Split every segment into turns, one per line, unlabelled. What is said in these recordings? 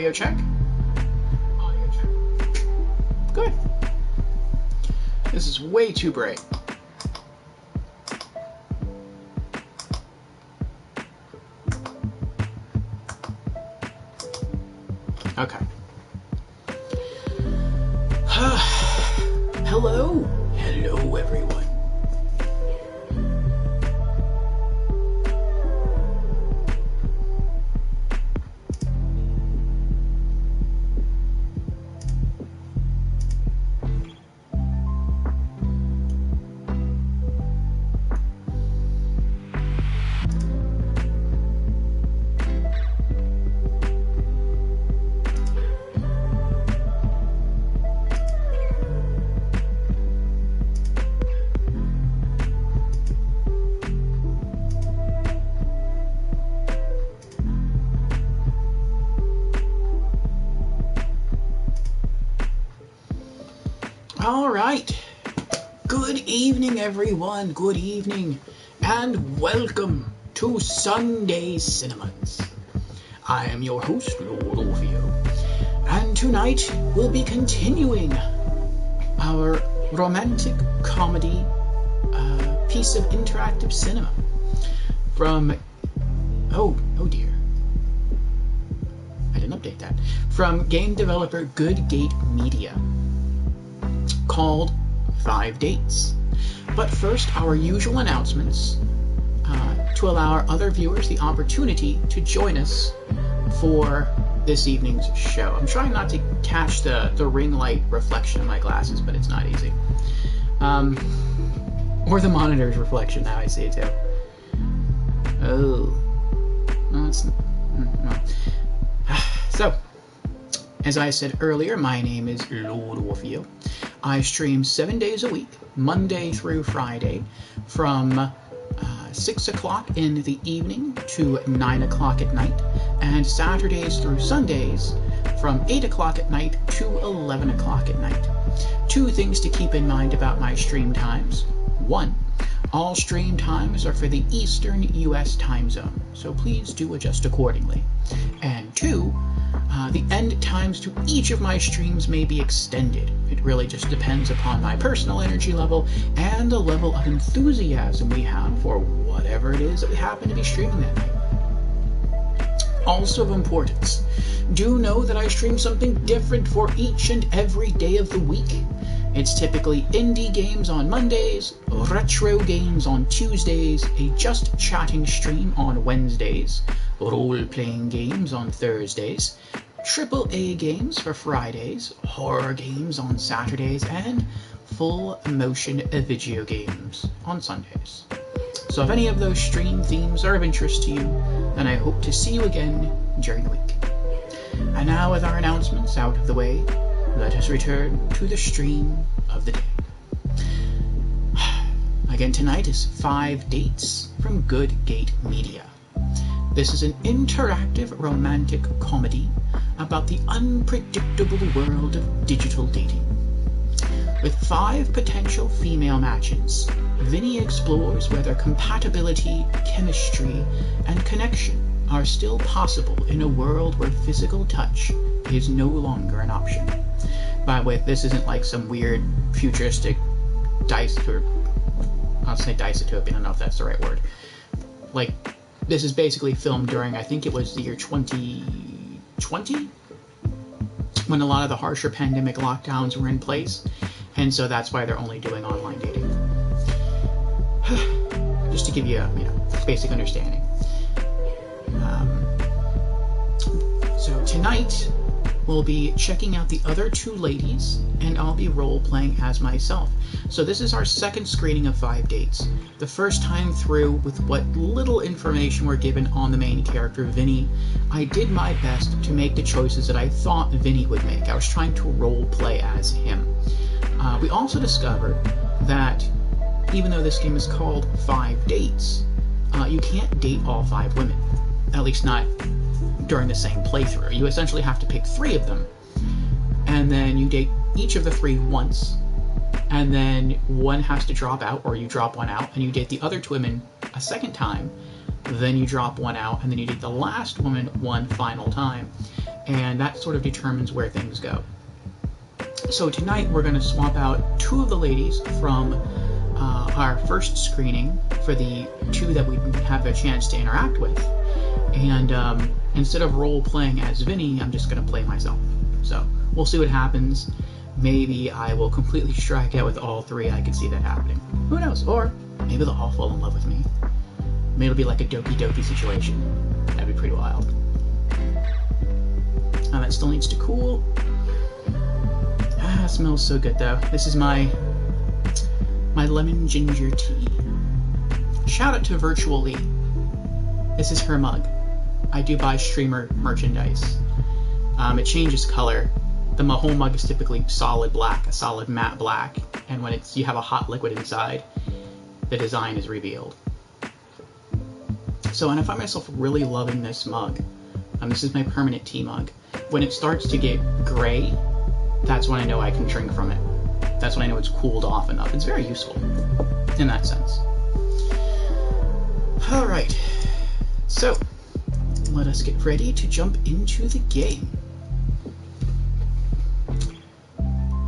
Audio check. Good. This is way too bright. Okay. Hello. Hello, everyone. All right. Good evening, everyone. Good evening, and welcome to Sunday Cinemas. I am your host, Lord Orfeo, and tonight we'll be continuing our romantic comedy piece of interactive cinema from oh dear, I didn't update that, from game developer Good Gate Media, called 5 Dates. But first, our usual announcements to allow our other viewers the opportunity to join us for this evening's show. I'm trying not to catch the ring light reflection in my glasses, but it's not easy. Or the monitor's reflection, now I see it too. Oh. No, it's not. No. So, as I said earlier, my name is Lord Orfeo. I stream 7 days a week, Monday through Friday, from 6 o'clock in the evening to 9 o'clock at night, and Saturdays through Sundays from 8 o'clock at night to 11 o'clock at night. 2 things to keep in mind about my stream times. 1, all stream times are for the Eastern U.S. time zone, so please do adjust accordingly. And 2, the end times to each of my streams may be extended. It really just depends upon my personal energy level and the level of enthusiasm we have for whatever it is that we happen to be streaming that night. Also of importance, do know that I stream something different for each and every day of the week. It's typically indie games on Mondays, retro games on Tuesdays, a just chatting stream on Wednesdays, role-playing games on Thursdays, AAA games for Fridays, horror games on Saturdays, and full-motion video games on Sundays. So if any of those stream themes are of interest to you, then I hope to see you again during the week. And now, with our announcements out of the way, let us return to the stream of the day. Again, tonight is 5 Dates from Good Gate Media. This is an interactive romantic comedy about the unpredictable world of digital dating. With 5 potential female matches, Vinnie explores whether compatibility, chemistry, and connection are still possible in a world where physical touch is no longer an option. By the way, this isn't like some weird futuristic I'll say dystopian, I don't know if that's the right word. Like, this is basically filmed during, I think it was the year 2020, when a lot of the harsher pandemic lockdowns were in place, and so that's why they're only doing online dating. Just to give you a basic understanding. So tonight we'll be checking out the other 2 ladies, and I'll be role-playing as myself. So this is our second screening of 5 Dates. The first time through, with what little information we're given on the main character, Vinnie, I did my best to make the choices that I thought Vinnie would make. I was trying to role-play as him. We also discovered that even though this game is called 5 Dates, you can't date all 5 women. At least not during the same playthrough. You essentially have to pick 3 of them, and then you date each of the 3 once, and then one has to drop out, or you drop one out, and you date the other 2 women a second time, then you drop one out, and then you date the last woman one final time. and that sort of determines where things go. So tonight we're going to swap out 2 of the ladies from our first screening for the 2 that we have a chance to interact with. And instead of role-playing as Vinnie, I'm just going to play myself. So we'll see what happens. Maybe I will completely strike out with all 3. I could see that happening. Who knows? Or maybe they'll all fall in love with me. Maybe it'll be like a Doki Doki situation. That'd be pretty wild. That still needs to cool. It smells so good though. This is my lemon ginger tea. Shout out to Virtually. This is her mug. I do buy streamer merchandise. It changes color. The whole mug is typically solid black, a solid matte black, and when you have a hot liquid inside, the design is revealed. So, and I find myself really loving this mug. This is my permanent tea mug. When it starts to get gray, that's when I know I can drink from it. That's when I know it's cooled off enough. It's very useful in that sense. Alright, so let us get ready to jump into the game.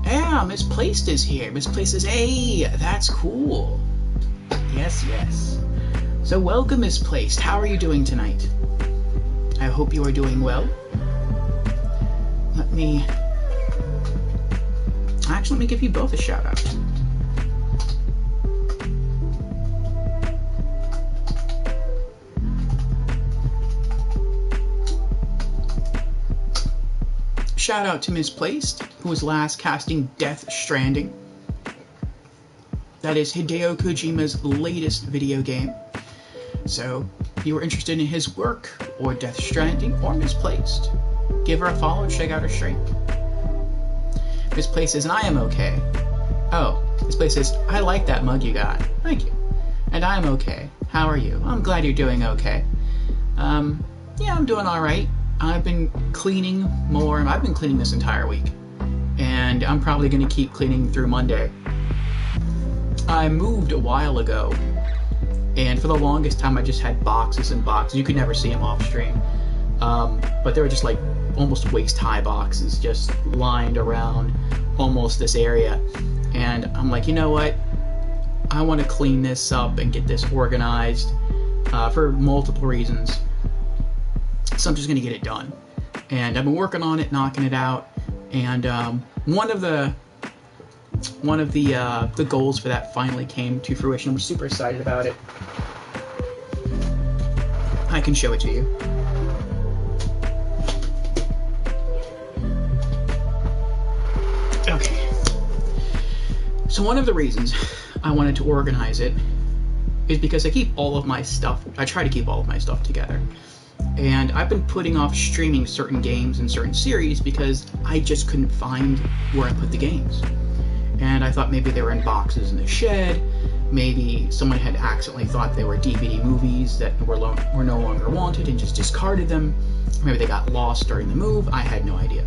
Yeah, Misplaced is here. Misplaced is, hey, that's cool. Yes, yes. So welcome, Misplaced. How are you doing tonight? I hope you are doing well. Let me give you both a shout out. Shout out to Misplaced, who was last casting Death Stranding. That is Hideo Kojima's latest video game. So, if you were interested in his work, or Death Stranding, or Misplaced, give her a follow and check out her stream. Misplaced says, and I am okay. Oh, Misplaced says, I like that mug you got. Thank you. And I'm okay. How are you? I'm glad you're doing okay. Yeah, I'm doing alright. I've been cleaning more. I've been cleaning this entire week. And I'm probably going to keep cleaning through Monday. I moved a while ago. And for the longest time, I just had boxes and boxes. You could never see them off stream. But they were just like almost waist-high boxes just lined around almost this area. And I'm like, you know what? I want to clean this up and get this organized for multiple reasons. So I'm just going to get it done. And I've been working on it, knocking it out. And one of the goals for that finally came to fruition. I'm super excited about it. I can show it to you. Okay. So one of the reasons I wanted to organize it is because I keep all of my stuff, I try to keep all of my stuff together. And I've been putting off streaming certain games and certain series because I just couldn't find where I put the games. And I thought maybe they were in boxes in the shed, maybe someone had accidentally thought they were DVD movies that were no longer wanted and just discarded them. Maybe they got lost during the move. I had no idea.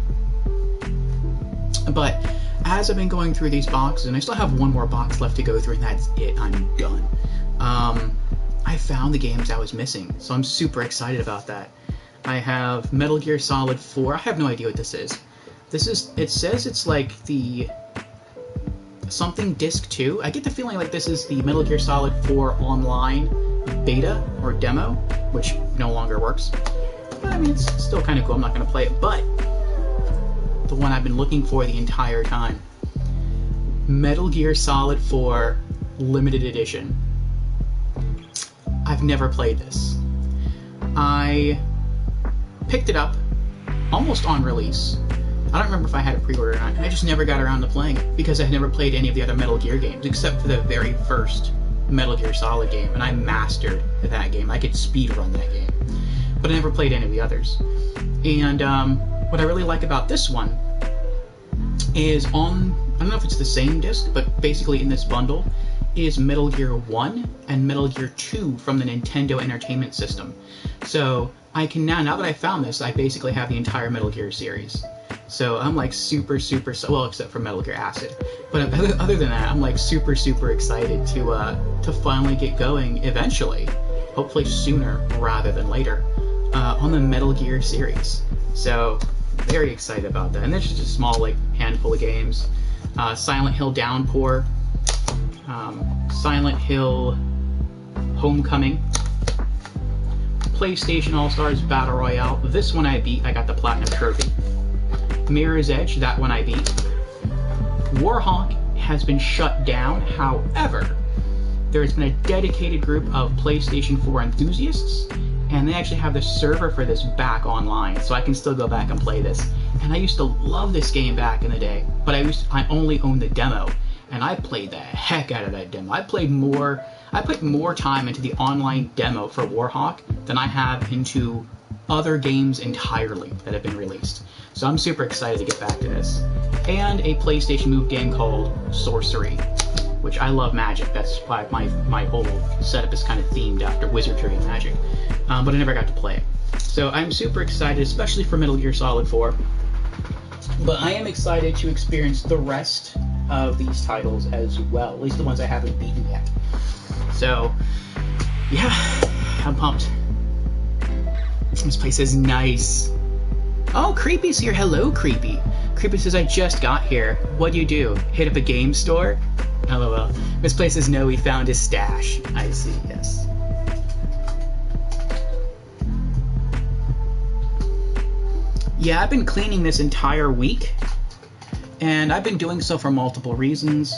But as I've been going through these boxes, and I still have one more box left to go through, and that's it. I'm done. I found the games I was missing, so I'm super excited about that. I have Metal Gear Solid 4. I have no idea what this is. It says it's like the something disc 2. I get the feeling like this is the Metal Gear Solid 4 online beta or demo, which no longer works. But I mean, it's still kind of cool. I'm not going to play it, but the one I've been looking for the entire time. Metal Gear Solid 4 Limited Edition. I've never played this. I picked it up almost on release. I don't remember if I had a pre-order or not. I just never got around to playing it because I've never played any of the other Metal Gear games except for the very first Metal Gear Solid game, and I mastered that game. I could speedrun that game, but I never played any of the others. And what I really like about this one is I don't know if it's the same disc, but basically in this bundle is Metal Gear 1 and Metal Gear 2 from the Nintendo Entertainment System. So I can now that I found this, I basically have the entire Metal Gear series. So I'm like super, well, except for Metal Gear Acid. But other than that, I'm like super excited to finally get going eventually, hopefully sooner rather than later, on the Metal Gear series. So very excited about that. And there's just a small, like, handful of games. Silent Hill Downpour, Silent Hill Homecoming, PlayStation All-Stars Battle Royale. This one I beat. I got the Platinum Trophy. Mirror's Edge, that one I beat. Warhawk has been shut down. However, there's been a dedicated group of PlayStation 4 enthusiasts, and they actually have the server for this back online, so I can still go back and play this. And I used to love this game back in the day, but I only owned the demo, and I played the heck out of that demo. I put more time into the online demo for Warhawk than I have into other games entirely that have been released. So I'm super excited to get back to this. And a PlayStation Move game called Sorcery, which I love magic. That's why my whole setup is kind of themed after wizardry and magic. But I never got to play it. So I'm super excited, especially for Metal Gear Solid 4. But I am excited to experience the rest of these titles as well, at least the ones I haven't beaten yet. So, yeah, I'm pumped. This place is nice. Oh, Creepy's here. Hello, Creepy. Creepy says, I just got here. What do you do? Hit up a game store? LOL. This place says, no, he found his stash. I see, yes. Yeah, I've been cleaning this entire week, and I've been doing so for multiple reasons.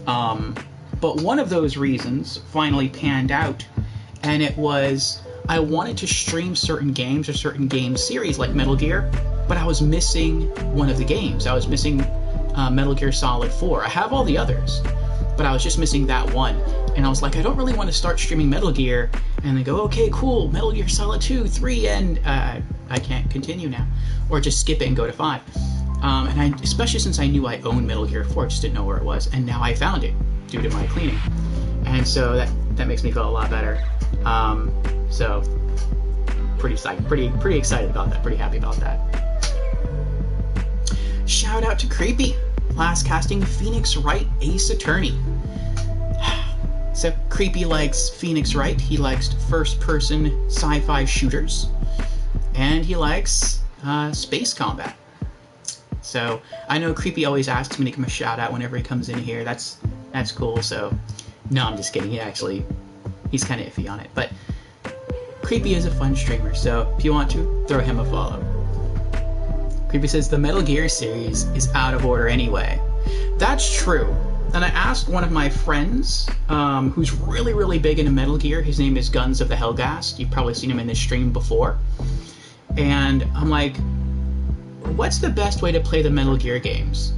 But one of those reasons finally panned out, and it was I wanted to stream certain games or certain game series like Metal Gear, but I was missing one of the games. I was missing Metal Gear Solid 4. I have all the others, but I was just missing that one. And I was like, I don't really want to start streaming Metal Gear and then go, okay, cool, Metal Gear Solid 2, 3, and I can't continue now. Or just skip it and go to 5. And especially since I knew I owned Metal Gear 4, I just didn't know where it was. And now I found it due to my cleaning. And so that makes me feel a lot better. So pretty excited about that, pretty happy about that. Shout out to Creepy, last casting Phoenix Wright Ace Attorney. So Creepy likes Phoenix Wright, he likes first-person sci-fi shooters, and he likes space combat. So I know Creepy always asks me to give him a shout out whenever he comes in here. That's cool. So no, I'm just kidding. He's kind of iffy on it, but Creepy is a fun streamer, so if you want to, throw him a follow. Creepy says, the Metal Gear series is out of order anyway. That's true. And I asked one of my friends, who's really, really big into Metal Gear. His name is Guns of the Hellgast. You've probably seen him in this stream before. And I'm like, what's the best way to play the Metal Gear games?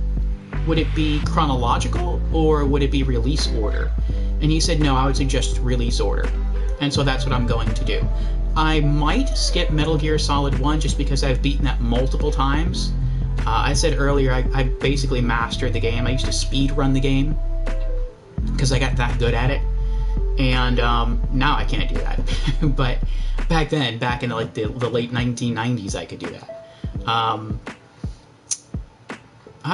Would it be chronological, or would it be release order? And he said, no, I would suggest release order. And so that's what I'm going to do. I might skip Metal Gear Solid 1 just because I've beaten that multiple times. I said earlier, I basically mastered the game. I used to speed run the game because I got that good at it. And now I can't do that. But back then, back in the late 1990s, I could do that. I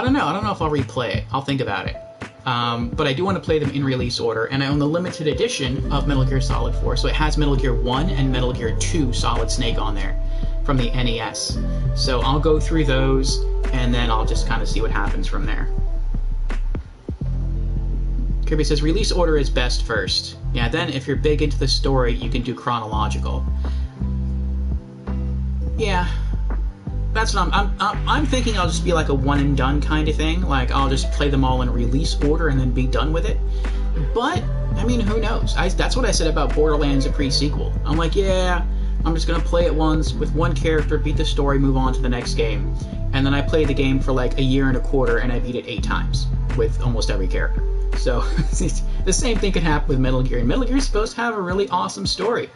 don't know if I'll replay it. I'll think about it. But I do want to play them in release order, and I own the limited edition of Metal Gear Solid 4, so it has Metal Gear 1 and Metal Gear 2 Solid Snake on there from the NES. So I'll go through those, and then I'll just kind of see what happens from there. Kirby says, release order is best first. Yeah, then if you're big into the story, you can do chronological. Yeah. That's what I'm thinking. I'll just be like a one and done kind of thing. Like I'll just play them all in release order and then be done with it. But I mean, who knows? That's what I said about Borderlands, a pre-sequel. I'm like, yeah, I'm just gonna play it once with one character, beat the story, move on to the next game. And then I played the game for like a year and a quarter, and I beat it 8 times with almost every character. So the same thing could happen with Metal Gear. And Metal Gear is supposed to have a really awesome story.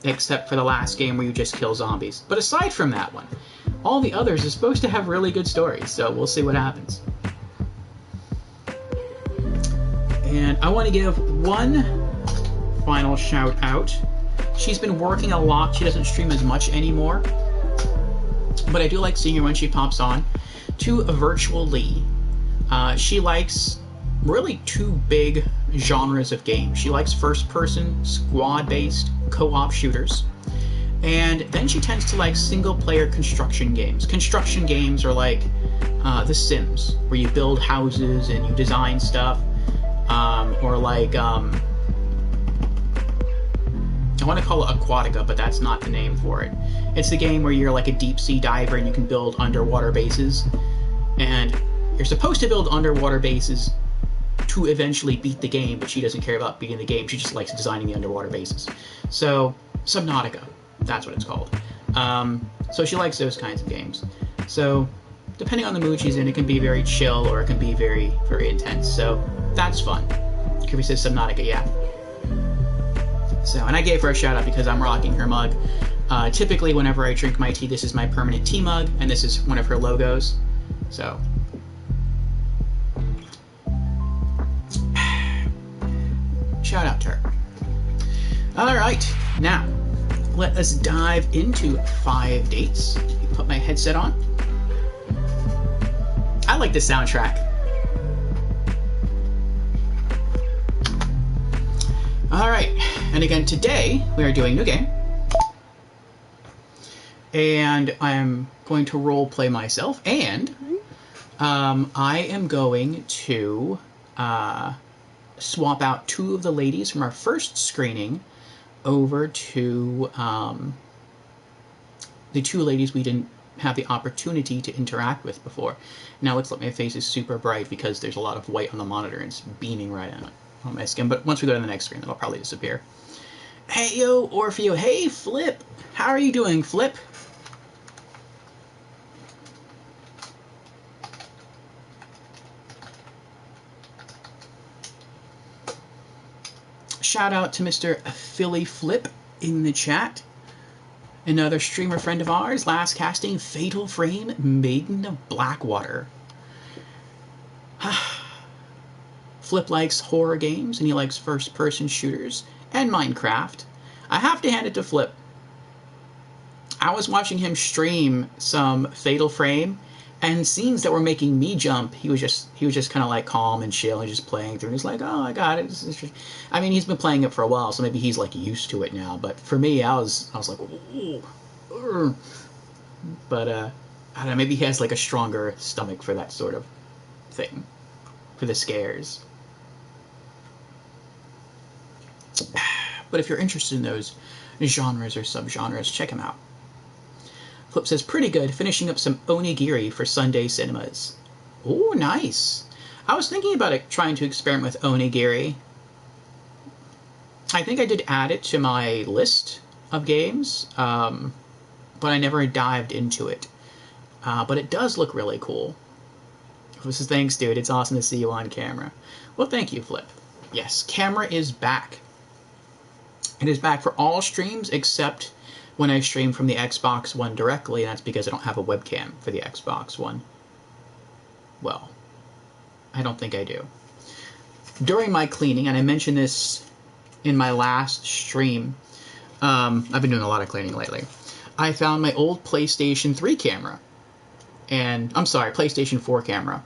Except for the last game where you just kill zombies. But aside from that one, all the others are supposed to have really good stories, so we'll see what happens. And I want to give one final shout out. She's been working a lot. She doesn't stream as much anymore, but I do like seeing her when she pops on. To Virtual Lee. She likes really 2 big genres of games. She likes first-person, squad-based, co-op shooters. And then she tends to like single-player construction games. Construction games are like The Sims, where you build houses and you design stuff. Or like, I want to call it Aquatica, but that's not the name for it. It's the game where you're like a deep-sea diver and you can build underwater bases. And you're supposed to build underwater bases to eventually beat the game, but she doesn't care about beating the game. She just likes designing the underwater bases. So, Subnautica, that's what it's called. So she likes those kinds of games. So, depending on the mood she's in, it can be very chill or it can be very, very intense. So, that's fun. Kirby says Subnautica, yeah. So, and I gave her a shout out because I'm rocking her mug. Typically, whenever I drink my tea, this is my permanent tea mug, and this is one of her logos. So, shout out to her. Alright, now, let us dive into 5 dates. Put my headset on. I like this soundtrack. Alright, and again, today we are doing a new game. And I'm going to role play myself, and I am going to swap out 2 of the ladies from our first screening over to the 2 ladies we didn't have the opportunity to interact with before. Now looks like my face is super bright because there's a lot of white on the monitor and it's beaming right on my skin, but once we go to the next screen it'll probably disappear. Hey yo, Orfeo. Hey Flip! How are you doing, Flip? Shout out to Mr. Philly Flip in the chat. Another streamer friend of ours, last casting Fatal Frame, Maiden of Blackwater. Flip likes horror games and he likes first-person shooters and Minecraft. I have to hand it to Flip. I was watching him stream some Fatal Frame, and scenes that were making me jump, he was just kind of like calm and chill and just playing through. And he's like, "Oh, I got it." I mean, he's been playing it for a while, so maybe he's like used to it now. But for me, I was like, "Ooh." But I don't know. Maybe he has like a stronger stomach for that sort of thing, for the scares. But if you're interested in those genres or subgenres, check him out. Flip says, pretty good, finishing up some onigiri for Sunday cinemas. Oh, nice. I was thinking about trying to experiment with onigiri. I think I did add it to my list of games, but I never dived into it. But it does look really cool. Flip says, thanks, dude. It's awesome to see you on camera. Well, thank you, Flip. Yes, camera is back. It is back for all streams except when I stream from the Xbox One directly, and that's because I don't have a webcam for the Xbox One. Well, I don't think I do. During my cleaning, and I mentioned this in my last stream, I've been doing a lot of cleaning lately, I found my old PlayStation 3 camera. And, I'm sorry, PlayStation 4 camera.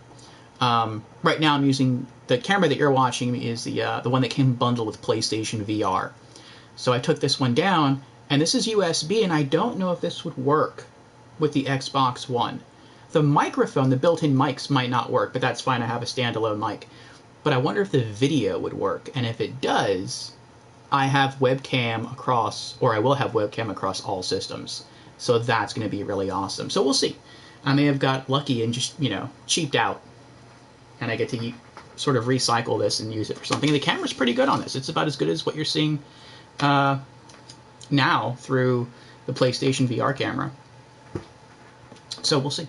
Right now I'm using, the camera that you're watching is the one that came bundled with PlayStation VR. So I took this one down, and this is USB, and I don't know if this would work with the Xbox One. The microphone, the built-in mics might not work, but that's fine. I have a standalone mic. But I wonder if the video would work. And if it does, I have webcam across, or I will have webcam across all systems. So that's going to be really awesome. So we'll see. I may have got lucky and just, cheaped out. And I get to sort of recycle this and use it for something. The camera's pretty good on this. It's about as good as what you're seeing now through the PlayStation VR camera. So we'll see.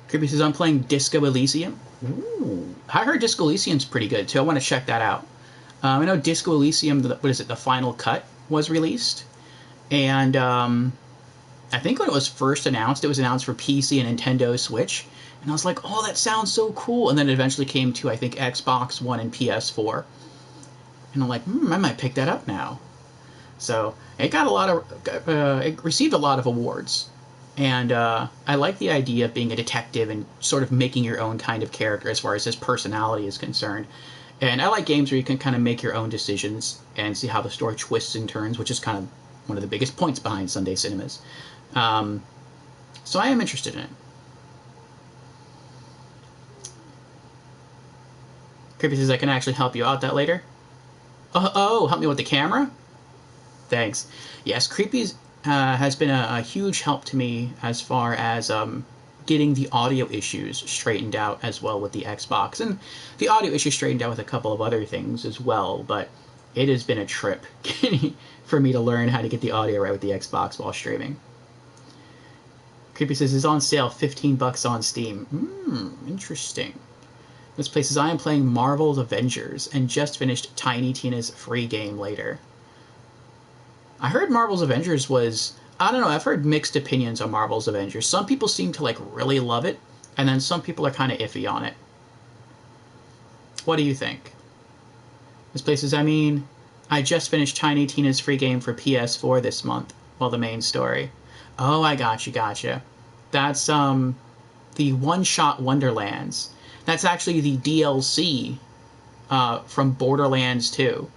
Creepy says, I'm playing Disco Elysium. Ooh, I heard Disco Elysium's pretty good too. I want to check that out. I know Disco Elysium, the final cut was released. And I think when it was first announced, it was announced for PC and Nintendo Switch. And I was like, oh, that sounds so cool. And then it eventually came to, I think, Xbox One and PS4. And I'm like, I might pick that up now. So it got it received a lot of awards. And I like the idea of being a detective and sort of making your own kind of character as far as his personality is concerned. And I like games where you can kind of make your own decisions and see how the story twists and turns, which is kind of one of the biggest points behind Sunday cinemas. So I am interested in it. Creepy says I can actually help you out that later. Oh, help me with the camera? Thanks. Yes, Creepy's has been a huge help to me as far as getting the audio issues straightened out as well with the Xbox. And the audio issues straightened out with a couple of other things as well, but it has been a trip for me to learn how to get the audio right with the Xbox while streaming. Creepy says it's on sale, $15 on Steam. Interesting. This place says I am playing Marvel's Avengers and just finished Tiny Tina's free game later. I heard Marvel's Avengers was... I don't know, I've heard mixed opinions on Marvel's Avengers. Some people seem to, like, really love it, and then some people are kind of iffy on it. What do you think? This place says, I just finished Tiny Tina's free game for PS4 this month. Well, the main story. Oh, I gotcha. That's, the One-Shot Wonderlands. That's actually the DLC from Borderlands 2.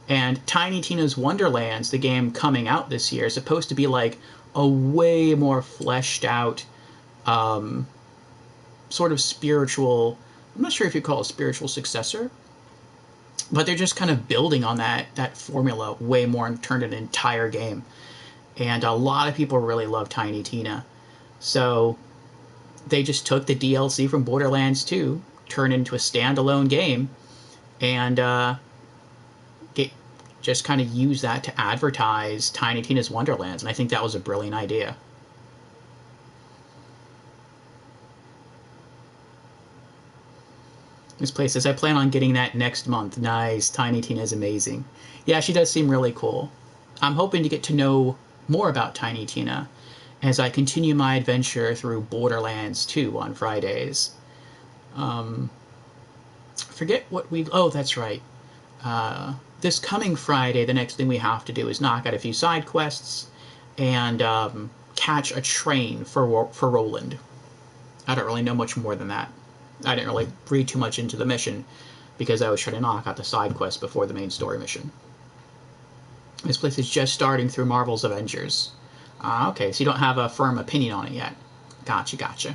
And Tiny Tina's Wonderlands, the game coming out this year, is supposed to be like a way more fleshed out sort of spiritual... I'm not sure if you call it a spiritual successor, but they're just kind of building on that formula way more and turned an entire game. And a lot of people really love Tiny Tina. So they just took the DLC from Borderlands 2, turned it into a standalone game, and just kind of use that to advertise Tiny Tina's Wonderlands. And I think that was a brilliant idea. This place says, I plan on getting that next month. Nice. Tiny Tina is amazing. Yeah, she does seem really cool. I'm hoping to get to know more about Tiny Tina as I continue my adventure through Borderlands 2 on Fridays. Forget what we... Oh, that's right. This coming Friday, the next thing we have to do is knock out a few side quests and catch a train for Roland. I don't really know much more than that. I didn't really read too much into the mission because I was trying to knock out the side quest before the main story mission. This place is just starting through Marvel's Avengers. Okay, so you don't have a firm opinion on it yet. Gotcha.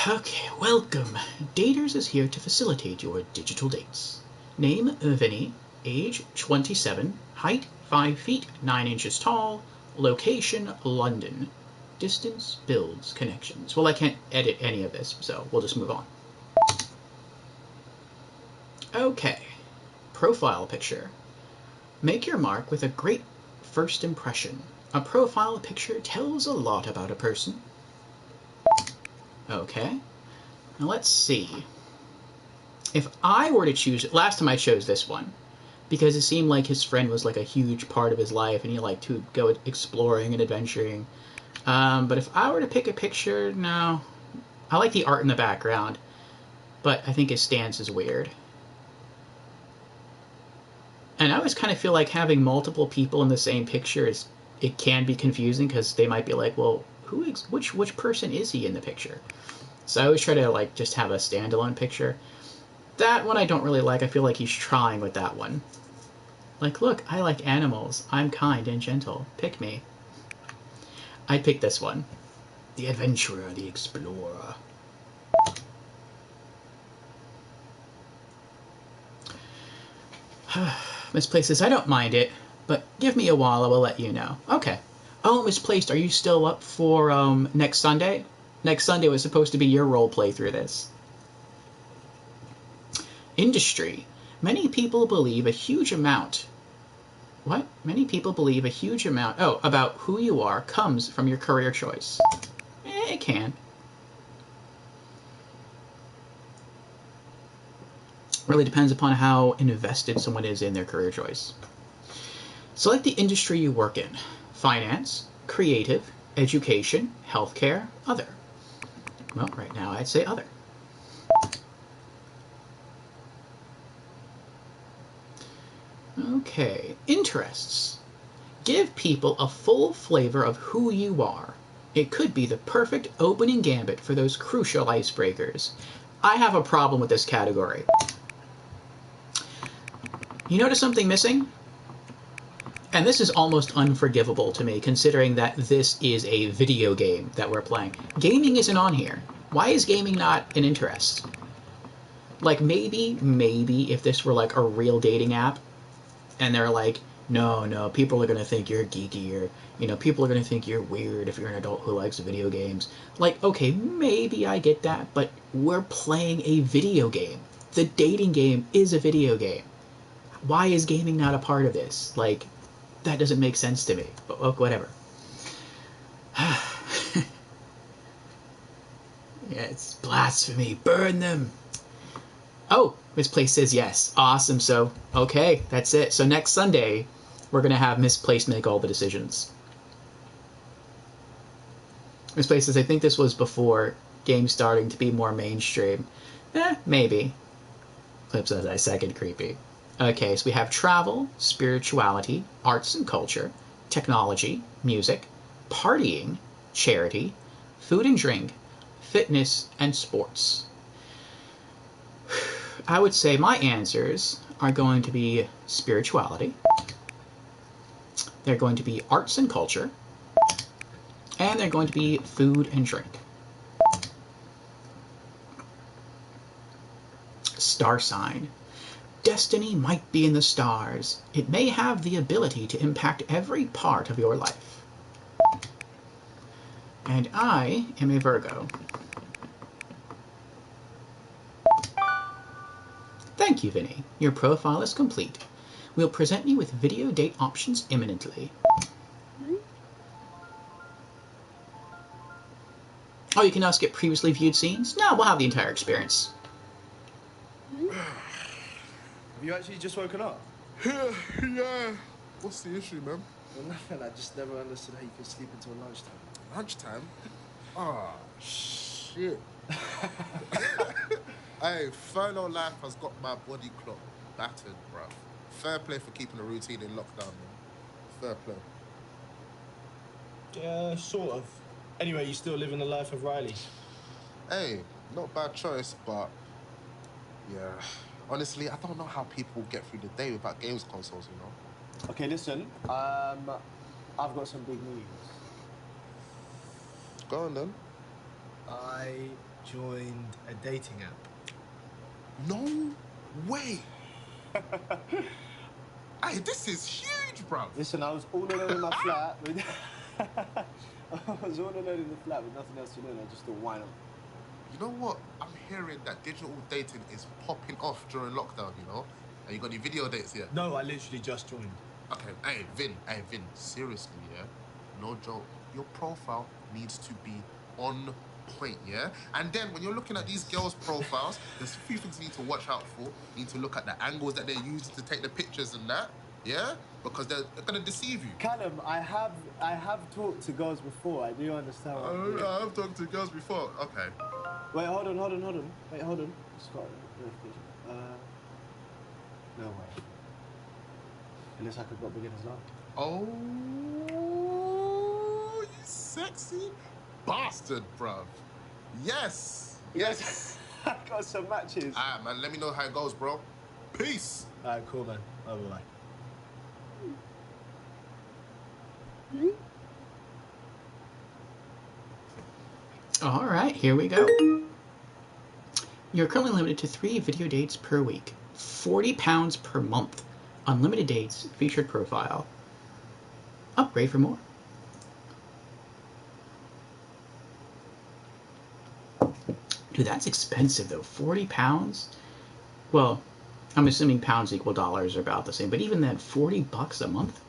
Okay, welcome. Daters is here to facilitate your digital dates. Name, Vinnie. Age, 27. Height, 5 feet, 9 inches tall. Location, London. Distance, builds, connections. Well, I can't edit any of this, so we'll just move on. Okay. Profile picture. Make your mark with a great first impression. A profile picture tells a lot about a person. Okay. Now let's see. If I were to choose... Last time I chose this one because it seemed like his friend was like a huge part of his life and he liked to go exploring and adventuring. But if I were to pick a picture, no. I like the art in the background, but I think his stance is weird. And I always kind of feel like having multiple people in the same picture it can be confusing because they might be like, well, which person is he in the picture? So I always try to like just have a standalone picture. That one I don't really like. I feel like he's trying with that one. Like, look, I like animals. I'm kind and gentle. Pick me. I'd pick this one. The adventurer, the explorer. Misplaced says, I don't mind it, but give me a while, I will let you know. Okay. Oh, Misplaced, are you still up for next Sunday? Next Sunday was supposed to be your role play through this. Industry. Many people believe a huge amount... What? Many people believe a huge amount... Oh, about who you are comes from your career choice. It can. Really depends upon how invested someone is in their career choice. Select the industry you work in. Finance, creative, education, healthcare, other. Well, right now I'd say other. Okay, interests. Give people a full flavor of who you are. It could be the perfect opening gambit for those crucial icebreakers. I have a problem with this category. You notice something missing? And this is almost unforgivable to me, considering that this is a video game that we're playing. Gaming isn't on here. Why is gaming not an interest? Like, maybe if this were like a real dating app, and they're like, no, people are going to think you're geeky, or, you know, people are going to think you're weird if you're an adult who likes video games. Like, okay, maybe I get that, but we're playing a video game. The dating game is a video game. Why is gaming not a part of this? Like, that doesn't make sense to me, but whatever. Yeah, it's blasphemy. Burn them. Oh, Miss Place says yes. Awesome. So, okay, that's it. So next Sunday, we're going to have Miss Place make all the decisions. Miss Place says, I think this was before games starting to be more mainstream. Maybe. Clip says, I second creepy. Okay, so we have travel, spirituality, arts and culture, technology, music, partying, charity, food and drink, fitness, and sports. I would say my answers are going to be spirituality, they're going to be arts and culture, and they're going to be food and drink. Star sign. Destiny might be in the stars. It may have the ability to impact every part of your life. And I am a Virgo. Thank you, Vinnie. Your profile is complete. We'll present you with video date options imminently. Oh, you can now skip previously viewed scenes? No, we'll have the entire experience.
Have you actually just woken up?
Yeah. What's the issue, man?
Well, nothing. I just never understood how you could sleep until lunchtime.
Lunchtime? Ah, shit. Hey, furlough life has got my body clock battered, bruv. Fair play for keeping a routine in lockdown, man. Fair play.
Yeah, sort of. Anyway, you still living the life of Riley?
Hey, not bad choice, but yeah. Honestly, I don't know how people get through the day without games consoles, you know?
Okay, listen. I've got some big news.
Go on, then.
I joined a dating app.
No way! Hey, this is huge, bruv!
Listen, I was all alone in my flat with... I was all alone in the flat with nothing else to do, and I just thought, why not?
You know what? I'm hearing that digital dating is popping off during lockdown, you know? Have you got any video dates yet?
No, I literally just joined.
Okay, hey, Vin, seriously, yeah? No joke. Your profile needs to be on point, yeah? And then when you're looking at these girls' profiles, there's a few things you need to watch out for. You need to look at the angles that they're using to take the pictures and that, yeah? Because they're going to deceive you.
Callum, I have talked to girls before. I do understand what I'm doing.
I have talked to girls before. Okay.
Wait, hold on. Wait, hold on. Just got a notification. No way. It looks like I've got beginner's luck.
Oh, you sexy bastard, bruv. Yes. Yes.
I got some matches.
Alright, man, let me know how it goes, bro. Peace.
Alright, cool, man. Bye-bye.
All right, here we go. You're currently limited to 3 video dates per week. £40 per month. Unlimited dates, featured profile. Upgrade for more. Dude, that's expensive though. £40? Well, I'm assuming pounds equal dollars are about the same, but even then, $40 a month?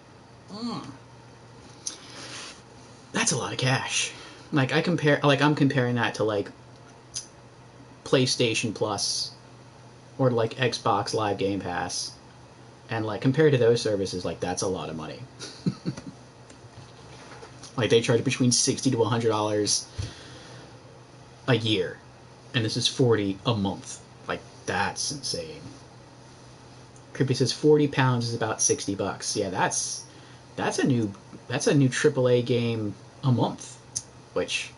That's a lot of cash. Like I'm comparing that to like PlayStation Plus or like Xbox Live Game Pass. And like compared to those services, like that's a lot of money. Like they charge between $60 to $100 a year. And this is $40 a month. Like that's insane. Creepy says £40 is about $60. Yeah, that's a new AAA game a month, which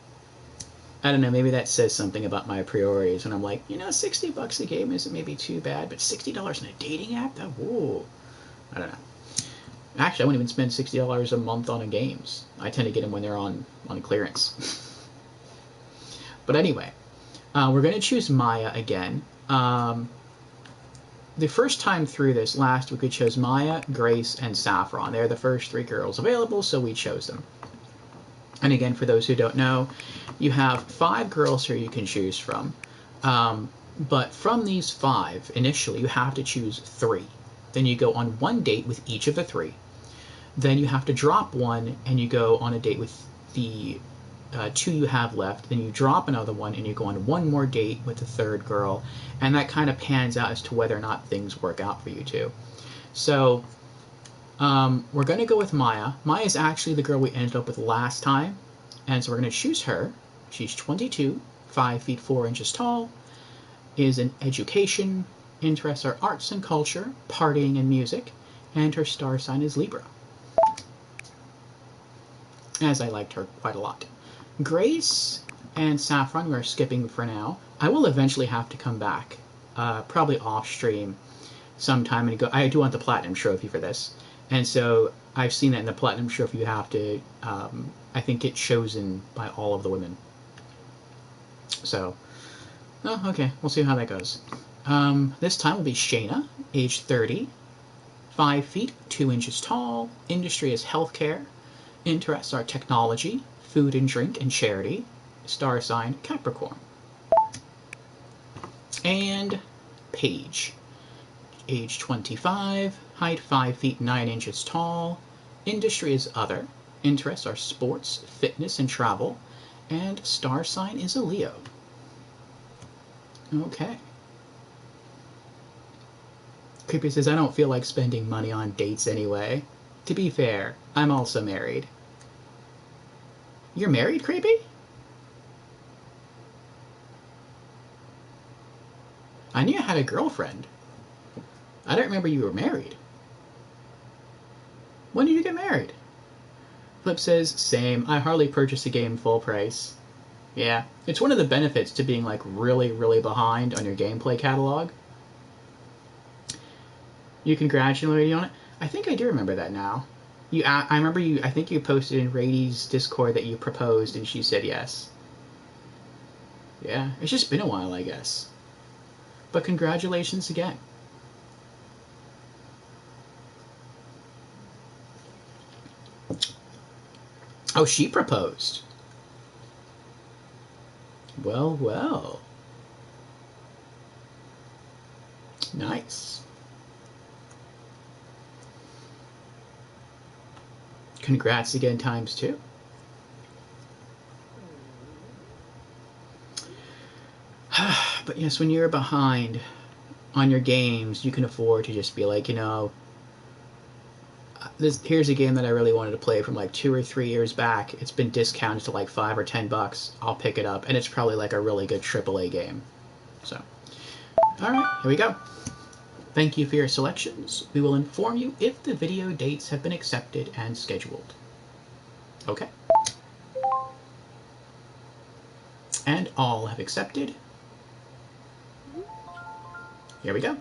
I don't know, maybe that says something about my priorities. And I'm like, you know, $60 a game isn't maybe too bad, but $60 in a dating app? That, whoa. I don't know. Actually, I wouldn't even spend $60 a month on games. I tend to get them when they're on clearance. But anyway, we're going to choose Maya again. The first time through this, last week we chose Maya, Grace, and Saffron. They're the first 3 girls available, so we chose them. And again, for those who don't know, you have 5 girls here you can choose from. But from these 5, initially, you have to choose 3. Then you go on 1 date with each of the 3. Then you have to drop 1, and you go on a date with the 2 you have left. Then you drop another 1, and you go on 1 more date with the 3rd girl. And that kind of pans out as to whether or not things work out for you two. So we're going to go with Maya. Maya is actually the girl we ended up with last time. And so we're going to choose her. She's 22, 5 feet 4 inches tall, is in education, interests are arts and culture, partying and music, and her star sign is Libra. As I liked her quite a lot. Grace and Saffron we're skipping for now. I will eventually have to come back, probably off stream sometime and go. I do want the platinum trophy for this, and so I've seen that in the platinum trophy you have to, I think, get chosen by all of the women. So, oh, okay, we'll see how that goes. This time will be Shayna, age 30, 5 feet 2 inches tall. Industry is healthcare. Interests are technology, food and drink, and charity. Star sign Capricorn. And Paige, age 25, height 5 feet 9 inches tall. Industry is other. Interests are sports, fitness, and travel. And star sign is a Leo. Okay. Creepy says, I don't feel like spending money on dates anyway. To be fair, I'm also married. You're married, Creepy? I knew you had a girlfriend. I don't remember you were married. When did you get married? Flip says, same. I hardly purchase a game full price. Yeah, it's one of the benefits to being like really, really behind on your gameplay catalog. You congratulated me on it? I think I do remember that now. I remember you. I think you posted in Rady's Discord that you proposed, and she said yes. Yeah, it's just been a while, I guess. But congratulations again. Oh, she proposed. Well, well. Nice. Congrats again times 2. But yes, when you're behind on your games, you can afford to just be like, you know, here's a game that I really wanted to play from like 2 or 3 years back. It's been discounted to like $5 or $10. I'll pick it up, and it's probably like a really good AAA game. So, all right, here we go. Thank you for your selections. We will inform you if the video dates have been accepted and scheduled. Okay. And all have accepted. Here we go.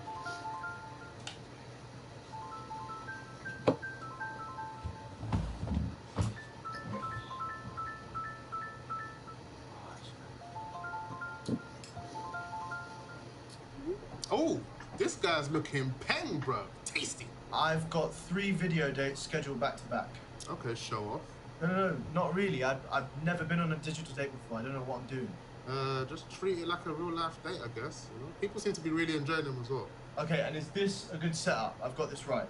Oh, this guy's looking peng, bro. Tasty.
I've got 3 video dates scheduled back to back.
Okay, show off.
No, not really. I've never been on a digital date before. I don't know what I'm doing.
Just treat it like a real life date, I guess. You know, people seem to be really enjoying them as well.
Okay, and is this a good setup? I've got this right.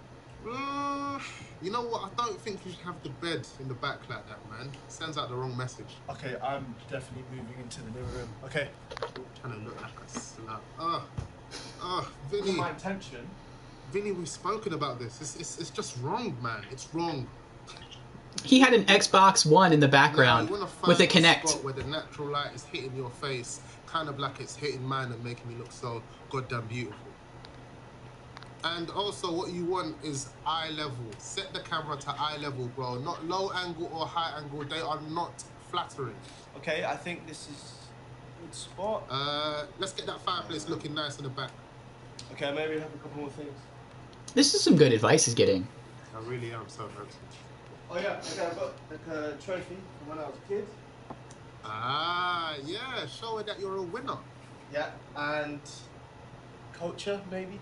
You know what? I don't think you should have the bed in the back like that, man. It sends out the wrong message.
Okay, I'm definitely moving into the living room. Okay.
Trying to look like a slut. Vinnie.
My intention.
Vinnie, we've spoken about this. It's just wrong, man. It's wrong.
He had an Xbox One in the background with a Kinect.
Spot where the natural light is hitting your face, kind of like it's hitting mine and making me look so goddamn beautiful. And also, what you want is eye level. Set the camera to eye level, bro. Not low angle or high angle. They are not flattering.
Okay, I think this is Good spot.
Let's get that fireplace looking nice in the back.
Okay, maybe have a couple more things.
This is some good advice he's getting.
I really am so happy.
Oh yeah, okay, I've got like a trophy from when I was a kid.
Ah, yeah, show her that you're a winner.
Yeah, and culture maybe.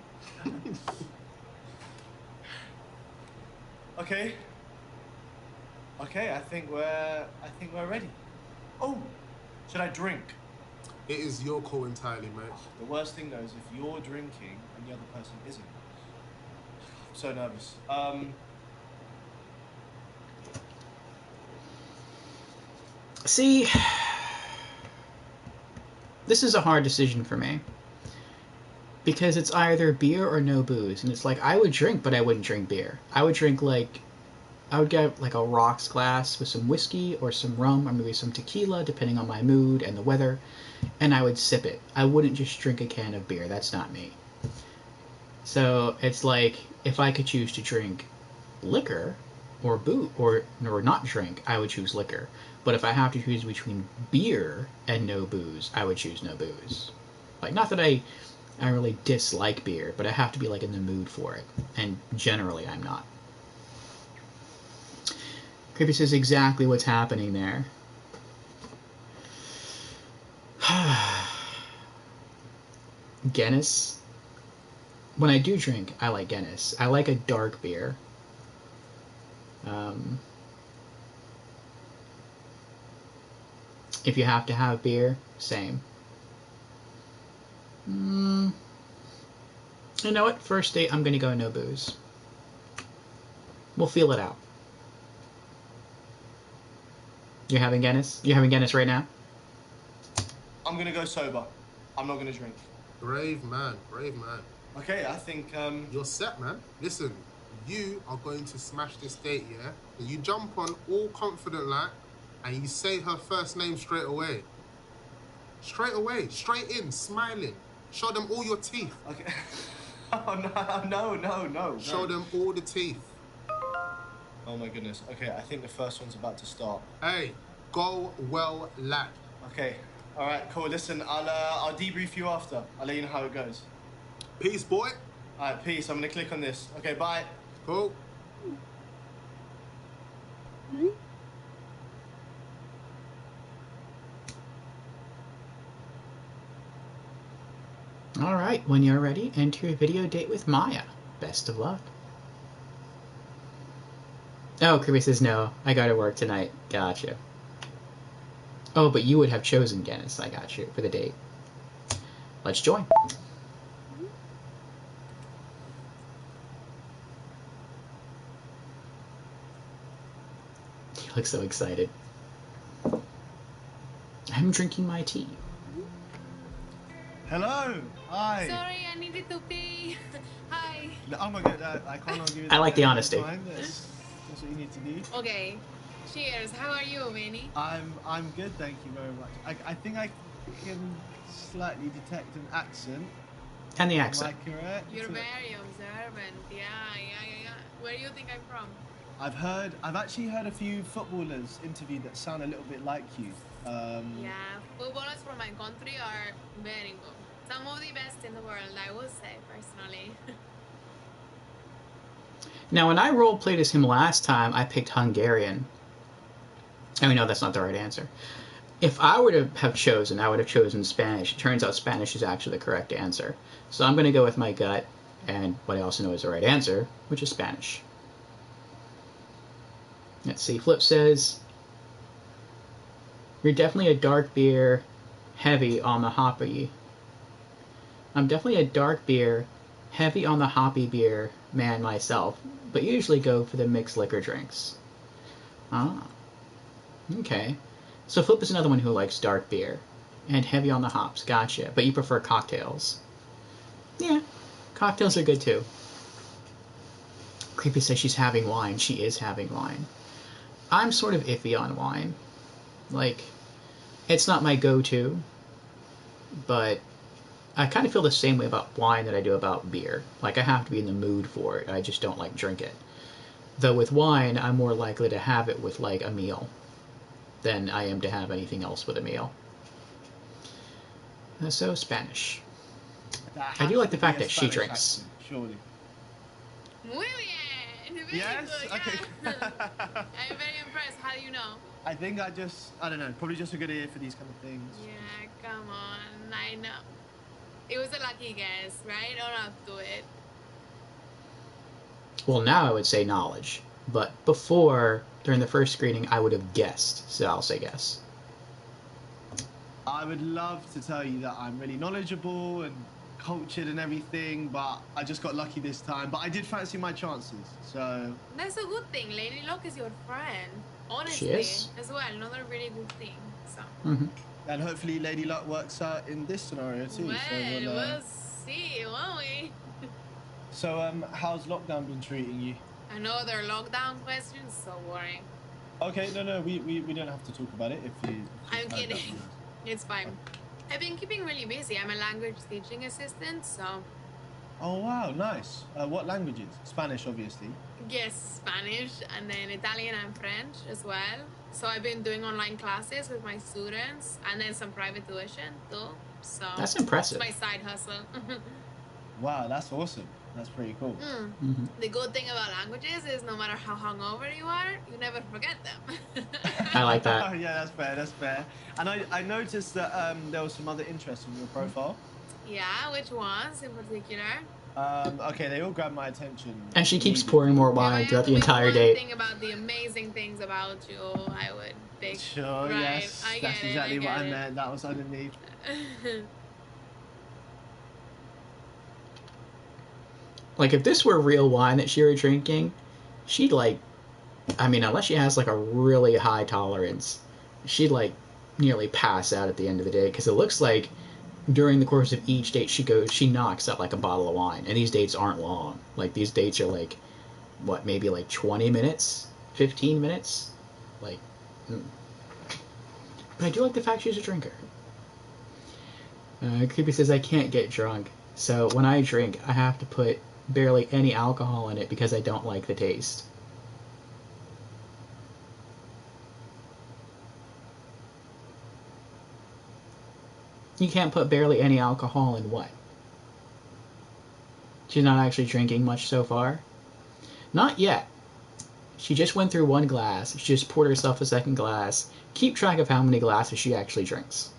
Okay. Okay, I think we're ready. Oh, should I drink?
It is your call entirely, mate.
The worst thing though is if you're drinking and the other person isn't. I'm so nervous.
See, this is a hard decision for me. Because it's either beer or no booze. And it's like, I would drink, but I wouldn't drink beer. I would drink I would get like a rocks glass with some whiskey or some rum or maybe some tequila, depending on my mood and the weather. And I would sip it. I wouldn't just drink a can of beer. That's not me. So it's like, if I could choose to drink liquor or booze or not drink, I would choose liquor. But if I have to choose between beer and no booze, I would choose no booze. Like, not that I really dislike beer, but I have to be like in the mood for it. And generally, I'm not. Creepy says exactly what's happening there. Guinness. When I do drink, I like Guinness. I like a dark beer. If you have to have beer, same. You know what? First date, I'm going to go no booze. We'll feel it out. You're having Guinness? You're having Guinness right now?
I'm gonna go sober. I'm not gonna drink.
Brave man, brave man.
Okay, I think
You're set, man. Listen, you are going to smash this date, yeah? And you jump on all confident like, and you say her first name straight away. Straight away, straight in, smiling. Show them all your teeth.
Okay. Oh no.
Show them all the teeth.
Oh my goodness. Okay, I think the first one's about to start.
Hey, go well, lad.
Okay. All right. Cool. Listen, I'll debrief you after. I'll let you know how it goes.
Peace, boy.
All right. Peace. I'm gonna click on this. Okay. Bye.
Cool.
All right. When you're ready, enter your video date with Maya. Best of luck. Oh, Kirby says no. I gotta work tonight. Gotcha. Oh, but you would have chosen Guinness. I got you for the date. Let's join. You look so excited. I'm drinking my tea.
Hello. Hi.
Sorry, I needed to pee. Hi.
No, oh my god, I can't argue with
I like the honesty.
That's what you need to do.
Okay. Cheers. How are you, Vinnie?
I'm good, thank you very much. I think I can slightly detect an accent.
And the
Am
accent.
I correct?
You're very observant. Yeah. Where do you think I'm from?
I've actually heard a few footballers interviewed that sound a little bit like you.
Yeah, footballers from my country are very good. Some of the best in the world, I would say, personally.
Now, when I role-played as him last time, I picked Hungarian. I mean, no, that's not the right answer. If I were to have chosen, I would have chosen Spanish. It turns out Spanish is actually the correct answer. So I'm going to go with my gut and what I also know is the right answer, which is Spanish. Let's see. Flip says, you're definitely a dark beer, heavy on the hoppy. I'm definitely a dark beer, heavy on the hoppy beer man myself, but usually go for the mixed liquor drinks. Ah. Okay. So Flip is another one who likes dark beer and heavy on the hops. Gotcha. But you prefer cocktails. Yeah. Cocktails are good too. Creepy says she's having wine. She is having wine. I'm sort of iffy on wine. Like, it's not my go-to, but I kind of feel the same way about wine that I do about beer. Like, I have to be in the mood for it. I just don't like drink it. Though with wine, I'm more likely to have it with, like, a meal than I am to have anything else with a meal. So Spanish.
That
I do
has
like
to
the fact
be a
that she
Spanish
drinks.
accent, surely.
Muy bien. Very
Yes?
good,
Okay.
yeah. I'm very impressed. How do you know?
I think I don't know, probably just a good ear for these kind of things.
Yeah, come on. I know. It was a lucky guess, right? Own up to it.
Well, now I would say knowledge, but before, during the first screening, I would have guessed, so I'll say guess.
I would love to tell you that I'm really knowledgeable and cultured and everything, but I just got lucky this time. But I did fancy my chances, so...
That's a good thing. Lady Luck is your friend. Honestly,
She is.
as well. Another really good thing. So.
Mm-hmm.
And hopefully Lady Luck works out in this scenario too.
Well,
So
we'll see, won't we?
So, how's lockdown been treating you?
Another lockdown question? So boring.
Okay, no, we don't have to talk about it if you...
I'm kidding. It's fine. I've been keeping really busy. I'm a language teaching assistant, so...
Oh, wow, nice. What languages? Spanish, obviously.
Yes, Spanish, and then Italian and French as well. So I've been doing online classes with my students, and then some private tuition too. So
That's impressive.
It's my side hustle.
Wow, that's awesome. That's pretty cool.
Mm-hmm.
The good thing about languages is no matter how hungover you are, you never forget them.
I like that.
Yeah, that's fair. And I noticed that there was some other interests in your profile.
Yeah, which ones in particular?
Okay, they all grabbed my attention.
And she keeps pouring more wine throughout the entire date.
Thing about the amazing things about you, I would pick.
Sure,
right.
yes.
I
That's
get
exactly what I
it.
meant. That was underneath.
Like, if this were real wine that she were drinking, she'd, like... I mean, unless she has, like, a really high tolerance, she'd, like, nearly pass out at the end of the day. Because it looks like during the course of each date she knocks out, like, a bottle of wine. And these dates aren't long. Like, these dates are, like, what, maybe, like, 20 minutes? 15 minutes? Like... But I do like the fact she's a drinker. Creepy says, I can't get drunk. So when I drink, I have to put barely any alcohol in it because I don't like the taste. You can't put barely any alcohol in what? She's not actually drinking much so far? Not yet. She just went through one glass. She just poured herself a second glass. Keep track of how many glasses she actually drinks.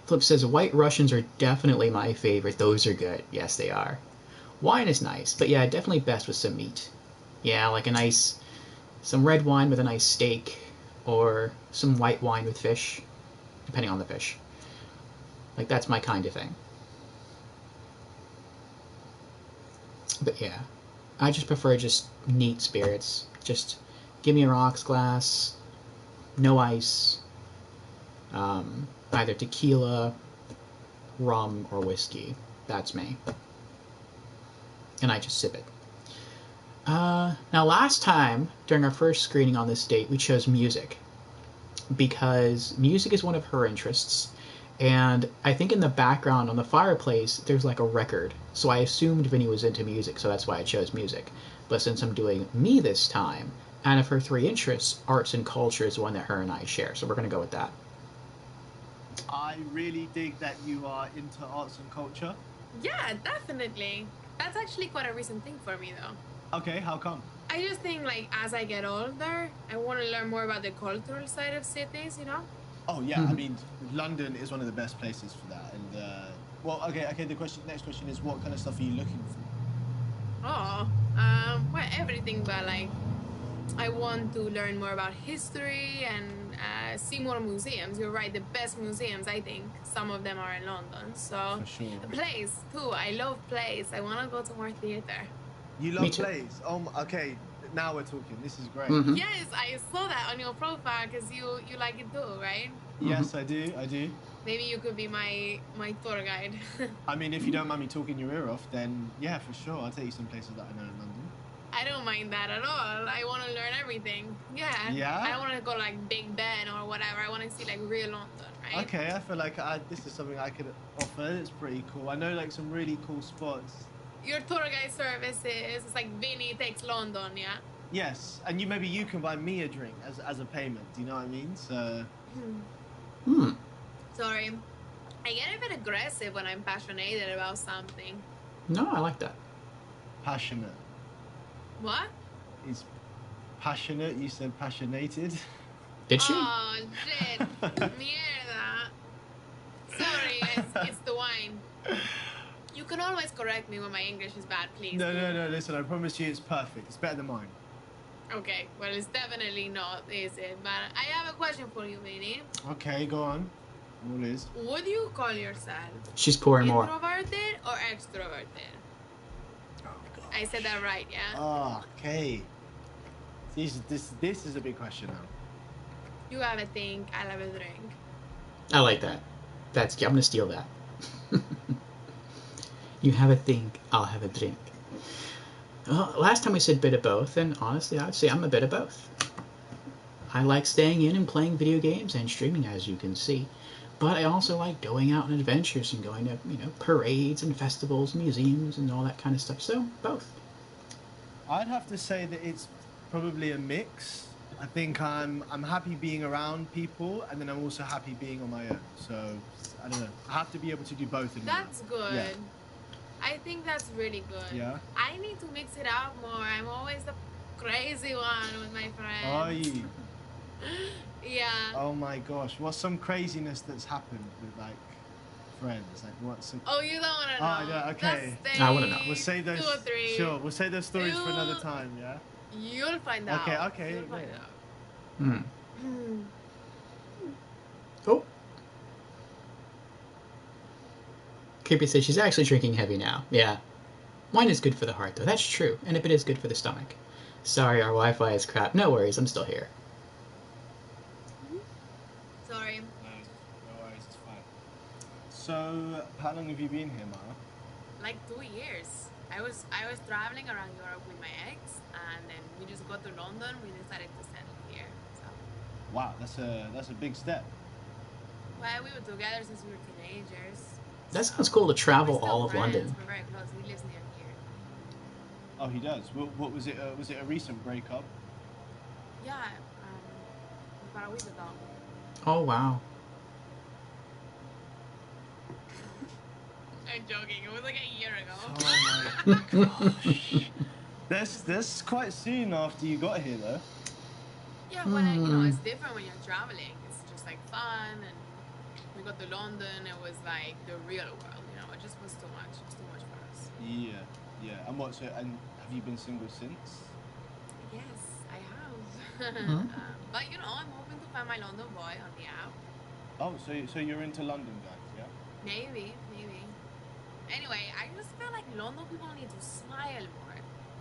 Flip says, White Russians are definitely my favorite. Those are good. Yes, they are. Wine is nice, but yeah, definitely best with some meat. Yeah, like some red wine with a nice steak, or some white wine with fish, depending on the fish. Like, that's my kind of thing. But yeah, I just prefer just neat spirits. Just give me a rocks glass, no ice, either tequila, rum, or whiskey. That's me. And I just sip it. Now, last time, during our first screening on this date, we chose music. Because music is one of her interests. And I think in the background on the fireplace, there's like a record. So I assumed Vinnie was into music, so that's why I chose music. But since I'm doing me this time, out of her three interests, arts and culture is one that her and I share. So we're going to go with that.
I really dig that you are into arts and culture.
Yeah, definitely. That's actually quite a recent thing for me, though.
Okay, how come?
I just think, like, as I get older, I want to learn more about the cultural side of cities, you know?
Oh, yeah, I mean, London is one of the best places for that. And, well, okay, the next question is, what kind of stuff are you looking for?
Oh, well, everything, but, like, I want to learn more about history and see more museums. You're right, the best museums, I think. Some of them are in London, so...
For sure.
Plays, too. I love plays. I want to go to more theater.
You love plays? Oh, okay. Now we're talking. This is great.
Mm-hmm.
Yes, I saw that on your profile because you like it too, right?
Yes, I do.
Maybe you could be my tour guide.
I mean, if you don't mind me talking your ear off, then yeah, for sure. I'll take you some places that I know in London.
I don't mind that at all. I want to learn everything. Yeah.
Yeah?
I don't want to go like Big Ben or whatever. I want to see like real London, right?
Okay, I feel like this is something I could offer. It's pretty cool. I know like some really cool spots.
Your tour guide services, it's like Vinnie takes London, yeah?
Yes, and maybe you can buy me a drink as a payment. Do you know what I mean? So.
Sorry. I get a bit aggressive when I'm passionate about something.
No, I like that.
Passionate.
What?
He's passionate. You said passionated.
Did she?
Oh, shit. Mierda. Sorry, it's the wine. You can always correct me when my English is bad, please.
No. Listen, I promise you, it's perfect. It's better than mine.
Okay, well, it's definitely not, is it? But I have a question for you, Vinnie.
Okay, go on. What is?
Would you call yourself
She's pouring more.
introverted or extroverted?
Oh, God.
I said that right, yeah?
Oh, okay. This is a big question now.
You have a think, I'll have a drink.
I like that. I'm gonna steal that. You have a think, I'll have a drink. Last time we said bit of both, and honestly, I'd say I'm a bit of both. I like staying in and playing video games and streaming, as you can see. But I also like going out on adventures and going to, parades and festivals, museums, and all that kind of stuff. So, both.
I'd have to say that it's probably a mix. I think I'm happy being around people, and then I'm also happy being on my own. So, I don't know. I have to be able to do both in
That's good.
Yeah.
I think that's really good.
Yeah?
I need to mix it up more. I'm always the crazy one with my friends.
Are you?
Yeah.
Oh my gosh. What's some craziness that's happened with, like, friends? Like, what's some...
Oh, you don't want to know.
Oh, yeah, okay.
Just
I wanna know.
We'll say those...
2 or 3.
Sure, we'll say those stories for another time, yeah?
You'll find out.
Okay.
You'll find out.
Oh. Creepy says she's actually drinking heavy now. Yeah. Wine is good for the heart, though. That's true. And if it is good for the stomach. Sorry, our Wi-Fi is crap. No worries, I'm still here.
Sorry.
No worries, it's fine. So, how long have you been here, Mara?
Like 2 years. I was traveling around Europe with my ex, and then we just got to London. We decided to settle here. So,
Wow, that's a big step.
well, we were together since we were teenagers.
That sounds cool to travel
We're still
all of
friends.
London.
We're very close. He lives near here.
Oh, he does. What was it? Was it a recent breakup?
Yeah, about a week ago.
Oh, wow.
I'm joking. It was like a year ago.
Oh my gosh. That's quite soon after you got here, though.
Yeah, but it's different when you're traveling. It's just like fun, and we got to London. It was like the real world. It just was too much. It was too much for us.
Yeah. And have you been single since?
Yes, I have.
Mhm.
But I'm hoping to find my London boy on the app.
Oh, so you're into London, guys, yeah?
Maybe. Anyway, I just feel like London people need to smile more,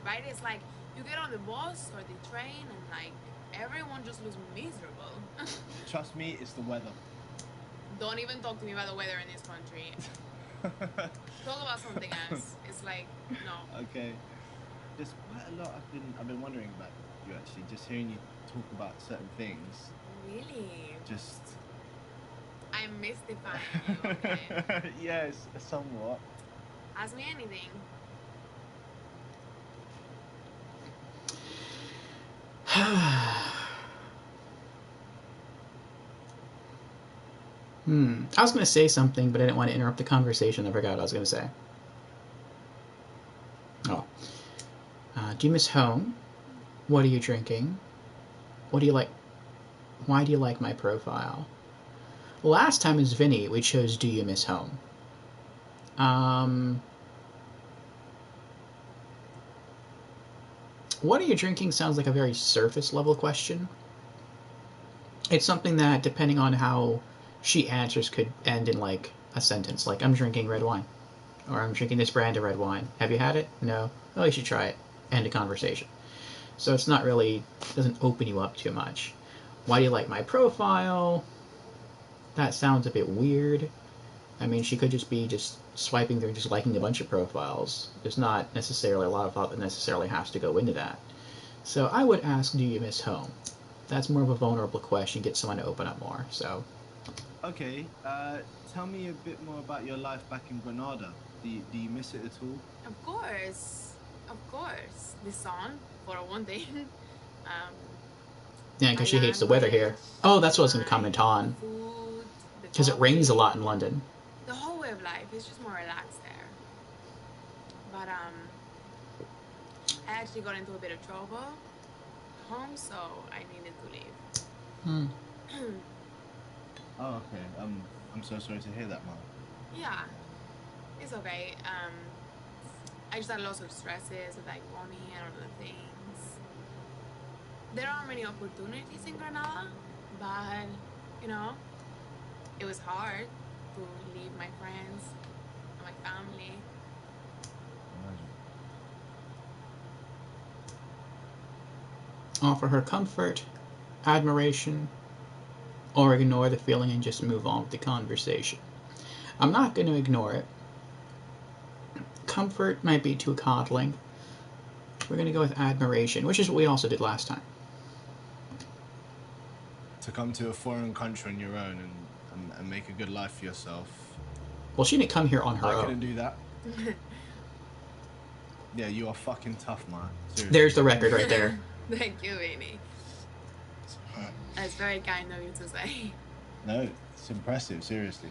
right? It's like you get on the bus or the train and like everyone just looks miserable.
Trust me, it's the weather.
Don't even talk to me about the weather in this country. Talk about something else. It's like, no.
Okay. There's quite a lot I've been wondering about you actually. Just hearing you talk about certain things.
Really?
Just
I'm mystifying you, okay?
yes, somewhat.
Ask me anything.
I was going to say something, but I didn't want to interrupt the conversation. I forgot what I was going to say. Oh. Do you miss home? What are you drinking? What do you like? Why do you like my profile? Last time as Vinnie, we chose Do You Miss Home? What are you drinking sounds like a very surface level question. It's something that, depending on how she answers, could end in like a sentence, like I'm drinking red wine, or I'm drinking this brand of red wine. Have you had it? No. Oh, you should try it. End of conversation. So it's not really, doesn't open you up too much. Why do you like my profile? That sounds a bit weird. I mean, she could just be just swiping through and just liking a bunch of profiles. There's not necessarily a lot of thought that necessarily has to go into that. So I would ask, do you miss home? That's more of a vulnerable question, get someone to open up more. So,
Okay, tell me a bit more about your life back in Granada. Do you miss it at all?
Of course. The sun, for one thing.
yeah, because she hates the weather here. Oh, that's what I was going to comment on.
Food,
Because it rains a lot in London.
life. It's just more relaxed there. But I actually got into a bit of trouble at home, so I needed to leave.
Hmm.
Oh, okay. I'm so sorry to hear that, Mark.
Yeah, it's okay. I just had lots of stresses with like money and other things. There aren't many opportunities in Granada, but you know, it was hard to leave my friends and my family.
Imagine.
Offer her comfort, admiration, or ignore the feeling and just move on with the conversation. I'm not going to ignore it. Comfort might be too coddling. We're going to go with admiration, which is what we also did last time.
To come to a foreign country on your own and make a good life for yourself.
Well, she didn't come here on her
I
own.
couldn't do that. Yeah, you are fucking tough, Mark. Seriously.
There's the record right there.
Thank you, Vinnie. That's very kind of you to say.
No, it's impressive, seriously.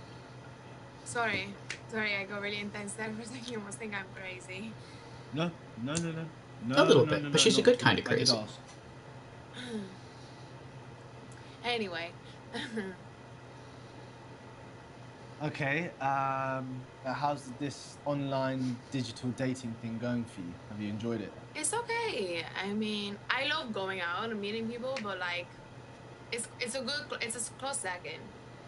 Sorry, I got really intense there for a second. You must think I'm crazy.
No.
A little bit, but she's a good kind of
I did
crazy.
ask.
Anyway.
Okay, how's this online digital dating thing going for you? Have you enjoyed it?
It's okay. I mean, I love going out and meeting people, but like, it's a close second.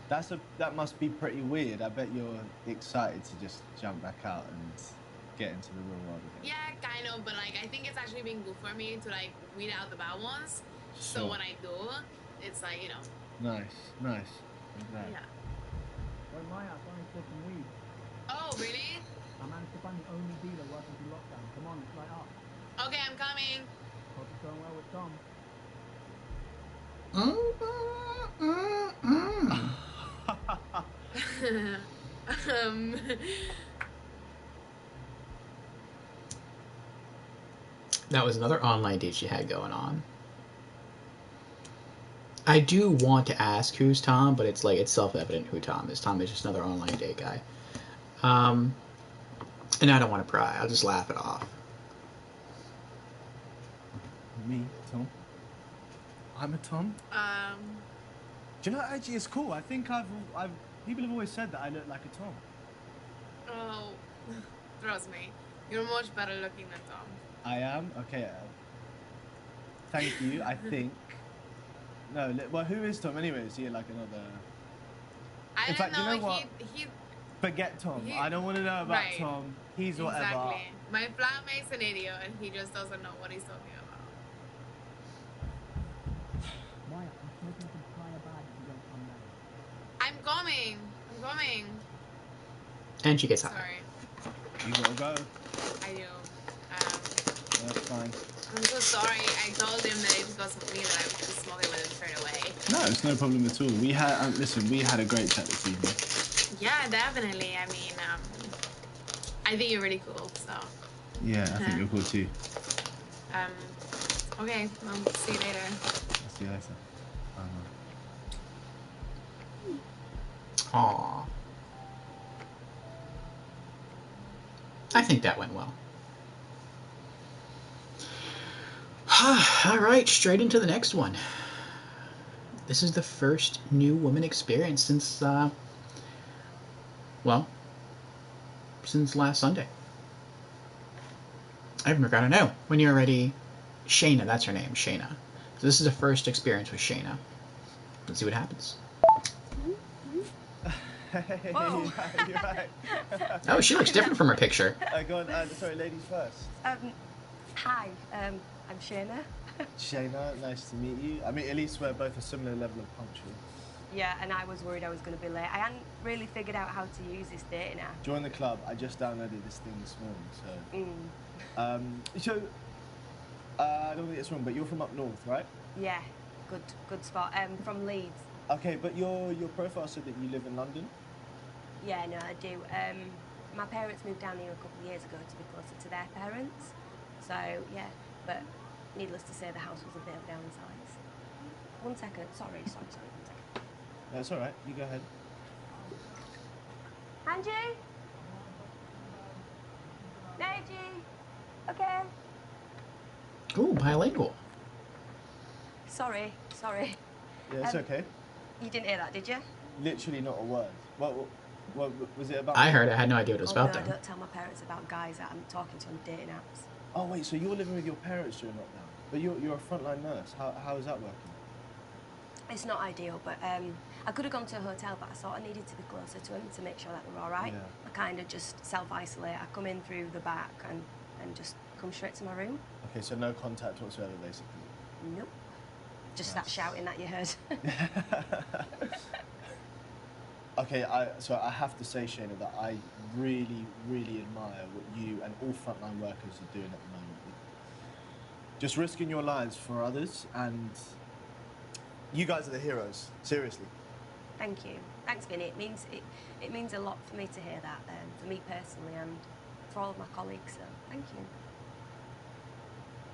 That must be pretty weird. I bet you're excited to just jump back out and get into the real world again.
Yeah, kind of, but like, I think it's actually been good for me to like weed out the bad ones. So
Sure.
when I do, it's like, you know.
Nice. I'm glad.
Yeah.
Well, in my house, I only smoke some weed.
Oh, really?
I managed to find the only dealer working through lockdown. Come on, it's light up.
Okay, I'm coming.
Hope it's going well with Tom.
That was another online date she had going on. I do want to ask who's Tom, but it's self-evident who Tom is. Tom is just another online date guy. And I don't want to pry. I'll just laugh it off.
Me, Tom. I'm a Tom. Do you know, actually, it's cool. I think people have always said that I look like a Tom.
Oh, trust me, you're much better looking than Tom.
I am? Okay. Thank you, I think. No, well, who is Tom anyway? Is he like another...
I
In
don't
fact,
know.
you know what?
He
Forget Tom. I don't want to know about
Right.
Tom. He's whatever.
Exactly. My flatmate's an idiot, and he just doesn't know what he's talking about.
Maya, I'm smoking some prior bag if you don't come now.
I'm coming.
And she gets high.
Sorry,
You gotta go.
I do.
That's fine.
I'm so sorry. I told him that it's because of me that I was just smoking with him straight away.
No, it's no problem at all. We had we had a great chat this evening.
Yeah, definitely. I mean, I think you're really cool. So.
Yeah, I think you're cool too.
Okay. Well, see you later.
I'll see you later.
Aww. I think that went well. All right, straight into the next one. This is the first new woman experience since, since last Sunday. I gotta know. When you're ready, Shayna, that's her name, Shayna. So this is the first experience with Shayna. Let's see what happens.
Hey,
Whoa.
you're right.
Oh, she looks different from her picture.
Go on, sorry, ladies first.
Hi, I'm Shayna.
Shayna, nice to meet you. I mean, at least we're both a similar level of punctual.
Yeah, and I was worried I was going to be late. I hadn't really figured out how to use this dating app.
Join the club. I just downloaded this thing this morning, so... I don't think it's wrong, but you're from up north, right?
Yeah, good spot. From Leeds.
Okay, but your profile said that you live in London?
Yeah, no, I do. My parents moved down here a couple of years ago to be closer to their parents. So, yeah, but needless to say, the house was a bit of a downsize. One second. Sorry, one second.
That's all right. You go ahead.
Angie? Neji! Okay.
Ooh, bilingual.
Sorry.
Yeah, it's okay.
You didn't hear that, did you?
Literally not a word. What was it about?
I heard it. I had no idea what it was
Oh,
about,
no,
though.
don't tell my parents about guys that I'm talking to on dating apps.
Oh wait, so you're living with your parents during lockdown, but you're a frontline nurse. How is that working?
It's not ideal, but I could have gone to a hotel, but I thought I needed to be closer to him to make sure that they were all right.
Yeah.
I kind of just self-isolate. I come in through the back and just come straight to my room.
Okay, so no contact whatsoever, basically.
Nope. Just
Nice.
that shouting that you heard.
Okay, so I have to say, Shayna, that I really, really admire what you and all frontline workers are doing at the moment. Just risking your lives for others, and you guys are the heroes. Seriously.
Thank you. Thanks, Vinnie. It means a lot for me to hear that, for me personally and for all of my colleagues, so thank you.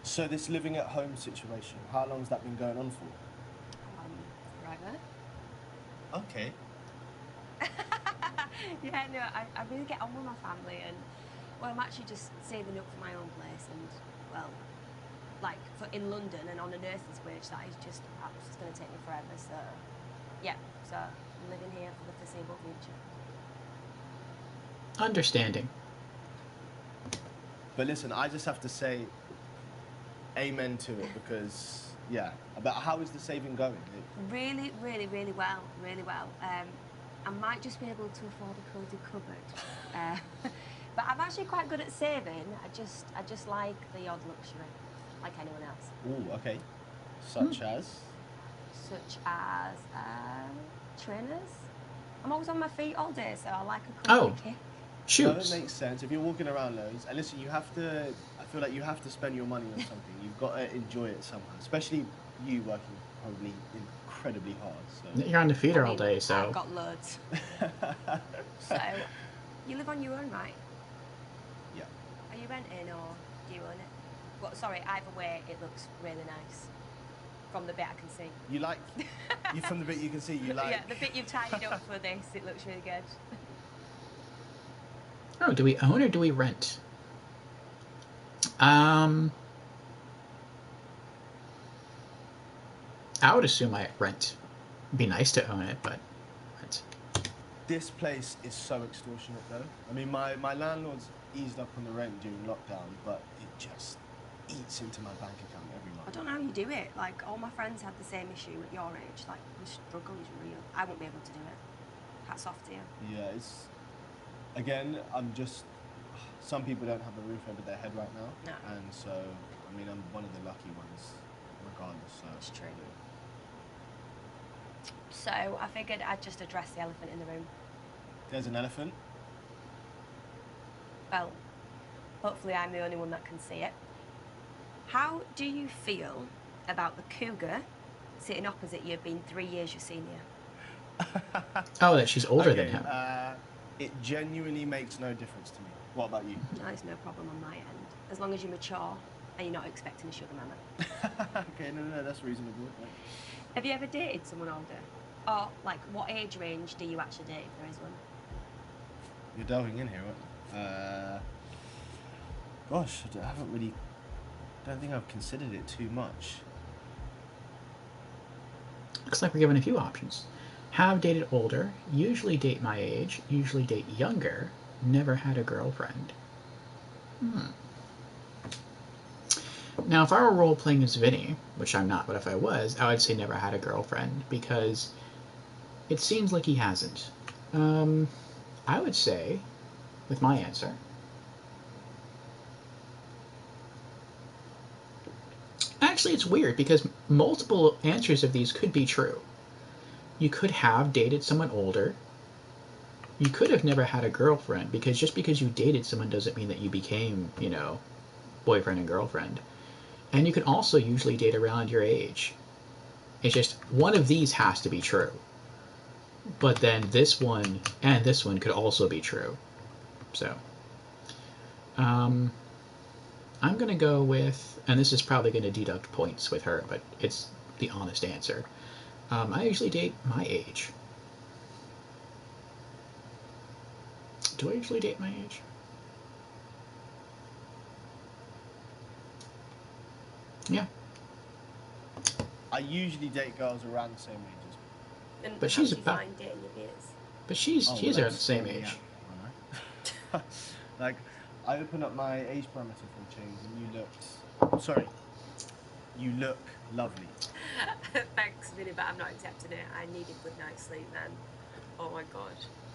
So this living at home situation, how long has that been going on for?
Forever.
Okay.
Yeah, no, I really get on with my family, and well, I'm actually just saving up for my own place, and well, like in London and on a nurse's wage, that is just it's going to take me forever. So yeah, so I'm living here for the foreseeable future.
Understanding.
But listen, I just have to say amen to it, because yeah. But how is the saving going?
Really, really, really well, really well. I might just be able to afford a cosy cupboard, but I'm actually quite good at saving. I just like the odd luxury, like anyone else.
Ooh, okay. Such as?
Such as trainers. I'm always on my feet all day, so I like a
Oh.
comfy kick.
No, it
Shoes.
makes sense. If you're walking around loads, and listen, I feel like you have to spend your money on something. You've got to enjoy it somehow, especially you working probably incredibly hard. So.
You're on the feeder
I
all
mean,
day, so.
I've got loads. So, you live on your own, right?
Yeah.
Are you renting or do you own it? Well, sorry, either way, it looks really nice. From the bit I can see.
You like, from the bit you can see, you like.
Yeah, the bit you've tidied up for this, it looks really good.
Oh, do we own or do we rent? I would assume I rent. It'd be nice to own it, but rent.
This place is so extortionate, though. I mean, my landlord's eased up on the rent during lockdown, but it just eats into my bank account every month.
I don't know how you do it. Like, all my friends had the same issue at your age. Like, the struggle is real. I won't be able to do it. Hats off to you.
Yeah, it's... Again, some people don't have a roof over their head right now.
No.
And so, I mean, I'm one of the lucky ones, regardless, so...
It's true. So, I figured I'd just address the elephant in the room.
There's an elephant?
Well, hopefully I'm the only one that can see it. How do you feel about the cougar sitting opposite you, being 3 years your senior?
Oh, that she's older than
Okay,
him.
It genuinely makes no difference to me. What about you?
No, there's no problem on my end. As long as you're mature and you're not expecting a sugar mama.
Okay, no, that's reasonable. Yeah.
Have you ever dated someone older? Or, like, what age range do you actually date, if there is one?
You're delving in here, right? Gosh, don't think I've considered it too much.
Looks like we're given a few options. Have dated older, usually date my age, usually date younger, never had a girlfriend. Now, if I were role-playing as Vinnie, which I'm not, but if I was, I would say never had a girlfriend, because it seems like he hasn't. I would say, with my answer, actually it's weird, because multiple answers of these could be true. You could have dated someone older. You could have never had a girlfriend, because just because you dated someone doesn't mean that you became, boyfriend and girlfriend. And you can also usually date around your age. It's just one of these has to be true. But then this one and this one could also be true. So, I'm going to go with, and this is probably going to deduct points with her, but it's the honest answer. I usually date my age. Do I usually date my age? Yeah.
I usually date girls around the same age as me.
And
But
how
she's
do you
about-
find dating your peers?
But she's
Oh,
around
well,
the same
yeah,
age.
aren't I? Like, I open up my age parameter for a change, and you look lovely.
Thanks, Vinnie, but I'm not accepting it. I need a good night's sleep, man. Oh my god.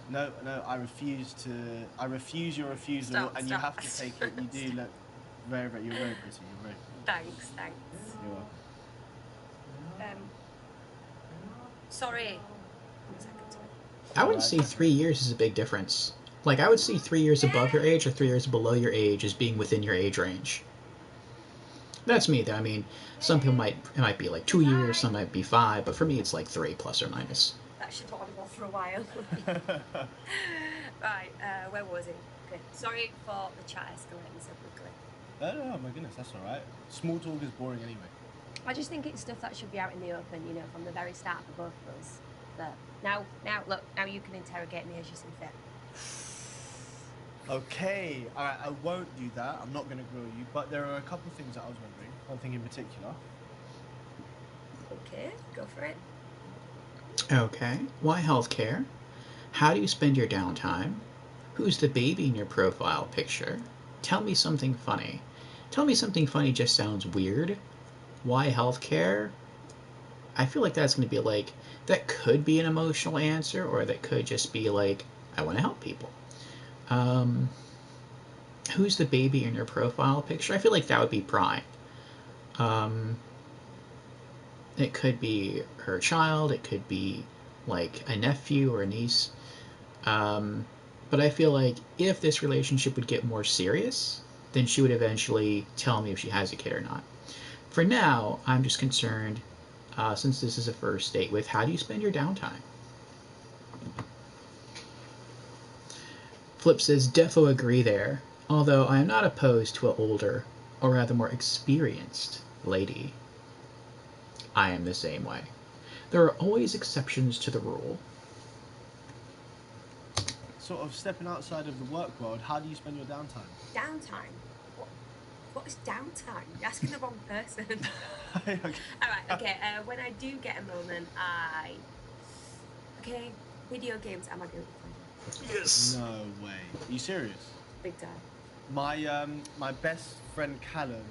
No, I refuse your refusal,
Stop,
and you
stop.
have to take it. You do look you're very pretty. You're very pretty.
Thanks.
You're welcome.
Sorry. 1 second, sorry.
I would say 3 years is a big difference. Like, I would see 3 years above your age or 3 years below your age as being within your age range. That's me, though. I mean, some people it might be like 2 years, some might be 5, but for me it's like 3 plus or minus.
That should have gone for a while. Right, where was it? Okay, sorry for the chat escalating so quickly.
Oh my goodness, that's all right. Small talk is boring anyway.
I just think it's stuff that should be out in the open, you know, from the very start for both of us. But now you can interrogate me as you see fit.
Okay, all right, I won't do that. I'm not going to grill you, but there are a couple of things that I was wondering. One thing in particular.
Okay, go for it.
Okay. Why healthcare? How do you spend your downtime? Who's the baby in your profile picture? Tell me something funny. Tell me something funny just sounds weird. Why healthcare? I feel like that's going to be like, that could be an emotional answer, or that could just be like, I want to help people. Who's the baby in your profile picture? I feel like that would be prime. It could be her child, it could be like a nephew or a niece. But I feel like if this relationship would get more serious, then she would eventually tell me if she has a kid or not. For now, I'm just concerned, since this is a first date, with how do you spend your downtime? Flip says, defo agree there, although I am not opposed to an older, or rather more experienced, lady. I am the same way. There are always exceptions to the rule.
Sort of stepping outside of the work world, how do you spend your downtime?
Downtime? What is downtime? You're asking the wrong person.
Okay.
Alright, okay, when I do get a moment, Okay, video games are my guilty pleasure.
Yes.
No way. Are you serious?
Big time.
My best friend Callum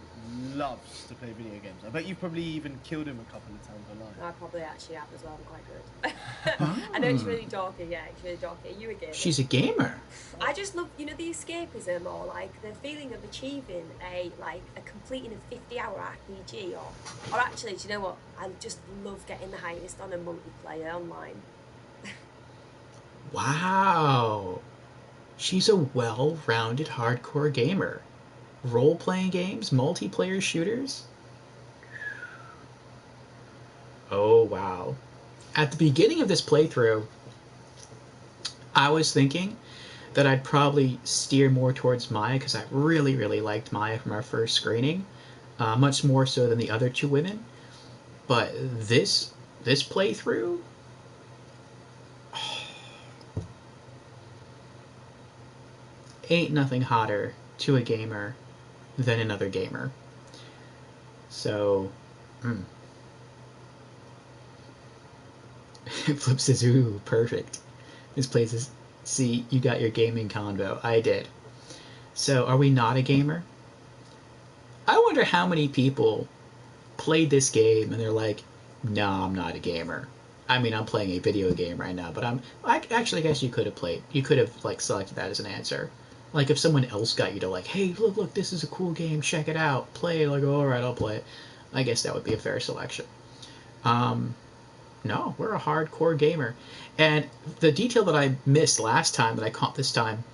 loves to play video games. I bet you've probably even killed him a couple of times online.
I probably actually have as well. I'm quite good. I know it's really dorky. Yeah, it's really dorky. Are you a gamer?
She's a gamer.
I just love, you know, the escapism, or like the feeling of achieving completing a 50-hour RPG, or actually, do you know what? I just love getting the highest on a multiplayer online.
Wow. She's a well-rounded hardcore gamer. Role-playing games, multiplayer shooters. Oh, wow. At the beginning of this playthrough, I was thinking that I'd probably steer more towards Maya, because I really, really liked Maya from our first screening, much more so than the other two women. But this playthrough, ain't nothing hotter to a gamer than another gamer. So, Flip says, ooh, perfect. This place is, see, you got your gaming convo. I did. So, are we not a gamer? I wonder how many people played this game and they're like, no, I'm not a gamer. I mean, I'm playing a video game right now, but I guess you could have like selected that as an answer. Like, if someone else got you to, like, hey, look, this is a cool game, check it out, play it, like, all right, I'll play it. I guess that would be a fair selection. No, we're a hardcore gamer. And the detail that I missed last time that I caught this time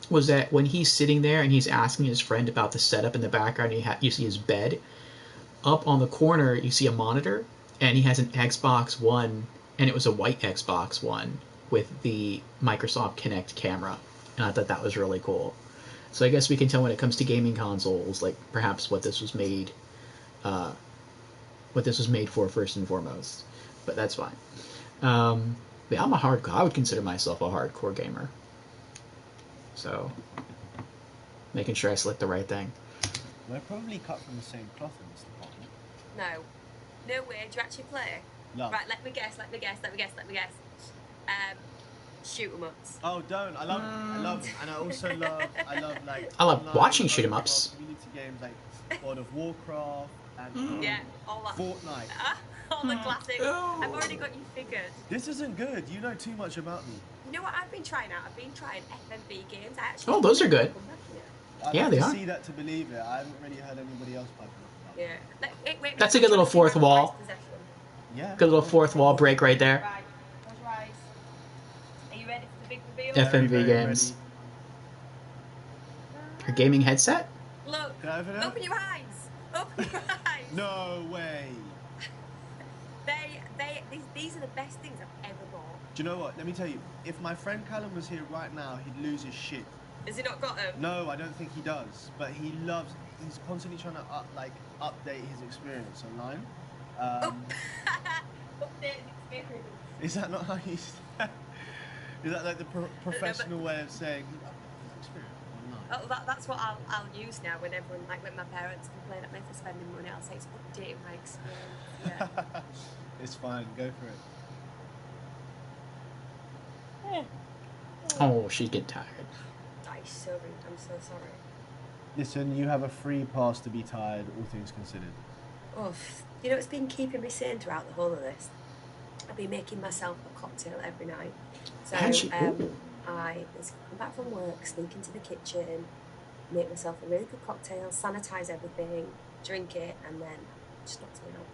was that when he's sitting there and he's asking his friend about the setup in the background, you see his bed. Up on the corner, you see a monitor, and he has an Xbox One, and it was a white Xbox One with the Microsoft Kinect camera. And I thought that was really cool. So I guess we can tell when it comes to gaming consoles, like, perhaps what this was made for first and foremost. But that's fine. Yeah, I would consider myself a hardcore gamer. So, making sure I select the right thing.
We're probably cut from the same cloth in this department.
No. No way. Do you actually play?
Love.
Right, let me guess. Shoot 'em ups.
Oh, don't. I love them. And I also love like...
I love
online
watching shoot 'em
open
ups.
world community games like World of Warcraft and
Yeah, all that.
Fortnite.
All the classics. I've already got you figured.
This isn't good. You know too much about me.
You know what I've been trying out? I've been trying FMV games. I actually
Oh, those are good.
I'd
Yeah,
have
they
to
are.
see that to believe it. I haven't really heard anybody else piping up about it.
Yeah. Wait,
That's a good little fourth wall.
Yeah.
Good little fourth wall break right there.
Right. Close your eyes. Are you ready for the big reveal?
FMV
Very
games.
ready.
Her gaming headset?
Look.
Can I open it?
Open your eyes. Open your eyes.
No way.
These are the best things I've ever bought.
Do you know what? Let me tell you. If my friend Callum was here right now, he'd lose his shit.
Has he not got them?
No, I don't think he does. But he's constantly trying to update his experience online.
Update his experience.
Is that not how you say? Is that like the professional way of saying he's updated his experience online?
Oh, that's what I'll use now when everyone, like when my parents complain at me for spending money, I'll say it's updating my experience. Yeah.
It's fine, go for it.
Oh, she's getting tired.
I'm so rude. I'm so sorry.
Listen, you have a free pass to be tired, all things considered.
Oof. You know what's been keeping me sane throughout the whole of this? I've been making myself a cocktail every night. So I just come back from work, sneak into the kitchen, make myself a really good cocktail, sanitize everything, drink it, and then just not turn up.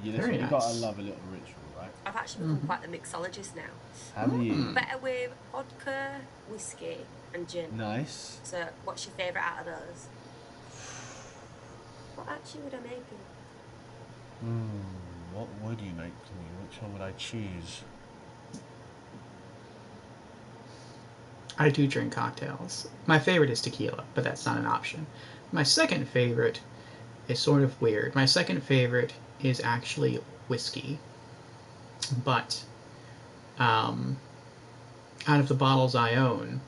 You
Very
listen,
nice.
you gotta love a little ritual, right?
I've actually become quite the mixologist now.
Have you?
Better with vodka, whiskey, and gin.
Nice.
So, what's your favourite out of those? What actually would I make you?
What would you make for me? Which one would I choose?
I do drink cocktails. My favorite is tequila, but that's not an option. My second favorite is sort of weird. My second favorite is actually whiskey. But out of the bottles I own,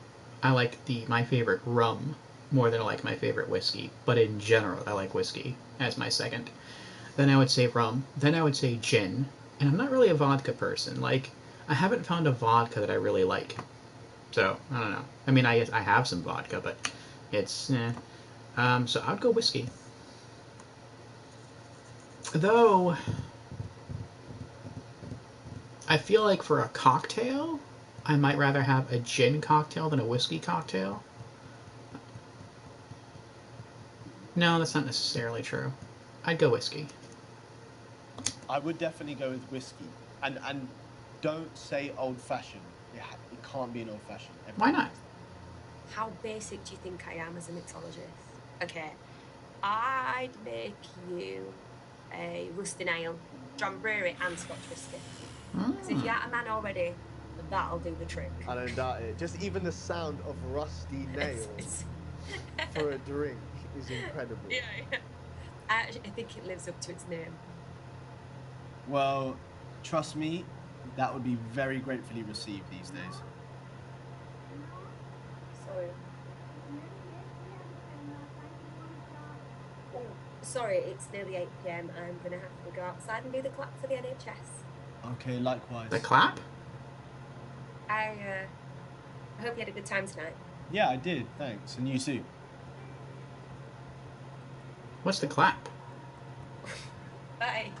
I like my favorite rum more than I like my favorite whiskey. But in general, I like whiskey as my second. Then I would say rum. Then I would say gin. And I'm not really a vodka person. Like, I haven't found a vodka that I really like. So, I don't know. I mean, I guess I have some vodka, but it's, so I would go whiskey. Though, I feel like for a cocktail, I might rather have a gin cocktail than a whiskey cocktail. No, that's not necessarily true. I'd go whiskey.
I would definitely go with whiskey. And don't say old-fashioned. It can't be an old-fashioned.
Why not?
How basic do you think I am as a mixologist? Okay, I'd make you a rusty nail, John Brewery and Scotch whiskey. Because if you're a man already, that'll do the trick.
I don't doubt it. Just even the sound of rusty nails for a drink is incredible.
Yeah. I think it lives up to its name.
Well, trust me, that would be very gratefully received these days.
Sorry. Oh, sorry, it's nearly 8 PM. I'm going to have to go outside and do the clap for the NHS.
Okay, likewise.
The clap?
I hope you had a good time tonight.
Yeah, I did, thanks. And you too.
What's the clap?
Bye.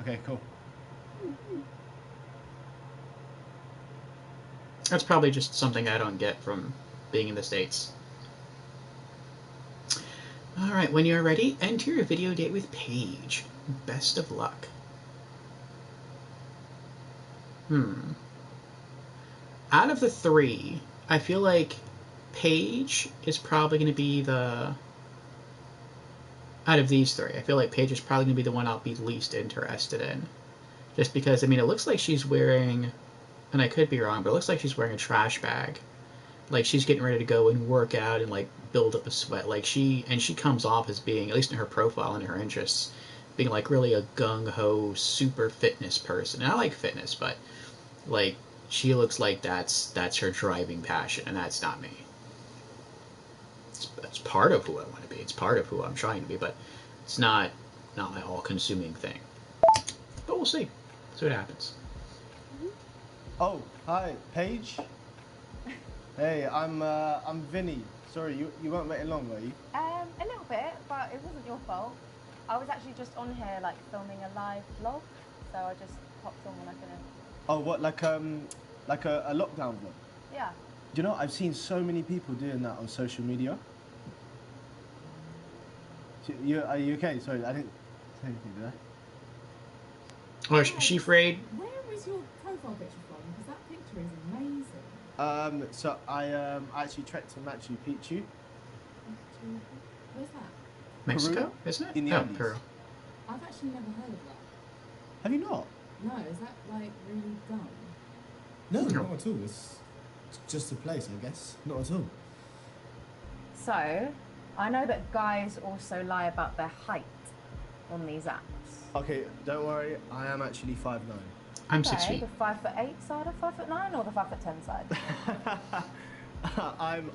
Okay, cool.
That's probably just something I don't get from being in the States. Alright, when you're ready, enter your video date with Paige. Best of luck. Out of the three, I feel like Paige is probably going to be the... Out of these three, I feel like Paige is probably going to be the one I'll be least interested in. Just because, I mean, it looks like she's wearing... And I could be wrong, but it looks like she's wearing a trash bag. Like, she's getting ready to go and work out and, like, build up a sweat. Like, she comes off as being, at least in her profile and her interests, being, like, really a gung-ho, super fitness person. And I like fitness, but, like, she looks like that's her driving passion, and that's not me. It's part of who I want to be. It's part of who I'm trying to be, but it's not my all-consuming thing. But we'll see. See what happens.
Oh, hi, Paige. Hey, I'm Vinnie. Sorry, you weren't waiting long, were you?
A little bit, but it wasn't your fault. I was actually just on here, like, filming a live vlog, so I just popped on when I finished.
Oh, what, like a lockdown vlog?
Yeah.
Do you know, I've seen so many people doing that on social media. Are you okay? Sorry, I didn't say anything, did I?
Oh, she frayed.
Where is your profile picture from? Because that picture is amazing.
So I actually trekked to Machu Picchu.
Where's that?
Mexico,
Peru?
isn't it?
In the
Oh,
Andes.
Peru.
I've actually never heard of that.
Have you not?
No, is that like really dumb?
No, not at all. It's just a place, I guess. Not at all.
So, I know that guys also lie about their height on these apps.
Okay, don't worry. I am actually 5'9".
I'm 6 feet.
The 5'8" side of 5'9" or the 5'10" side?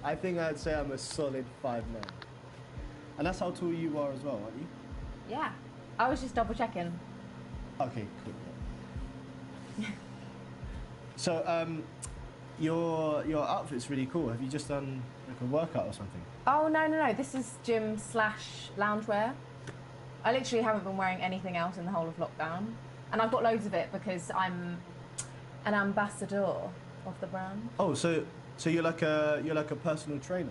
I think I'd say I'm a solid 5'9". And that's how tall you are as well, aren't you?
Yeah. I was just double checking.
Okay, cool. So, your outfit's really cool. Have you just done like a workout or something?
Oh, no. This is gym / loungewear. I literally haven't been wearing anything else in the whole of lockdown. And I've got loads of it because I'm an ambassador of the brand.
Oh, so you're like a personal trainer.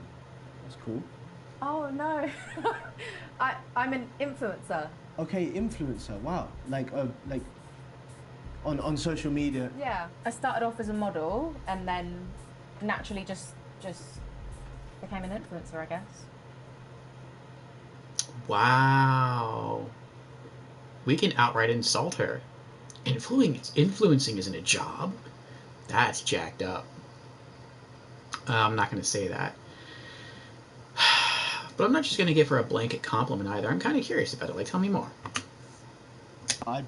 That's cool.
Oh, no. I'm an influencer.
Okay, influencer. Wow. Like on social media.
Yeah. I started off as a model and then naturally just became an influencer, I guess.
Wow. We can outright insult her. Influencing isn't a job. That's jacked up. I'm not going to say that. But I'm not just going to give her a blanket compliment either. I'm kind of curious about it. Like, tell me more.
I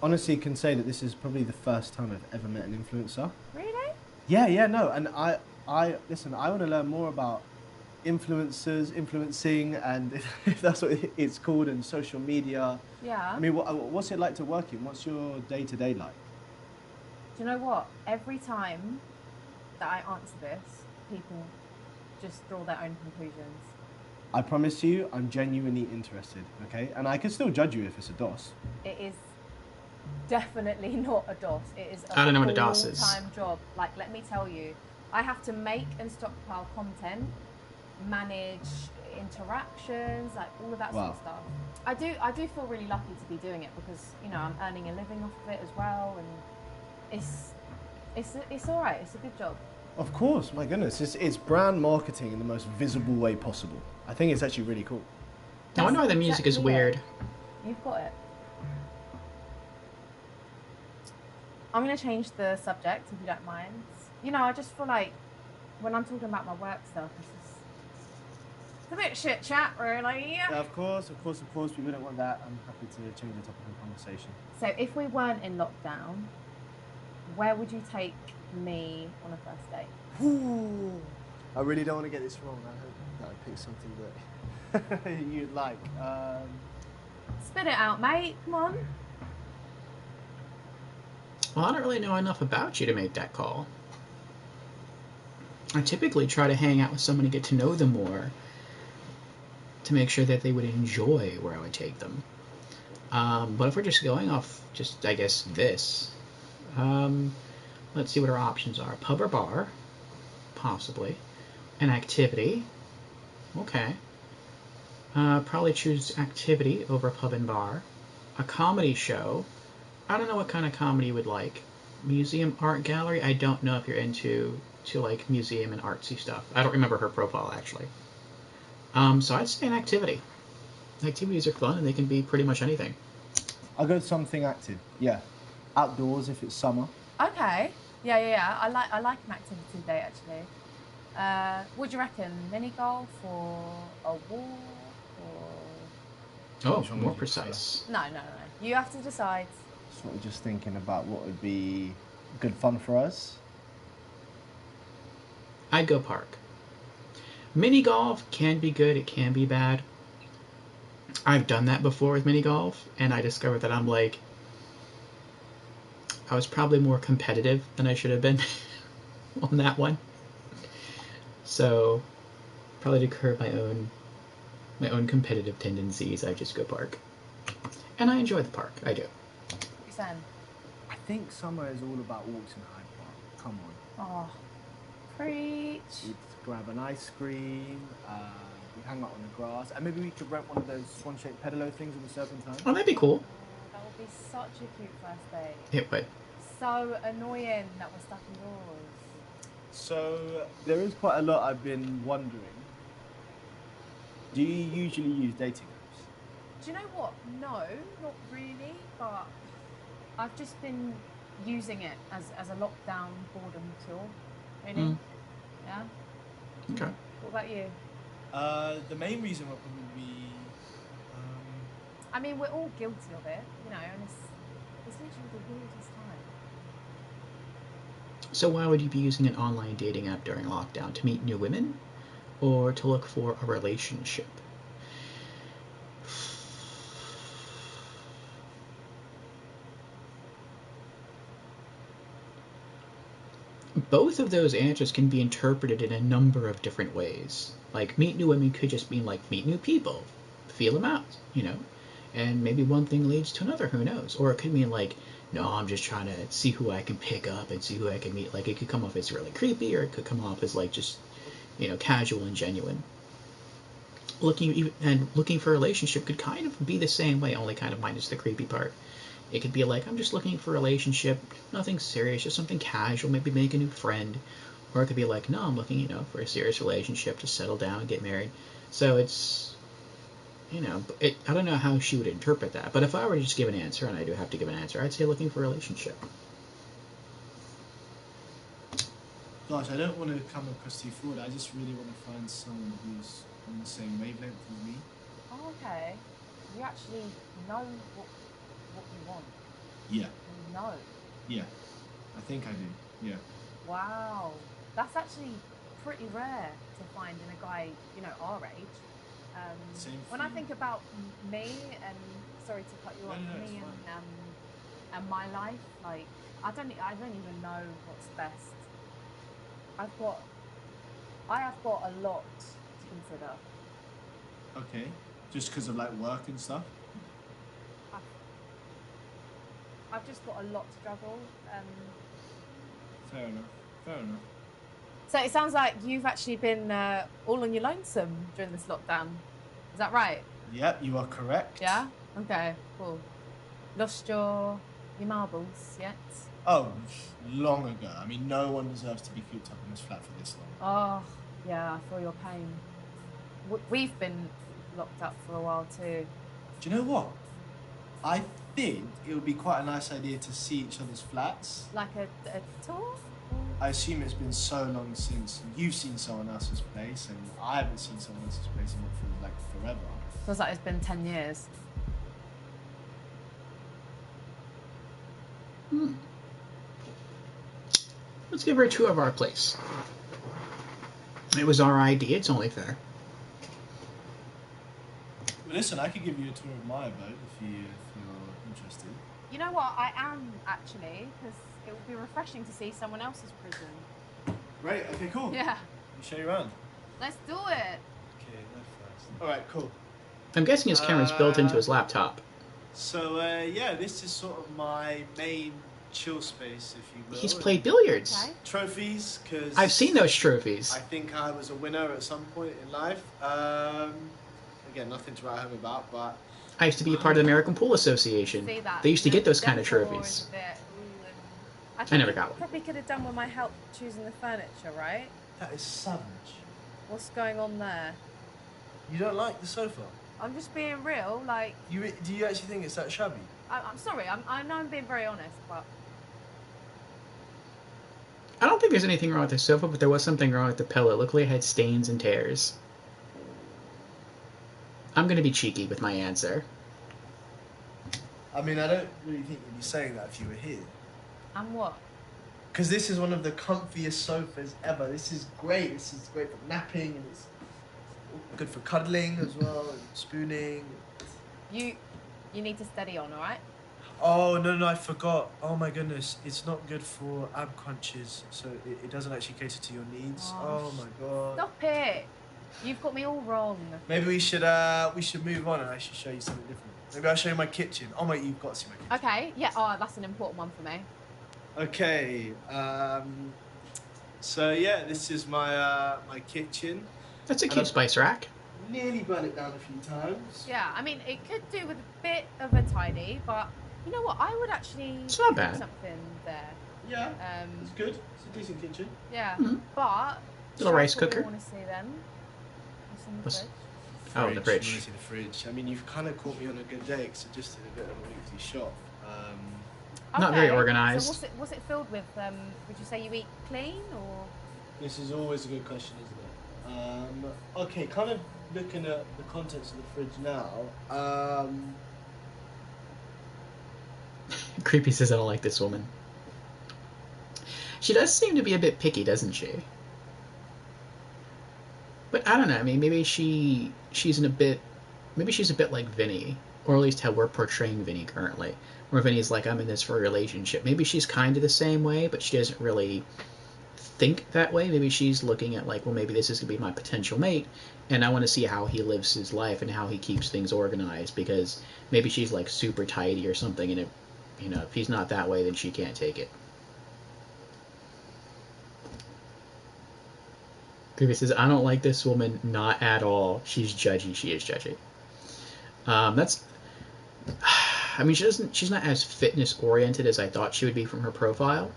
honestly can say that this is probably the first time I've ever met an influencer.
Really?
Yeah, no. And I listen, I want to learn more about influencers, influencing, and if that's what it's called, and social media.
Yeah.
I mean, what's it like to work in? What's your day-to-day like?
Do you know what? Every time that I answer this, people just draw their own conclusions.
I promise you, I'm genuinely interested, okay? And I can still judge you if it's a DOS.
It is definitely not a DOS. It is
I don't know what a DOS is.
full-time job. Like, let me tell you, I have to make and stockpile content, manage interactions, like all of that sort of stuff. I do feel really lucky to be doing it because, you know, I'm earning a living off of it as well, and it's all right. It's a good job.
Of course, my goodness. It's brand marketing in the most visible way possible. I think it's actually really cool.
I wonder why the music is
Exactly
weird.
it. You've got it. I'm going to change the subject, if you don't mind. You know, I just feel like when I'm talking about my work stuff, it's a bit shit chat, really.
Yeah, of course. We wouldn't want that. I'm happy to change the topic of conversation.
So if we weren't in lockdown, where would you take me on a first date?
Ooh. I really don't want to get this wrong. I hope that I pick something that you'd like.
Spit it out, mate. Come on.
Well, I don't really know enough about you to make that call. I typically try to hang out with someone to get to know them more, to make sure that they would enjoy where I would take them. But if we're just going off just, I guess, this, let's see what our options are. Pub or bar, possibly. An activity, okay. Probably choose activity over pub and bar. A comedy show, I don't know what kind of comedy you would like. Museum, art gallery, I don't know if you're into like museum and artsy stuff. I don't remember her profile, actually. So I'd say an activity. Activities are fun, and they can be pretty much anything.
I'll go something active. Yeah, outdoors if it's summer.
Okay. Yeah. I like an activity day, actually. What do you reckon? Mini golf or a walk or...
Oh, more precise.
No. You have to decide.
Sort of just thinking about what would be good fun for us.
I'd go park. Mini golf can be good, it can be bad. I've done that before with mini golf, and I discovered that I was probably more competitive than I should have been on that one. So, probably to curb my own competitive tendencies, I just go park. And I enjoy the park, I do.
Sam?
I think summer is all about walks in Hyde Park. Come on.
Oh, preach.
We'd grab an ice cream, we'd hang out on the grass, and maybe we could rent one of those swan-shaped pedalo things on the Serpentine.
Oh, that'd be cool.
That would be such a cute first date.
It would.
So annoying that we're stuck indoors.
So, there is quite a lot I've been wondering. Do you usually use dating apps?
Do you know what? No, not really, but I've just been using it as a lockdown boredom tool. Really? Yeah?
Okay.
What about you?
The main reason would probably be...
I mean, we're all guilty of it, you know, and it's literally the weirdest time.
So why would you be using an online dating app during lockdown? To meet new women? Or to look for a relationship? Both of those answers can be interpreted in a number of different ways. Like, meet new women could just mean, like, meet new people. Feel them out, you know? And maybe one thing leads to another, who knows? Or it could mean, like, no, I'm just trying to see who I can pick up and see who I can meet. Like, it could come off as really creepy, or it could come off as, like, just, you know, casual and genuine. Looking for a relationship could kind of be the same way, only kind of minus the creepy part. It could be like, I'm just looking for a relationship, nothing serious, just something casual, maybe make a new friend. Or it could be like, no, I'm looking, you know, for a serious relationship to settle down and get married. So it's, you know, I don't know how she would interpret that. But if I were to just give an answer, and I do have to give an answer, I'd say looking for a relationship.
Gosh, I don't want to come across too forward. I just really want to find someone who's on the same wavelength as me.
Oh, okay. You actually know what you want.
Yeah.
You know.
Yeah. I think I do. Yeah.
Wow. That's actually pretty rare to find in a guy, you know, our age.
Same
when I think about me and sorry to cut you off, me and my life, like I don't even know what's best. I have got a lot to consider.
Okay. Just because of like work and stuff?
I've just got a lot to juggle.
Fair enough.
So it sounds like you've actually been all on your lonesome during this lockdown. Is that right?
Yep, you are correct.
Yeah? Okay, cool. Lost your marbles yet?
Oh, long ago. I mean, no one deserves to be cooped up in this flat for this long.
Oh, yeah, I feel your pain. We've been locked up for a while too.
Do you know what? I think it would be quite a nice idea to see each other's flats.
Like a tour?
I assume it's been so long since you've seen someone else's place, and I haven't seen someone else's place in what feels like forever.
Feels like it's been 10 years.
Let's give her a tour of our place. It was our idea, it's only fair.
Well, listen, I could give you a tour of my abode if you're interested.
You know what? I am actually, because it would be refreshing to see someone else's prison.
Great, okay, cool.
Yeah.
Let me show you around.
Let's do it.
Okay, no first. Alright, cool.
I'm guessing his camera's built into his laptop.
So, yeah, this is sort of my main chill space, if you will.
He's played billiards.
Okay.
Trophies, because...
I've seen those trophies.
I think I was a winner at some point in life. Again, nothing to write home about, but...
I used to be a part of the American Pool Association.
See that?
They used to get those kind of
Downpour
trophies.
is a bit,
I never got one.
Probably could have done with my help choosing the furniture, right?
That is savage.
What's going on there?
You don't like the sofa?
I'm just being real, like...
Do you actually think it's that shabby?
I'm sorry, I know I'm being very honest, but...
I don't think there's anything wrong with the sofa, but there was something wrong with the pillow. It looked like it had stains and tears. I'm going to be cheeky with my answer.
I mean, I don't really think you'd be saying that if you were here.
And what?
Because this is one of the comfiest sofas ever. This is great. This is great for napping, and it's Good for cuddling as well, and spooning.
You need to steady on, all right?
Oh, no, I forgot. Oh my goodness, it's not good for ab crunches, so it doesn't actually cater to your needs. Oh my god.
Stop it! You've got me all wrong.
Maybe we should move on and I should show you something different. Maybe I'll show you my kitchen. Oh my, you've got to see my kitchen.
Okay, yeah, oh, that's an important one for me.
Okay, so yeah, this is my my kitchen.
That's a cute spice rack.
Nearly burnt it down a few times.
Yeah, I mean, it could do with a bit of a tidy, but you know what? I would actually
It's not
do
bad.
something there.
Yeah, it's good. It's a decent kitchen.
Yeah,
Mhm.
but
Little rice cooker.
I want to see them. What's in the
What's-
fridge?
Oh, the fridge.
You wanna see the fridge. I mean, you've kind of caught me on a good day because I just did a bit of a weekly shop.
Not very
Okay,
organised.
So what's it filled with? Would you say you eat clean or?
This is always a good question, isn't it? Okay, kind of looking at the contents of the fridge now.
Creepy says I don't like this woman. She does seem to be a bit picky, doesn't she? But I don't know. I mean, maybe she's a bit like Vinnie, or at least how we're portraying Vinnie currently. Where Vinnie's like, I'm in this for a relationship. Maybe she's kind of the same way, but she doesn't really think that way. Maybe she's looking at like, well, maybe this is gonna be my potential mate, and I want to see how he lives his life and how he keeps things organized. Because maybe she's like super tidy or something, and if he's not that way, then she can't take it. Creepy says, I don't like this woman, not at all. She's judgy. She is judgy. I mean, she's not as fitness oriented as I thought she would be from her profile.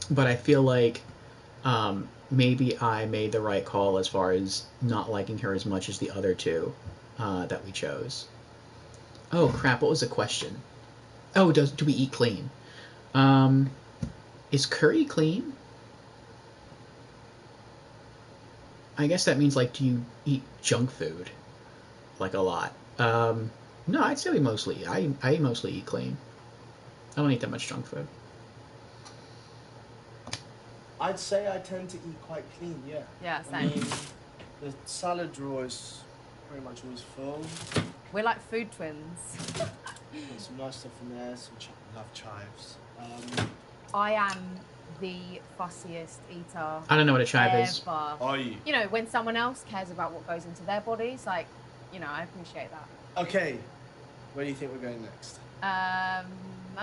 But I feel like maybe I made the right call as far as not liking her as much as the other two that we chose. Oh crap! What was the question? Oh, do we eat clean? Is curry clean? I guess that means, like, do you eat junk food? Like, a lot. No, I'd say I mostly eat clean. I don't eat that much junk food.
I'd say I tend to eat quite clean, yeah.
Yeah,
I
same.
mean, the salad drawer is pretty much always full.
We're like food twins.
Got some nice stuff in there, some love chives.
I am the fussiest eater.
I don't know what a chive is.
ever.
Are you?
You know, when someone else cares about what goes into their bodies, like, I appreciate that.
Okay, where do you think we're going next?
I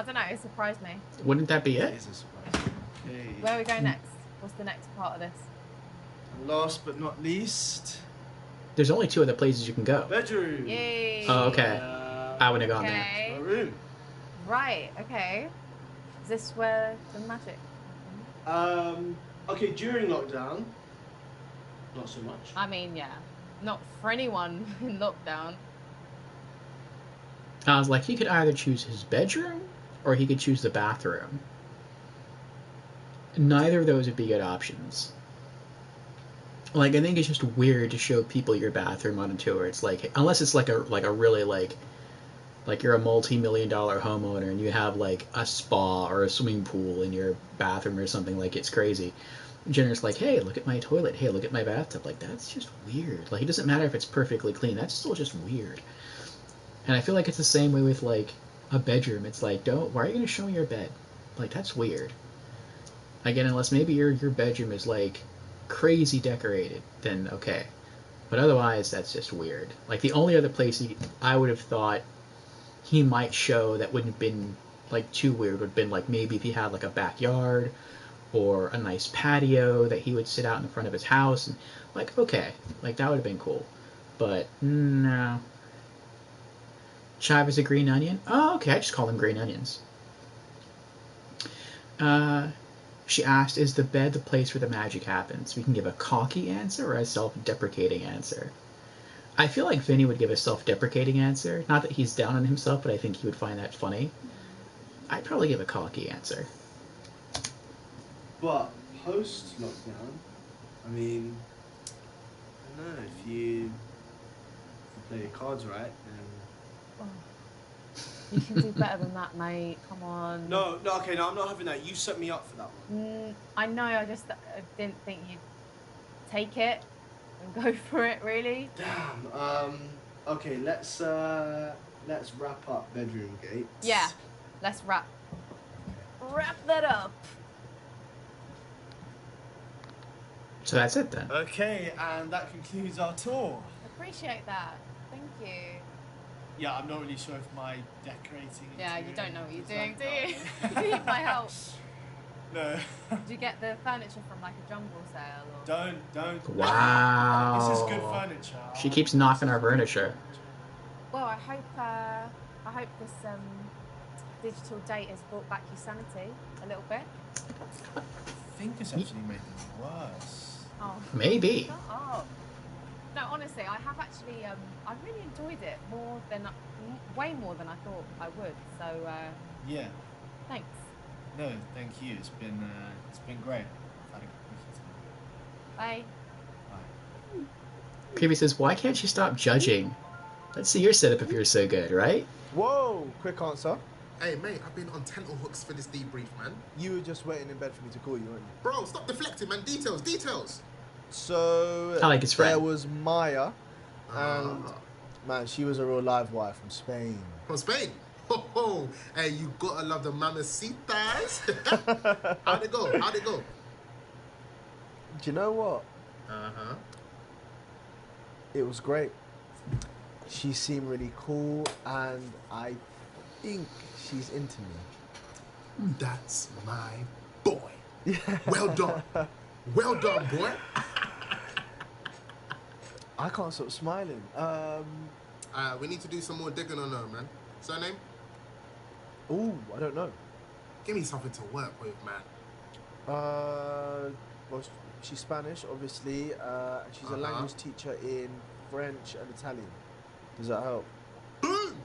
don't know, it surprised me.
Wouldn't that be
It
it?
is a surprise. Okay.
Where are we going next? What's the next part of this?
And last but not least,
There's only two other places you can go.
bedroom.
Yay!
Oh, okay. I wouldn't have gone there.
Okay.
My room.
Right, okay. Is this where the magic happens?
Okay, during lockdown, not so much.
I mean, yeah. Not for anyone in lockdown.
I was like, he could either choose his bedroom or he could choose the bathroom. Neither of those would be good options. Like, I think it's just weird to show people your bathroom on a tour. It's like, unless it's like a really like you're a multi-million-dollar homeowner and you have like a spa or a swimming pool in your bathroom or something, like it's crazy. Jenner's like, hey, look at my toilet. Hey, look at my bathtub. Like, that's just weird. Like, it doesn't matter if it's perfectly clean. That's still just weird. And I feel like it's the same way with like a bedroom. It's like, why are you going to show me your bed? Like, that's weird. Again, unless maybe your bedroom is like crazy decorated, then okay. But otherwise, that's just weird. Like, the only other place I would have thought he might show that wouldn't have been like too weird would have been like maybe if he had like a backyard or a nice patio that he would sit out in front of his house, and like, okay, like that would have been cool. But no. Chive is a green onion? Oh, okay, I just call them green onions. She asked, is the bed the place where the magic happens? We can give a cocky answer or a self-deprecating answer. I feel like Vinnie would give a self-deprecating answer. Not that he's down on himself, but I think he would find that funny. I'd probably give a cocky answer.
But post lockdown, I mean, I don't know, if you play your cards right, then.
Oh. You can do better than that, mate. Come on.
No, okay, no, I'm not having that. You set me up for that one.
I know, I didn't think you'd take it. and go for it. Really.
Damn. Okay, let's wrap up bedroom gates.
Yeah. Let's wrap that up.
So that's it then.
Okay, and that concludes our tour.
Appreciate that. Thank you.
Yeah, I'm not really sure if my decorating.
Yeah, you don't know what you're doing, do
like
you? You need my help.
No.
Do you get the furniture from like a jumble sale? Or...
Don't.
Wow.
This is good furniture.
She keeps knocking our furniture.
Well, I hope this digital date has brought back your sanity a little bit.
I think it's actually made things worse.
Oh.
Maybe.
Oh. No, honestly, I have actually. I really enjoyed it way more than I thought I would. So.
Yeah.
Thanks.
No, thank you. It's been great. I've had a good
Bye.
Bye.
Creepy says, why can't you stop judging? Let's see your setup if you're so good, right?
Whoa! Quick answer.
Hey, mate, I've been on tenterhooks for this debrief, man.
You were just waiting in bed for me to call you, weren't you?
Bro, stop deflecting, man. Details.
So
I like his friend.
there was Maya, and man, she was a real live wire from Spain.
From Spain? Ho. Hey, you gotta love the mamacitas. How'd it go?
Do you know what?
Uh-huh.
It was great. She seemed really cool, and I think she's into me.
That's my boy. Well done. Well done, boy.
I can't stop smiling.
We need to do some more digging on her, man. Surname?
Ooh, I don't know.
Give me something to work with, man.
Well, she's Spanish, obviously, and she's a language teacher in French and Italian. Does that help?
Boom!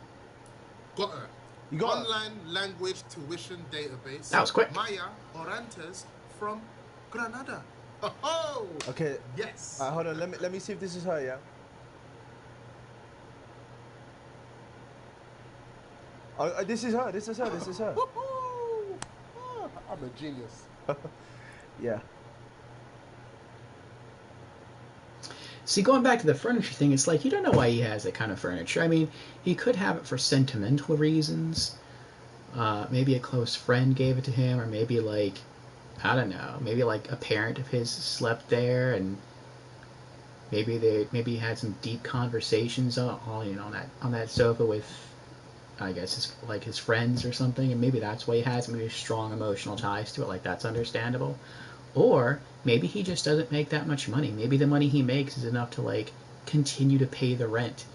Got her.
You got
Online language tuition database.
That was quick.
Maya Orantes from Granada. Oh!
Okay.
Yes.
Hold on. Let me see if this is her. Yeah. Oh, this is her. This is her.
I'm a genius.
Yeah.
See, going back to the furniture thing, it's like, you don't know why he has that kind of furniture. I mean, he could have it for sentimental reasons. Maybe a close friend gave it to him, or maybe, like, I don't know, maybe, like, a parent of his slept there, and maybe he had some deep conversations on that sofa with, I guess, his friends or something, and maybe that's why he has maybe strong emotional ties to it. Like, that's understandable. Or maybe he just doesn't make that much money. Maybe the money he makes is enough to, like, continue to pay the rent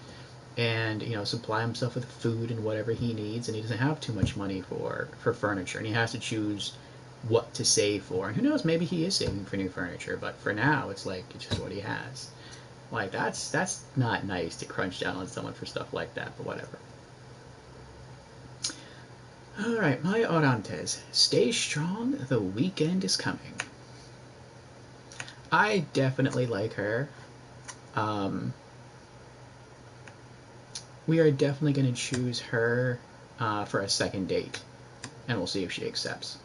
and, supply himself with food and whatever he needs, and he doesn't have too much money for furniture, and he has to choose what to save for. And who knows, maybe he is saving for new furniture, but for now, it's like, it's just what he has. Like, that's not nice to crunch down on someone for stuff like that, but whatever. Alright, my Orantes, stay strong, the weekend is coming. I definitely like her. We are definitely going to choose her for a second date, and we'll see if she accepts.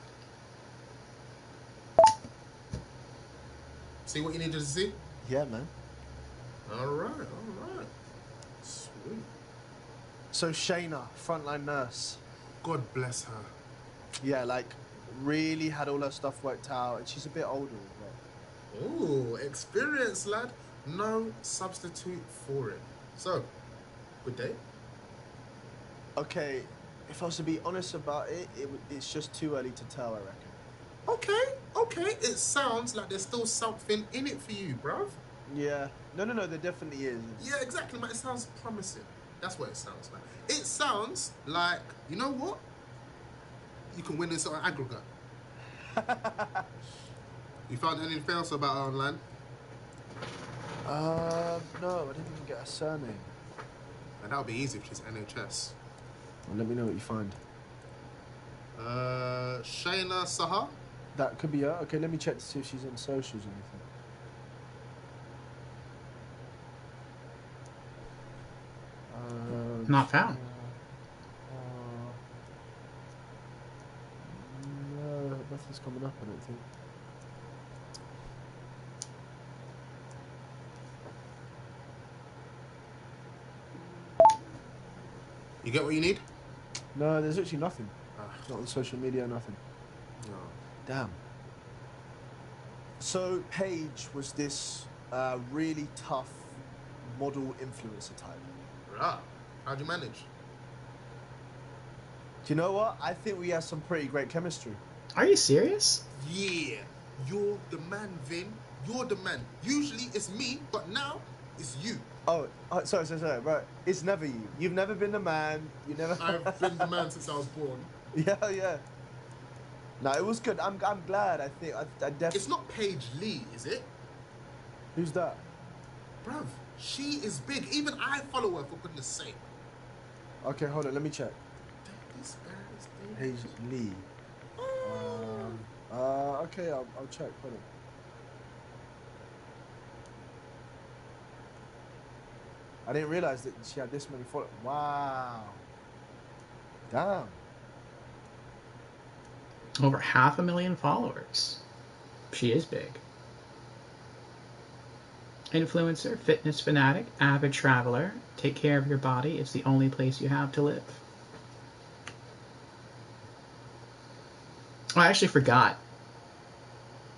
See what you needed to see?
Yeah, man.
All right. Sweet.
So Shayna, frontline nurse.
God bless her.
Yeah, like, really had all her stuff worked out, and she's a bit older as well.
Ooh, experience, lad. No substitute for it. So, good day.
Okay, if I was to be honest about it, it's just too early to tell, I reckon.
Okay. It sounds like there's still something in it for you, bruv.
Yeah. No, there definitely is.
Yeah, exactly, man. It sounds promising. That's what it sounds like. It sounds like, you know what? You can win this on aggregate. You found anything else about her online?
No, I didn't even get her surname.
And that would be easy if she's NHS.
Well, let me know what you find.
Shayna Saha?
That could be her. Okay, let me check to see if she's on socials or anything.
Not found.
No, nothing's coming up, I don't think.
You get what you need?
No, there's actually nothing. Not on social media, nothing.
No.
Damn. So Paige was this really tough model influencer type.
Right. How'd you manage?
Do you know what? I think we have some pretty great chemistry.
Are you serious?
Yeah. You're the man, Vin. You're the man. Usually it's me, but now it's you.
Oh, sorry, right. It's never you. You've never been the man. You never.
I've been the man since I was born.
Yeah. No, it was good. I'm glad. I think I definitely.
It's not Paige Lee, is it?
Who's that?
Bruv, she is big. Even I follow her, for goodness sake.
Okay, hold on. Let me check.
This guy's
Paige Lee. Okay, I'll check. Hold on. I didn't realize that she had this many followers. Wow. Damn.
Over 500,000 followers. She is big. Influencer, fitness fanatic, avid traveler. Take care of your body. It's the only place you have to live. Oh, I actually forgot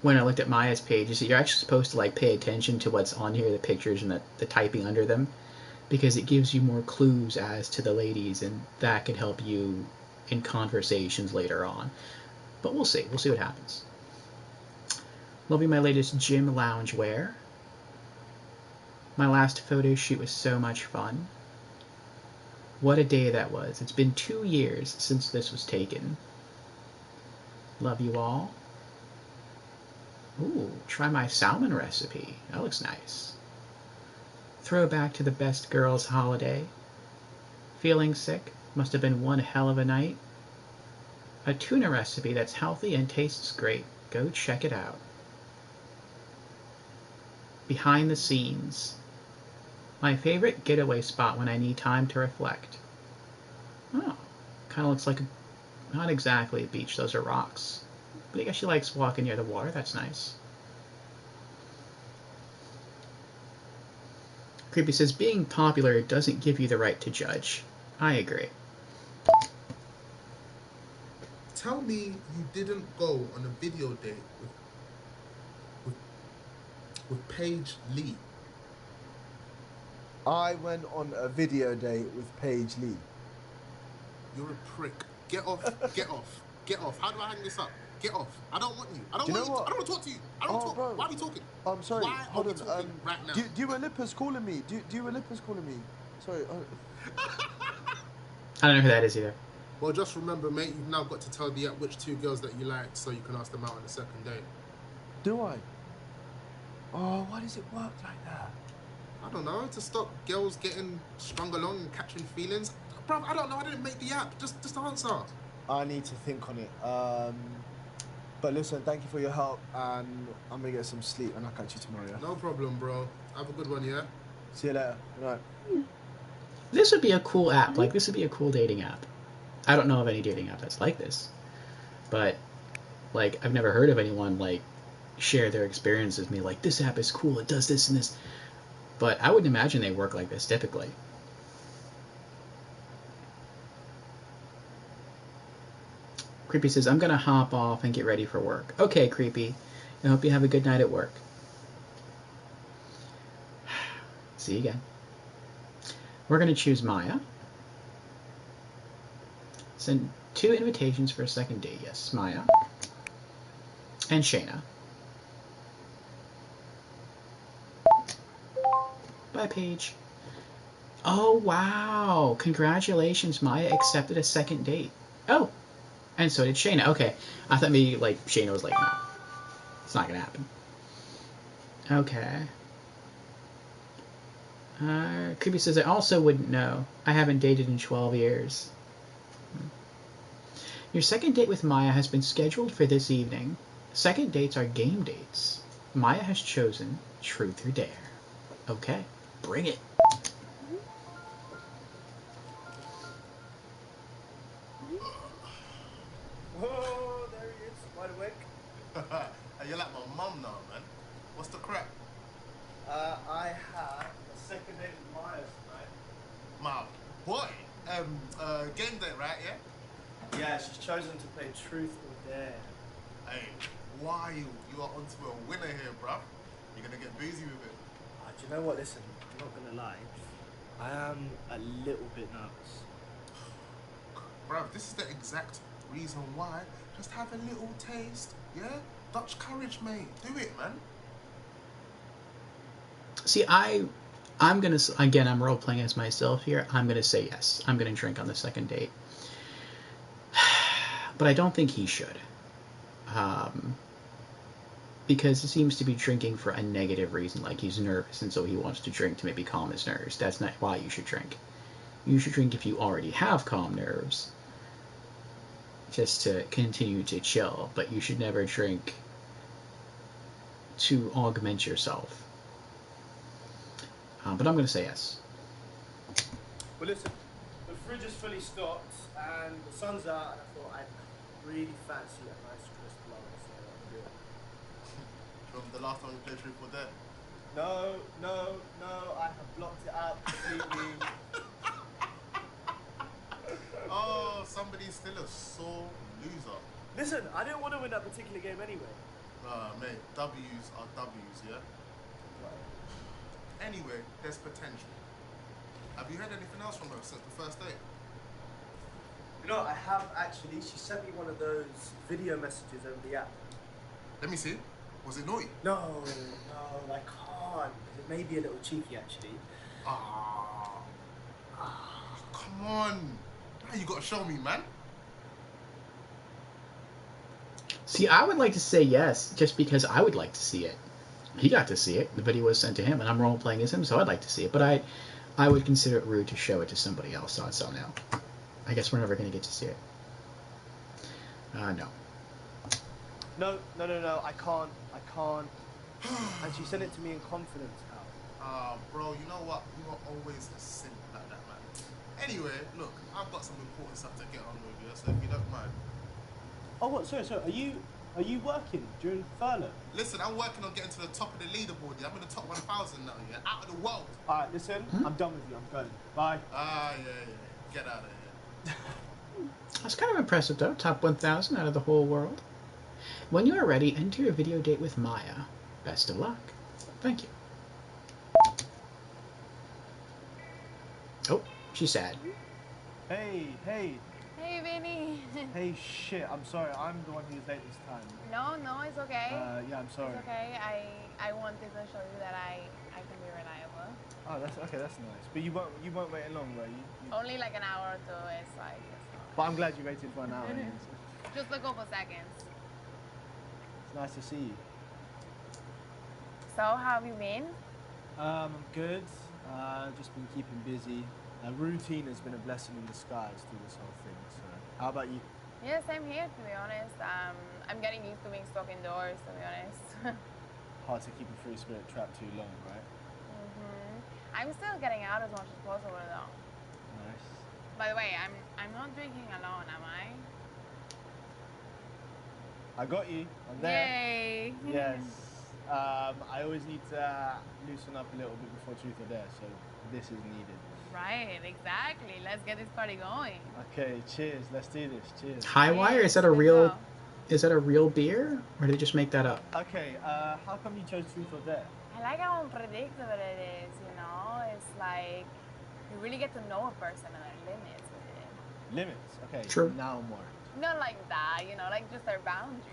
when I looked at Maya's page is that you're actually supposed to like pay attention to what's on here, the pictures and the typing under them, because it gives you more clues as to the ladies, and that could help you in conversations later on. But we'll see. We'll see what happens. Loving my latest gym loungewear. My last photo shoot was so much fun. What a day that was. It's been 2 years since this was taken. Love you all. Ooh, try my salmon recipe. That looks nice. Throwback to the best girls holiday. Feeling sick? Must have been one hell of a night. A tuna recipe that's healthy and tastes great. Go check it out. Behind the scenes. My favorite getaway spot when I need time to reflect. Oh, kind of looks like not exactly a beach. Those are rocks. But I guess she likes walking near the water. That's nice. Creepy says, being popular doesn't give you the right to judge. I agree.
Tell me you didn't go on a video date with Paige Lee.
I went on a video date with Paige Lee.
You're a prick. Get off. Get off. Get off. How do I hang this up? Get off. I don't want you. I don't want to talk to you. I don't talk.
Bro.
Why are we talking?
I'm sorry.
Why
Hold
are
on.
we talking right now?
Dualipa's calling me. Dualipa's calling me. Sorry.
I don't know who that is either.
Well, just remember, mate, you've now got to tell the app which 2 girls that you like so you can ask them out on the second date.
Do I? Oh, why does it work like that?
I don't know, to stop girls getting strung along and catching feelings. Bruv, I don't know, I didn't make the app. Just answer.
I need to think on it. But listen, thank you for your help, and I'm gonna get some sleep, and I'll catch you tomorrow, yeah?
No problem, bro. Have a good one, yeah?
See you later. Good night.
This would be a cool app. Like, this would be a cool dating app. I don't know of any dating app that's like this. But, like, I've never heard of anyone, like, share their experiences with me. Like, this app is cool. It does this and this. But I wouldn't imagine they work like this, typically. Creepy says, I'm going to hop off and get ready for work. Okay, Creepy. I hope you have a good night at work. See you again. We're going to choose Maya. Send 2 invitations for a second date. Yes, Maya. And Shayna. Bye, Paige. Oh, wow. Congratulations, Maya accepted a second date. Oh, and so did Shayna. Okay, I thought maybe, like, Shayna was like, no, it's not going to happen. Okay. Creepy says, I also wouldn't know. I haven't dated in 12 years. Your second date with Maya has been scheduled for this evening. Second dates are game dates. Maya has chosen Truth or Dare. Okay, bring it.
Whoa, there he is, wide awake.
You're like my mum now, man. What's the crack?
I have a second date with Maya tonight.
My boy. game day, right? Yeah.
Yeah, she's chosen to play Truth or Dare.
Hey, wild! You are onto a winner here, bruv. You're gonna get boozy with it.
Do you know what? Listen, I'm not gonna lie. I am a little bit nervous.
Bruv, this is the exact reason why. Just have a little taste, yeah? Dutch courage, mate. Do it, man.
See, I'm gonna, again, I'm role playing as myself here. I'm gonna say yes. I'm gonna drink on the second date, but I don't think he should, because he seems to be drinking for a negative reason, like he's nervous and so he wants to drink to maybe calm his nerves. That's not why you should drink. You should drink if you already have calm nerves, just to continue to chill. But you should never drink to augment yourself. But I'm going to say yes.
Well, listen, the fridge is fully stocked and the sun's out, and I thought I'd really fancy a nice crisp lunch, so I'll do it.
From the last time we played Truth or Dare?
No, I have blocked it out completely.
Oh, somebody's still a sore loser.
Listen, I didn't want to win that particular game anyway.
Mate, W's are W's, yeah? Anyway, there's potential. Have you heard anything else from her since the first date?
You know, I have actually. She sent me one of those video messages over the app.
Let me see. Was it naughty?
No, I can't. It may be a little cheeky, actually.
Come on. Now you gotta show me, man.
See, I would like to say yes, just because I would like to see it. He got to see it. The video was sent to him, and I'm role playing as him, so I'd like to see it. But I would consider it rude to show it to somebody else. So no. I guess we're never going to get to see it. No.
No, I can't. And she sent it to me in confidence, Al.
Bro, you know what? You are always a simp like that, man. Anyway, look, I've got some important stuff to get on with you, so if you don't mind.
Oh, what? Sorry. Are you working during furlough?
Listen, I'm working on getting to the top of the leaderboard. Yeah? I'm in the top 1,000 now, yeah? Out of the world.
All right, listen, I'm done with you. I'm going. Bye.
Yeah. Get out of here.
That's kind of impressive, though. Top 1,000 out of the whole world. When you are ready, enter your video date with Maya. Best of luck. Thank you. Oh, she's sad.
Hey.
Hey, Vinnie.
Hey, shit. I'm sorry. I'm the one who's late this time.
No, it's okay.
Yeah, I'm sorry.
It's okay. I wanted to show you that I can be reliable.
Oh, that's okay. That's nice. But you won't wait long, were you?
Only like an hour or two. It's like.
But I'm glad you waited for an hour.
Just a couple seconds.
It's nice to see you.
So, how have you been?
I'm good. Just been keeping busy. Routine has been a blessing in disguise through this whole thing. So, how about you?
Yeah, same here, to be honest. I'm getting used to being stuck indoors, to be honest.
Hard to keep a free spirit trapped too long, right?
I'm still getting out as much as possible, though.
Nice.
By the way, I'm not drinking alone, am I?
I got you. I'm there.
Yay!
Yes. I always need to loosen up a little bit before Truth or Dare, so this is needed.
Right, exactly. Let's get this party going.
Okay, cheers. Let's do this. Cheers.
High Wire? Is that a real? Is that a real beer, or did they just make that up?
Okay. How come you chose Truth or Dare?
I like how unpredictable it is. You know, it's like you really get to know a person and their limits with it.
Limits. Okay.
True.
Now I'm worried.
Not like that. You know, like just their boundaries.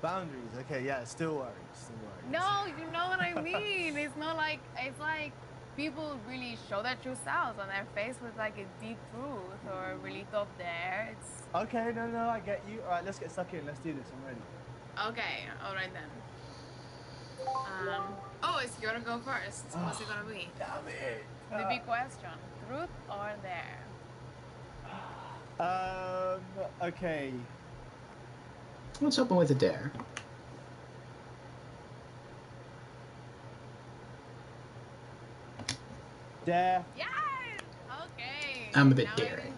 Boundaries. Okay. Yeah. Still worried. Still worried.
No, you know what I mean. It's like people really show their true selves and they're faced with like a deep truth or really tough dare. It's
okay. No, I get you. All right, let's get stuck in. Let's do this. I'm ready.
okay. All right then. It's gonna go first. What's it gonna be?
Damn it.
The big question: truth or dare?
Okay.
Let's open with a dare.
Dare.
Yes. Okay.
I'm a bit
Now
daring.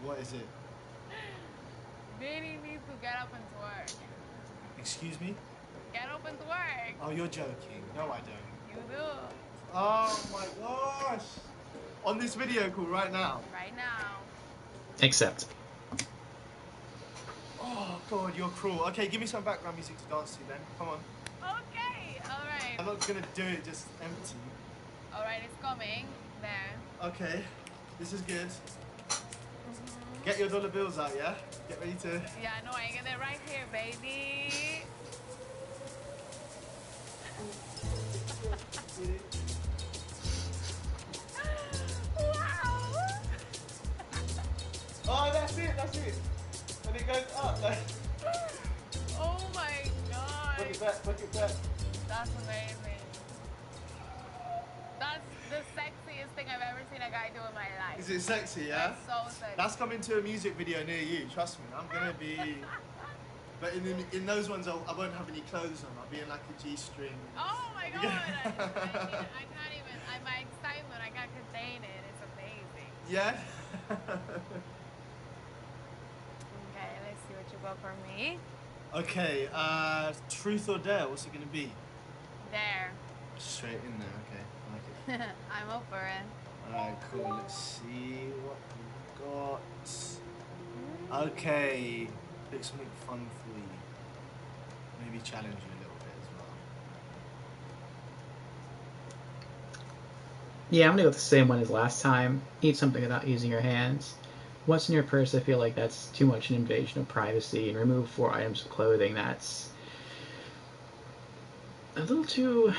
What is it?
Vinnie needs to get up and twerk.
Excuse me?
Get up and twerk.
Oh, you're joking. No, I don't.
You do.
Oh my gosh! On this video call right now.
Right now.
Accept.
Oh god, you're cruel. Okay, give me some background music to dance to then. Come on.
Okay, alright.
I'm not gonna do it just empty.
Alright, it's coming. There.
Okay, this is good. Get your dollar bills out, yeah? Get ready to...
Yeah, no, I get it right here, baby. Wow!
Oh, that's it, that's it. And it goes up. Like...
Oh my god.
Put it back, put it back.
That's amazing. That's the sexiest thing I've ever seen a guy do in my life.
Is it sexy, yeah?
It's so sexy.
That's coming to a music video near you, trust me. I'm gonna be... But in those ones, I won't have any clothes on. I'll be in like a G-string.
Oh my god! I can't even, my excitement, I can't contain it. It's amazing.
Yeah?
Okay, let's see what you got for me.
Okay, truth or dare, what's it gonna be?
There.
Straight in there, okay. I like it.
I'm up for it.
Alright, cool. Let's see what we got. Okay, pick something fun for you. Maybe challenge you a little bit as well.
Yeah, I'm gonna go with the same one as last time. Eat something without using your hands. What's in your purse? I feel like that's too much an invasion of privacy. And remove 4 items of clothing. That's a little too,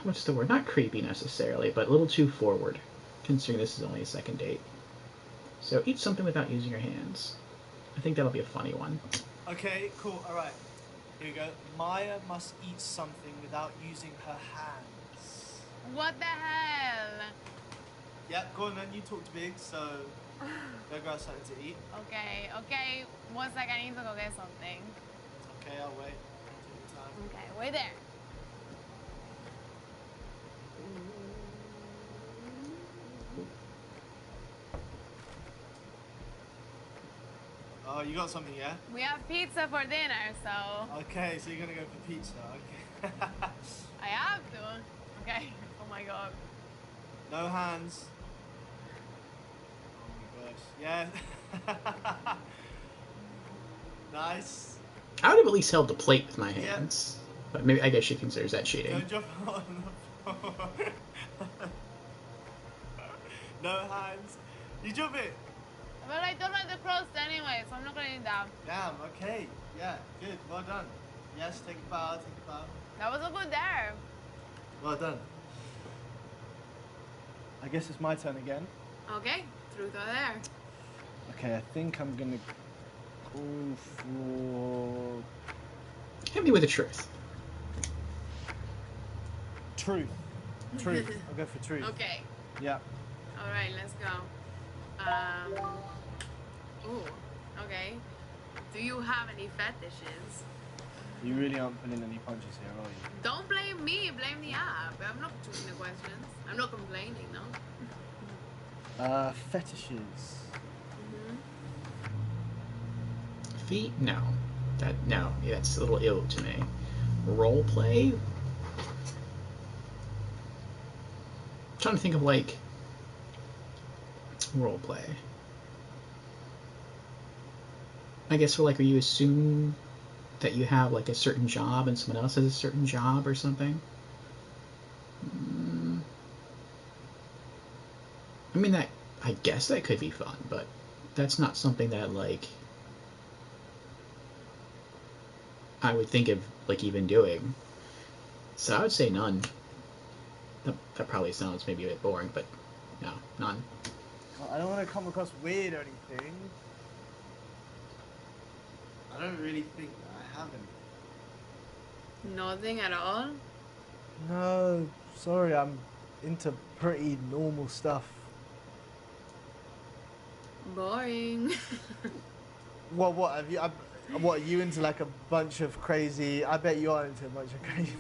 what's the word? Not creepy necessarily, but a little too forward, considering this is only a second date. So eat something without using your hands. I think that'll be a funny one.
Okay, cool. Alright. Here we go. Maya must eat something without using her hands.
What the hell?
Yeah, go on then. You talked big, so go grab something to eat.
Okay, okay. 1 second, I need to go get something.
Okay, I'll wait. Take your time.
Okay, wait there.
Oh, you got something, yeah?
We have pizza for dinner, so
Okay, so you're gonna go for pizza. Okay.
I have to. Okay. Oh my god.
No hands. Oh my gosh. Yeah. Nice.
I would have at least held the plate with my hands. But maybe I guess she considers that cheating.
Don't drop it on the floor. No hands. You jump it.
But I don't like the crust anyway, so I'm not gonna eat that.
Damn, okay. Yeah, good. Well done. Yes, take a bow, take a bow.
That was a good dare.
Well done. I guess it's my turn again.
Okay, truth or dare.
Okay, I think I'm gonna go for...
Hit me with the truth.
Truth. Truth. I'll go for truth.
Okay.
Yeah.
All right, let's go. Ooh, okay. Do you have any fetishes?
You really aren't pulling any punches here, are you?
Don't blame me, blame the app. I'm not choosing the questions. I'm not complaining, no?
Fetishes.
Feet? No. No. Yeah, that's a little ill to me. Role play? I'm trying to think of like role play. I guess for like where you assume that you have like a certain job and someone else has a certain job or something. I mean, that I guess that could be fun, but that's not something that like I would think of like even doing. So I would say none. That probably sounds maybe a bit boring, but no, none.
I don't want to come across weird or anything. I don't really think that I have any.
Nothing at all?
No, sorry, I'm into pretty normal stuff.
Boring.
Well, what have you? What are you into? Like a bunch of crazy? I bet you are into a bunch of crazy.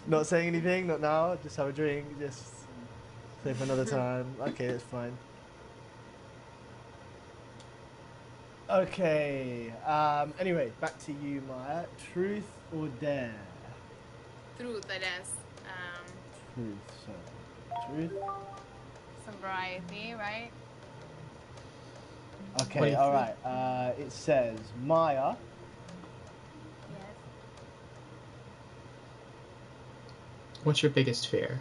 Not saying anything. Not now. Just have a drink. Just save for another time. Okay, that's fine. Okay. Anyway, back to you, Maya. Truth or dare?
Truth, I guess.
truth. So, truth.
Some variety, right?
What do
Okay,
you
all
think?
right. It says Maya.
Yes.
What's your biggest fear?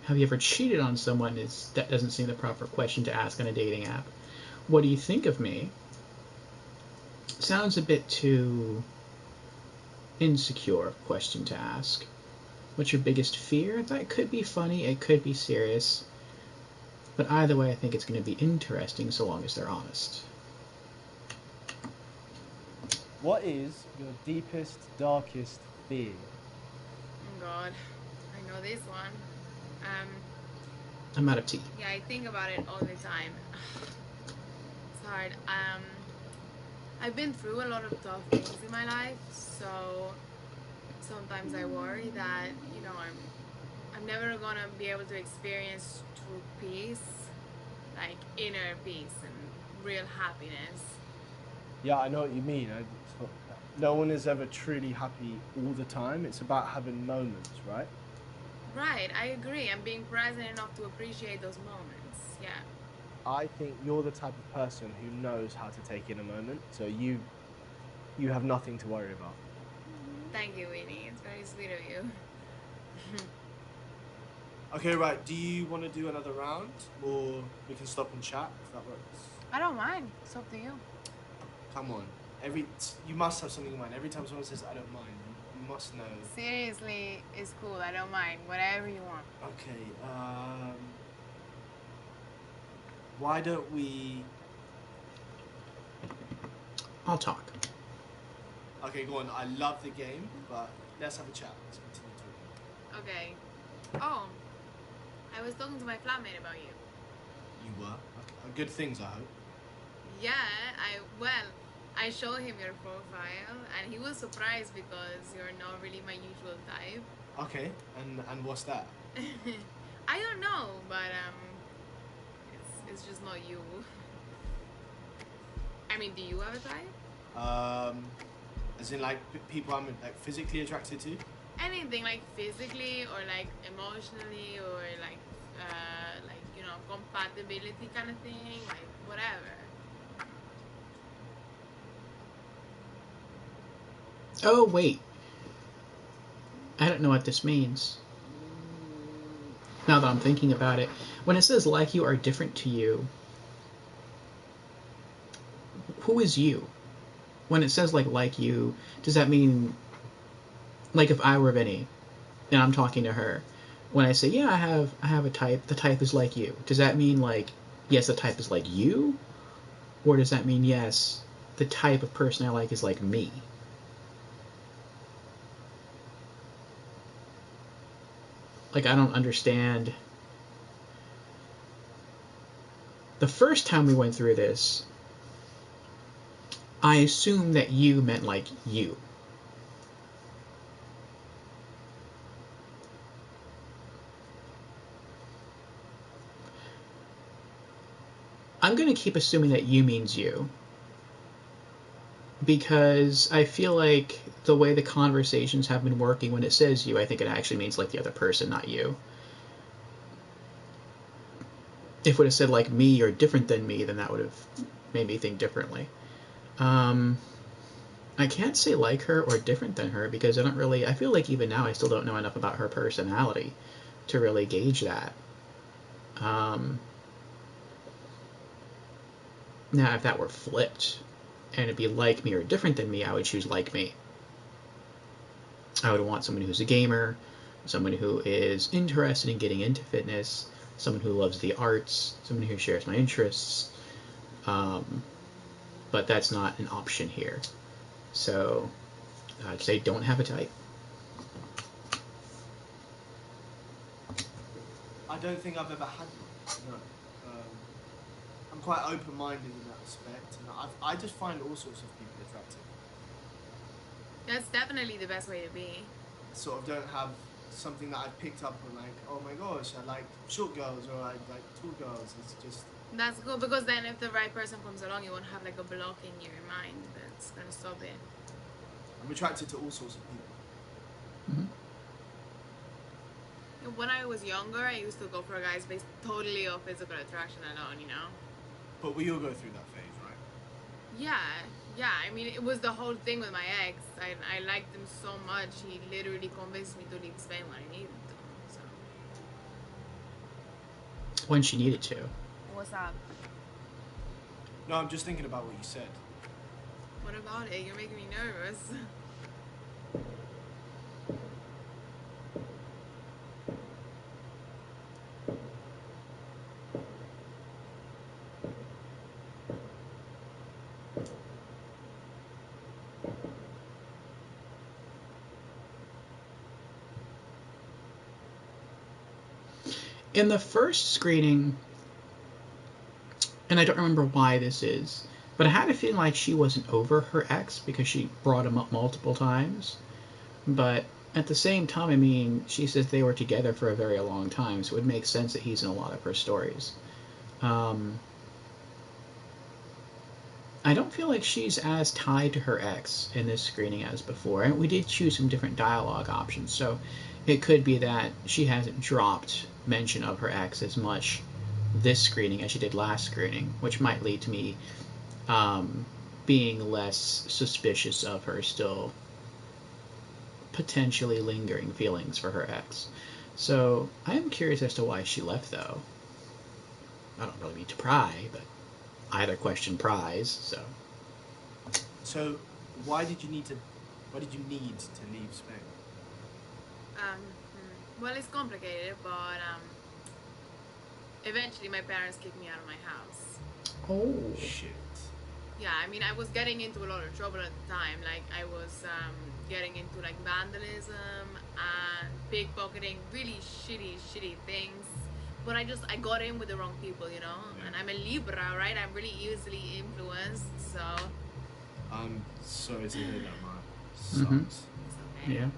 Have you ever cheated on someone? That doesn't seem the proper question to ask on a dating app. What do you think of me? Sounds a bit too insecure question to ask. What's your biggest fear? That could be funny, it could be serious. But either way, I think it's going to be interesting so long as they're honest.
What is your deepest, darkest fear?
Oh God, I know this one.
I'm out of tea.
Yeah, I think about it all the time. It's hard. I've been through a lot of tough things in my life, so sometimes I worry that I'm never gonna be able to experience true peace, like inner peace and real happiness.
Yeah, I know what you mean. It's not, no one is ever truly happy all the time. It's about having moments, right?
Right, I agree. And being present enough to appreciate those moments. Yeah.
I think you're the type of person who knows how to take in a moment, so you have nothing to worry about.
Thank you, Winnie. It's very sweet of you.
Okay, right. Do you want to do another round, or we can stop and chat if that works?
I don't mind. It's up to you.
Come on. You must have something in mind. Every time someone says I don't mind, you must know.
Seriously, it's cool. I don't mind. Whatever you want.
Okay. Why don't we?
I'll talk.
Okay, go on. I love the game, but let's have a chat. Let's continue talking.
Okay. Oh, I was talking to my flatmate about you.
You were? Okay. Good things, I hope.
Yeah, I showed him your profile and he was surprised because you're not really my usual type.
Okay, and what's that?
I don't know, but it's just not you. I mean, do you have a type?
As in like people I'm like physically attracted to?
Anything like physically or like emotionally or like compatibility kind of thing, like whatever.
Oh, wait. I don't know what this means. Now that I'm thinking about it, when it says like you are different to you, who is you? When it says like you, does that mean like if I were Vinnie and I'm talking to her, when I say yeah I have a type, the type is like you, does that mean like yes the type is like you, or does that mean yes the type of person I like is like me? Like I don't understand. The first time we went through this, I assumed that you meant like you. I'm going to keep assuming that you means you. Because I feel like the way the conversations have been working, when it says you, I think it actually means like the other person, not you. If it would have said like me or different than me, then that would have made me think differently. I can't say like her or different than her because I feel like even now I still don't know enough about her personality to really gauge that. Now, if that were flipped and it'd be like me or different than me, I would choose like me. I would want someone who's a gamer, someone who is interested in getting into fitness, someone who loves the arts, someone who shares my interests. But that's not an option here. So I'd say don't have a type.
I don't think I've ever had one. No. I'm quite open-minded in that respect, and I just find all sorts of people attractive.
That's definitely the best way to be.
I sort of don't have something that I've picked up on, like, oh my gosh, I like short girls or I like tall girls. It's just.
That's good because then if the right person comes along, you won't have like a block in your mind that's gonna stop it.
I'm attracted to all sorts of people.
Mm-hmm.
When I was younger, I used to go for guys based totally off physical attraction alone, you know?
But we all go through that phase, right?
Yeah. I mean, it was the whole thing with my ex. I liked him so much, he literally convinced me to leave Spain when I needed to. So.
When she needed to.
What's up?
No, I'm just thinking about what you said.
What about it? You're making me nervous.
In the first screening, and I don't remember why this is, but I had a feeling like she wasn't over her ex because she brought him up multiple times. But at the same time, I mean, she says they were together for a very long time, so it would make sense that he's in a lot of her stories. I don't feel like she's as tied to her ex in this screening as before. And we did choose some different dialogue options, so it could be that she hasn't dropped mention of her ex as much this screening as she did last screening, which might lead to me being less suspicious of her still potentially lingering feelings for her ex. So I am curious as to why she left, though. I don't really mean to pry, but either question prize, so.
So, why did you need to leave Spain?
Well, it's complicated, but eventually my parents kicked me out of my house.
Oh.
Shit.
Yeah, I mean, I was getting into a lot of trouble at the time. Like, I was getting into, like, vandalism and pickpocketing, really shitty things. But I got in with the wrong people, you know?
Yeah.
And I'm a Libra, right? I'm really easily influenced, so...
I'm sorry to hear that, man. Sucks.
Mm-hmm.
It's okay.
Yeah.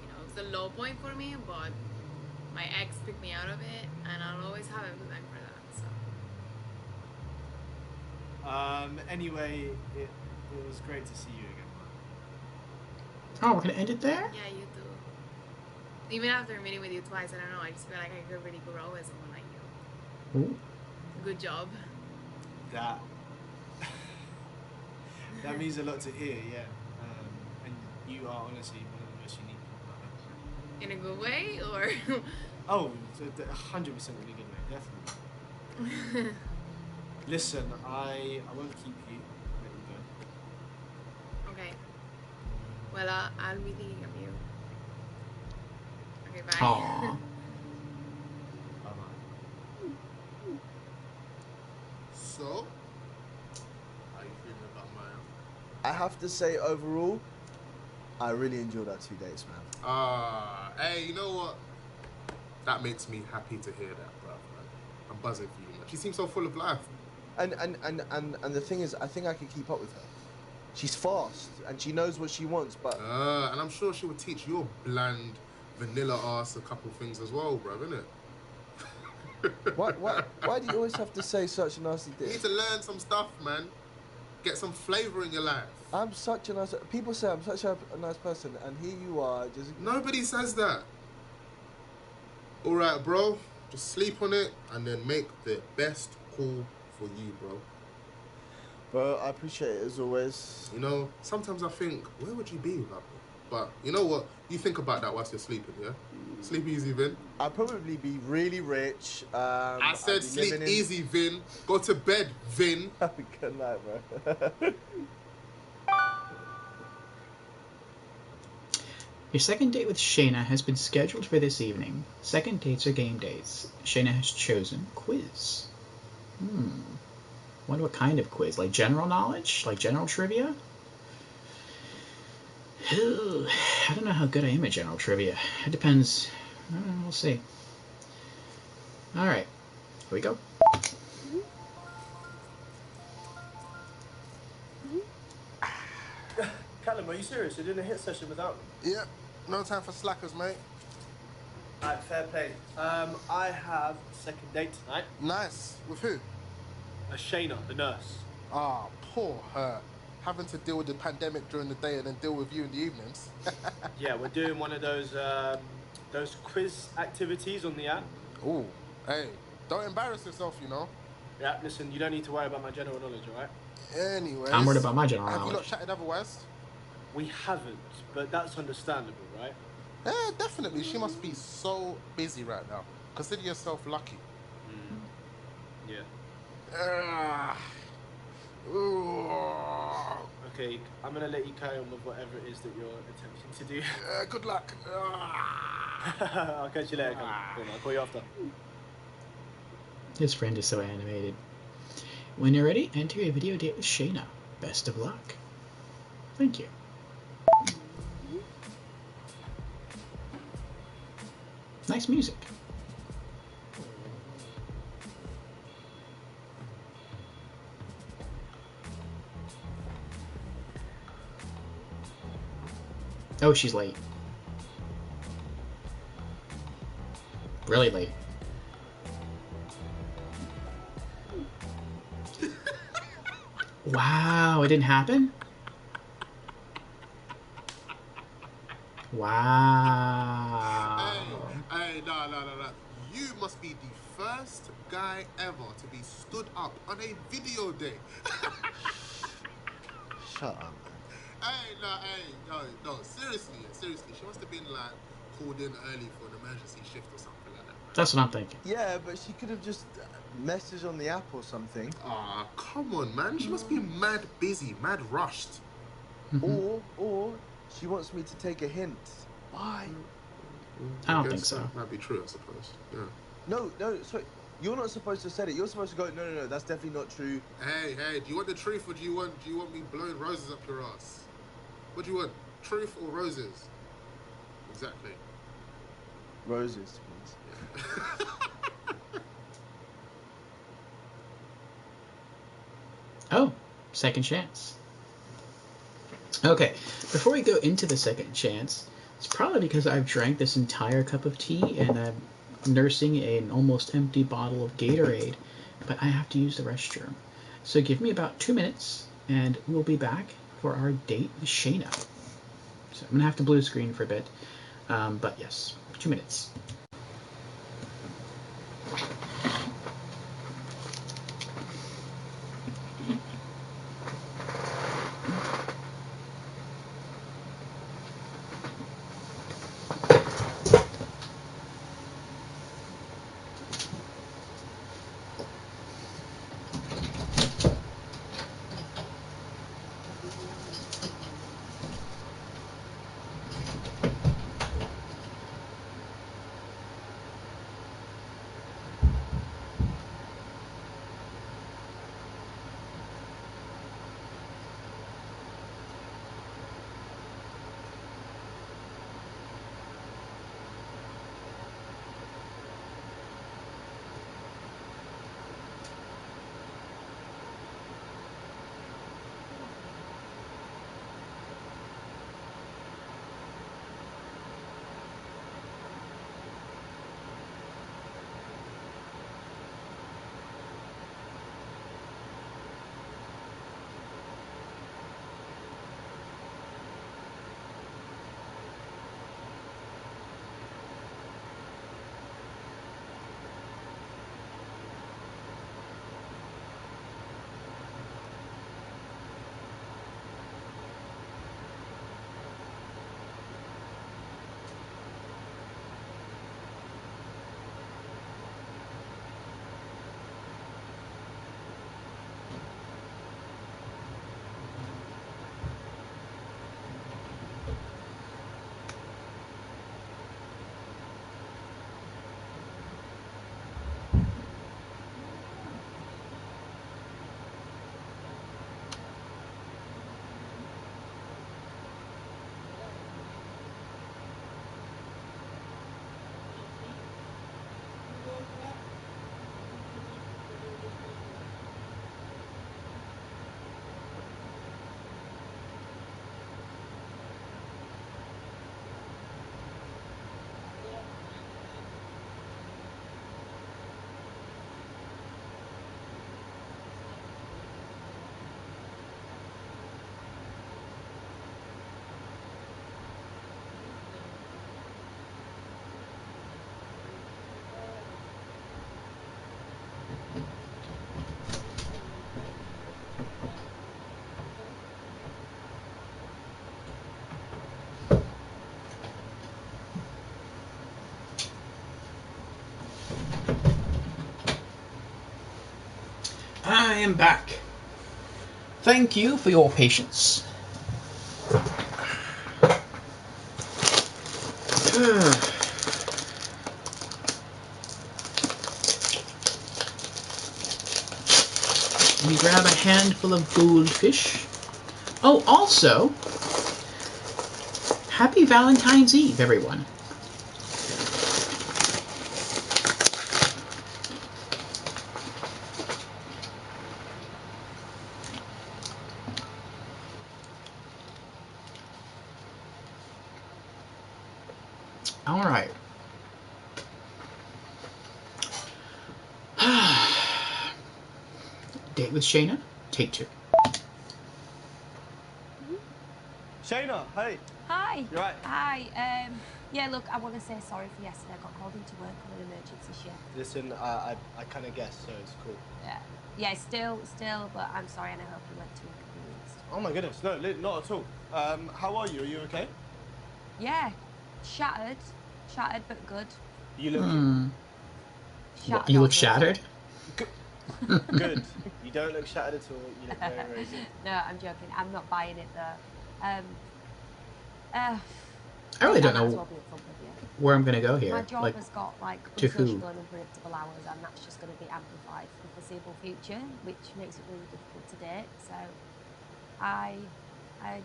You know, it's a low point for me, but my ex picked me out of it, and I'll always have him to thank for that, so...
Anyway, it was great to see you again, man.
Oh, we're gonna end it there?
Yeah, you too. Even after meeting with you twice, I don't know, I just feel like I could really grow as someone like you.
Ooh.
Good job.
That means a lot to hear, yeah. And you are honestly one of the most unique people I've ever met.
In a good way, or?
Oh, 100% in a good way, definitely. Listen, I won't keep you. Let you go.
Okay. Well, I'll be thinking of you. Okay, bye.
Aww.
Bye-bye.
So, how you feeling about Maya?
I have to say, overall, I really enjoyed our 2 dates, man.
Hey, you know what? That makes me happy to hear that, bruv, man. I'm buzzing for you, man. She seems so full of life.
And the thing is, I think I can keep up with her. She's fast and she knows what she wants, but
And I'm sure she would teach your bland, vanilla ass a couple things as well, bruv, innit?
why do you always have to say such a nasty
You
thing?
need to learn some stuff, man. Get some flavour in your life.
I'm such a nice. People say I'm such a nice person, and here you are just.
Nobody says that. All right, bro. Just sleep on it and then make the best call for you, bro.
Bro, I appreciate it as always.
You know, sometimes I think, where would you be without me? But you know what? You think about that whilst you're sleeping, yeah? Sleep easy, Vin.
I'd probably be really rich.
I said sleep easy, Vin. Go to bed, Vin.
Good night, bro.
Your second date with Shayna has been scheduled for this evening. Second dates are game dates. Shayna has chosen quiz. Wonder what kind of quiz? Like general knowledge? Like general trivia? Ooh, I don't know how good I am at general trivia. It depends. We'll see. Alright, here we go.
Callum, are you serious? You're doing a hit session without me?
Yep. No time for slackers, mate.
Alright, fair play. I have a second date tonight.
Nice. With who?
Shayna, the nurse.
Ah, poor her. Having to deal with the pandemic during the day and then deal with you in the evenings.
Yeah, we're doing one of those those quiz activities on the app.
Ooh, hey, don't embarrass yourself, you know.
Yeah, listen, you don't need to worry about my general knowledge, all right?
Anyways,
I'm worried about my general
have you not
knowledge.
chatted otherwise?
We haven't, but that's understandable, right?
Yeah, definitely. She must be so busy right now. Consider yourself lucky.
Yeah.
Ooh.
Okay, I'm gonna let you carry on with whatever it is that you're attempting to do.
Good luck.
I'll catch you later, Callum. Cool, I'll call you after.
His friend is so animated. When you're ready, enter your video date with Shayna. Best of luck. Thank you. Nice music. Oh, she's late. Really late. Wow, it didn't happen? Wow.
Hey, no. You must be the first guy ever to be stood up on a video day.
Shut up, man.
No, seriously. She must have been like called in early for an emergency shift or something like that.
That's what I'm thinking.
Yeah, but she could have just messaged on the app or something.
Ah, come on, man. She must be mad busy, mad rushed.
Or she wants me to take a hint. Why?
I don't think so.
That might be true, I suppose. Yeah.
No, sorry. You're not supposed to say it. You're supposed to go, no, that's definitely not true.
Hey, do you want the truth or do you want me blowing roses up your ass? What do you want? Truth or roses? Exactly.
Roses, please.
Oh, second chance. Okay, before we go into the second chance, it's probably because I've drank this entire cup of tea and I'm nursing an almost empty bottle of Gatorade, but I have to use the restroom. So give me about 2 minutes and we'll be back for our date with Shayna. So I'm going to have to blue screen for a bit, but yes, 2 minutes. am back. Thank you for your patience. Let me grab a handful of goldfish. Oh, also, happy Valentine's Eve, everyone. All right. Date with Shayna, take 2.
Shayna, hey.
Hi.
You right?
Hi. Yeah, look, I want to say sorry for yesterday. I got called into work on an emergency shift.
Listen, I kind of guessed, so it's cool.
Yeah, still, but I'm sorry and I hope you weren't too inconvenienced.
Oh my goodness, no, not at all. How are you? Are you okay?
Yeah, shattered but good.
You looking?
What, you look shattered?
Good. You don't look shattered at all. You look very, very good.
No, I'm joking. I'm not buying it though.
I really don't know
well be upfront with you.
where I'm going to go here.
My job
like,
has got like
to who?
unsociable and unpredictable hours, and that's just going to be amplified for the foreseeable future, which makes it really difficult to date. So, I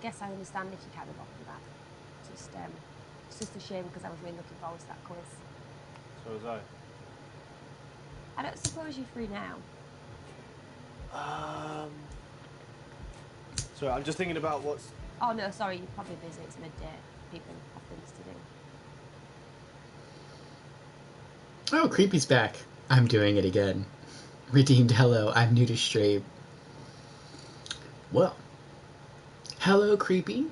guess I understand if you kind of offer that. It's just a shame because I was really looking forward to that quiz.
So was I.
I don't suppose you're free now.
Sorry, I'm just thinking about what's.
Oh no, sorry, you're probably busy. It's midday. People have things to do.
Oh, Creepy's back. I'm doing it again. Redeemed hello, I'm new to stream. Well, hello Creepy.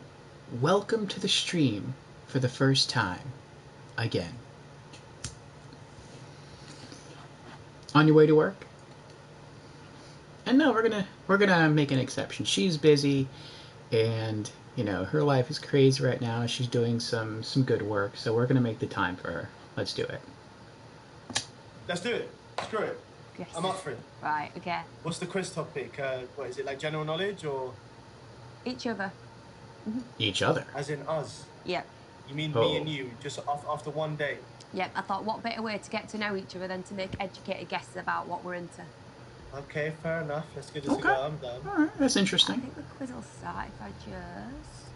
Welcome to the stream for the first time. Again. On your way to work? And no, we're gonna make an exception. She's busy and you know, her life is crazy right now. She's doing some good work, so we're gonna make the time for her. Let's do it.
Let's do it. Screw it.
Yes.
I'm up for it.
Right, okay.
What's the quiz topic? What is it, like general knowledge or?
Each other.
Each other?
As in us?
Yep.
You mean me and you, just after one day?
Yep, I thought what better way to get to know each other than to make educated guesses about what we're into.
Okay, fair enough. Let's give this a go. I'm done.
Alright, that's interesting.
I think the quiz will start if I just...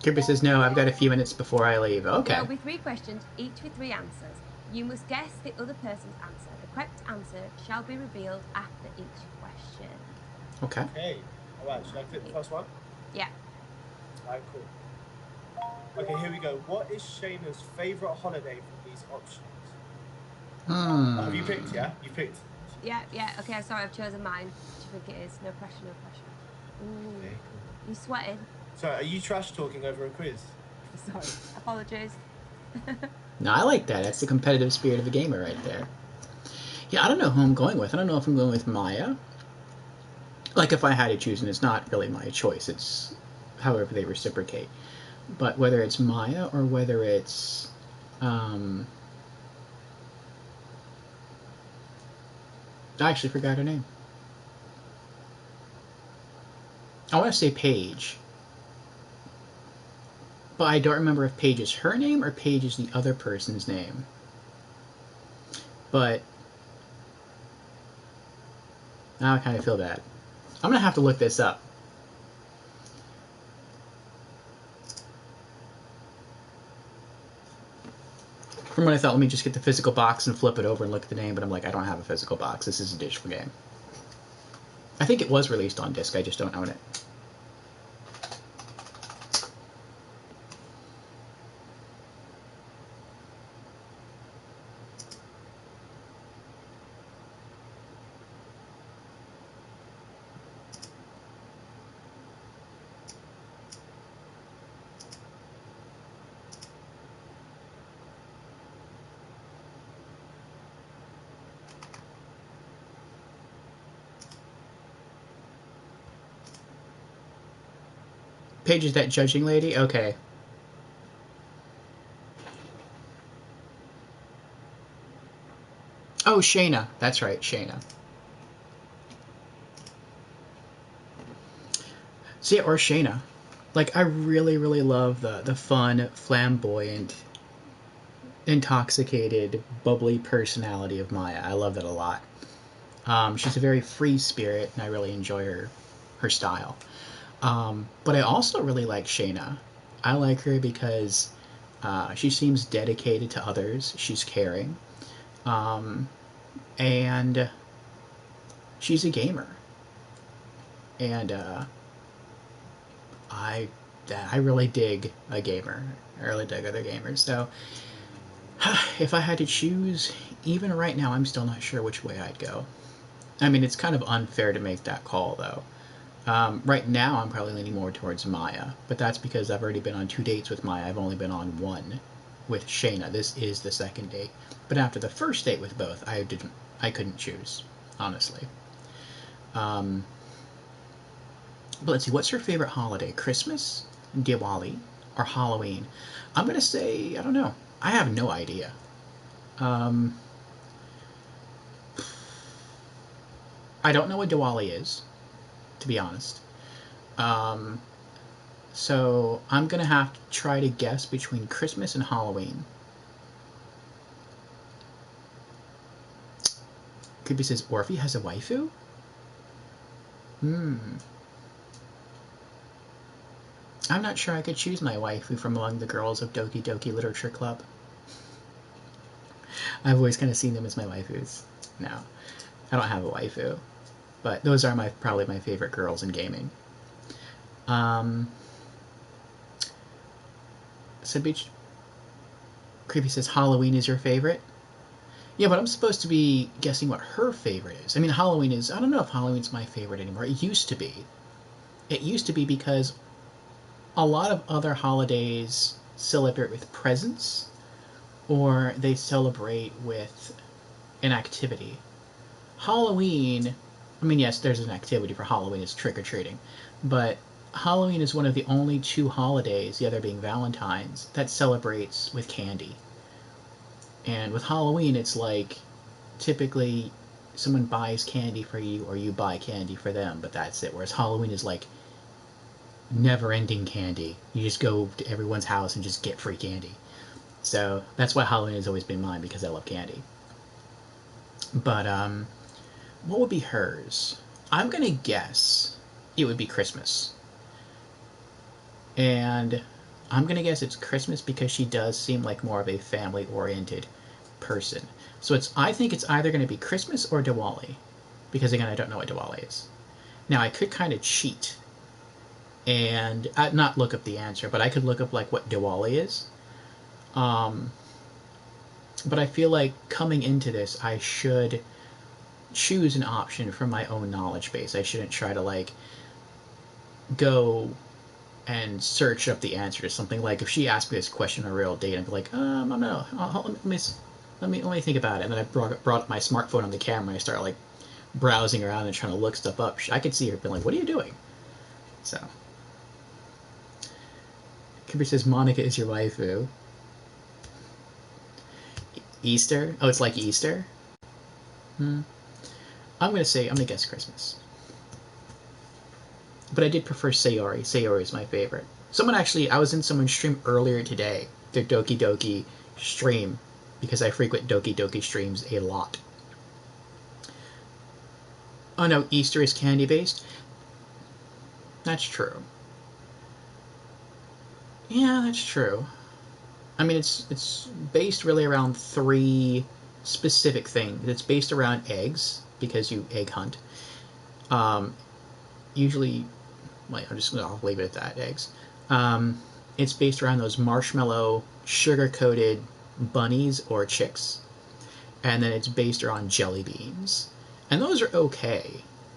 Kirby says, no, I've got a few minutes before I leave. Okay.
There will be 3 questions, each with 3 answers. You must guess the other person's answer. The correct answer shall be revealed after each question.
Okay.
Okay. Alright, should I click the first one?
Yeah.
Alright, cool. Okay, here we go. What is Shayna's favourite holiday from these options? Have you picked, yeah? You picked?
Yeah, okay, sorry, I've chosen mine. What do you think it is? No pressure, no pressure. Ooh.
Okay, cool.
You sweating?
Sorry, are you trash talking over a quiz?
Sorry, apologies.
No, I like that. That's the competitive spirit of a gamer right there. Yeah, I don't know who I'm going with. I don't know if I'm going with Maya. Like, if I had to choose, and it's not really my choice. It's however they reciprocate. But whether it's Maya or whether it's... I actually forgot her name. I want to say Paige. But I don't remember if Paige is her name or Paige is the other person's name. But now I kind of feel bad. I'm going to have to look this up. From what I thought, let me just get the physical box and flip it over and look at the name, but I'm like, I don't have a physical box. This is a digital game. I think it was released on disc, I just don't own it. Paige is that judging lady? Okay. Oh, Shayna. That's right, Shayna. See, or Shayna. Like, I really, really love the fun, flamboyant, intoxicated, bubbly personality of Maya. I love that a lot. She's a very free spirit, and I really enjoy her style. But I also really like Shayna. I like her because she seems dedicated to others. She's caring. And she's a gamer. And I really dig a gamer. I really dig other gamers. So if I had to choose, even right now, I'm still not sure which way I'd go. I mean, it's kind of unfair to make that call, though. Right now, I'm probably leaning more towards Maya, but that's because I've already been on 2 dates with Maya. I've only been on 1 with Shayna. This is the 2nd date. But after the 1st date with both, I couldn't choose, honestly. But let's see, what's your favorite holiday? Christmas, Diwali, or Halloween? I'm gonna say, I don't know. I have no idea. I don't know what Diwali is, to be honest. So I'm gonna have to try to guess between Christmas and Halloween. Creepy says Orphe has a waifu? I'm not sure I could choose my waifu from among the girls of Doki Doki Literature Club. I've always kind of seen them as my waifus. No, I don't have a waifu. But those are probably my favorite girls in gaming. Beach Creepy says Halloween is your favorite? Yeah, but I'm supposed to be guessing what her favorite is. I mean, Halloween is... I don't know if Halloween's my favorite anymore. It used to be. It used to be because a lot of other holidays celebrate with presents, or they celebrate with an activity. Halloween... I mean, yes, there's an activity for Halloween. It's trick-or-treating. But Halloween is one of the only 2 holidays, the other being Valentine's, that celebrates with candy. And with Halloween, it's like, typically, someone buys candy for you, or you buy candy for them, but that's it. Whereas Halloween is like never-ending candy. You just go to everyone's house and just get free candy. So that's why Halloween has always been mine, because I love candy. But, what would be hers? I'm gonna guess it would be Christmas. And I'm gonna guess it's Christmas because she does seem like more of a family-oriented person. So I think it's either gonna be Christmas or Diwali. Because again, I don't know what Diwali is. Now, I could kind of cheat and not look up the answer, but I could look up like what Diwali is. But I feel like coming into this, I should choose an option from my own knowledge base. I shouldn't try to like go and search up the answer to something. Like if she asked me this question on a real date, I'd be like, I don't know. Let me think about it. And then I brought up my smartphone on the camera and I start like browsing around and trying to look stuff up. I could see her being like, what are you doing? So Kimber says Monica is your waifu. Easter? Oh, it's like Easter? I'm gonna guess Christmas. But I did prefer Sayori. Sayori is my favorite. I was in someone's stream earlier today, their Doki Doki stream, because I frequent Doki Doki streams a lot. Oh no, Easter is candy-based? That's true. Yeah, that's true. I mean, it's based really around 3 specific things. It's based around eggs, because you egg hunt. Usually, I'll leave it at that, eggs. It's based around those marshmallow, sugar-coated bunnies or chicks. And then it's based around jelly beans. And those are okay.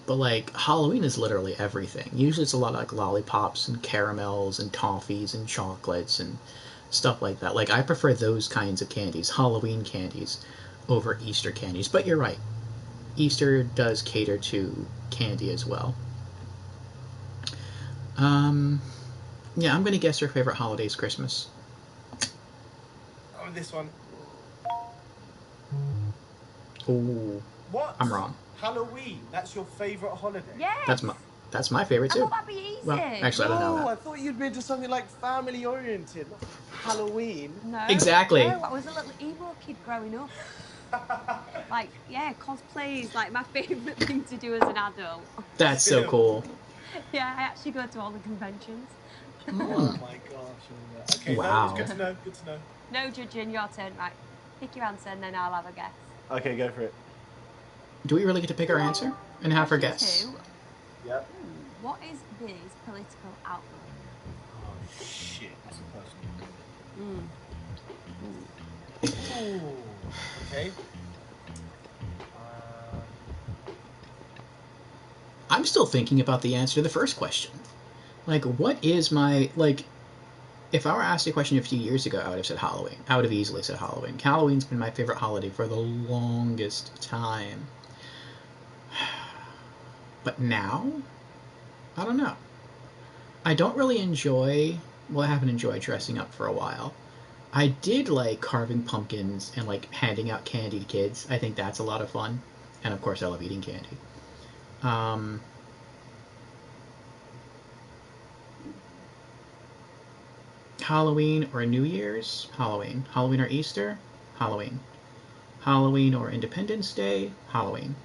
But, like, Halloween is literally everything. Usually it's a lot of, like, lollipops and caramels and toffees and chocolates and stuff like that. Like, I prefer those kinds of candies, Halloween candies, over Easter candies. But you're right. Easter does cater to candy as well. Yeah, I'm gonna guess her favorite holiday is Christmas.
Oh, this one.
Ooh.
What?
I'm wrong.
Halloween? That's your favorite holiday?
Yes.
That's That's my favorite
I
too.
thought that'd be easy.
Well, actually, I don't know
No, I
that.
thought you'd been to something like family oriented, not Halloween.
No.
Exactly.
No, I was a little emo kid growing up. Like, yeah, cosplay is like my favourite thing to do as an adult.
That's so
Still.
cool.
Yeah, I actually go to all the conventions.
Oh my gosh. Okay, no,
Wow.
it's good to know. Good to know.
No judging, your turn. Right, pick your answer and then I'll have a guess.
Okay, go for it.
Do we really get to pick our answer and have her guess?
Question 2.
Yep.
What is Vinny's political outlook?
Oh shit, that's a personal.
Mm.
Ooh. Okay.
I'm still thinking about the answer to the first question. Like, what is my, like, if I were asked a question a few years ago, I would have said Halloween. I would have easily said Halloween. Halloween's been my favorite holiday for the longest time. But now, I don't know. I don't really enjoy, well, I haven't enjoyed dressing up for a while. I did like carving pumpkins and like handing out candy to kids. I think that's a lot of fun. And of course I love eating candy. Halloween or New Year's? Halloween. Halloween or Easter? Halloween. Halloween or Independence Day? Halloween.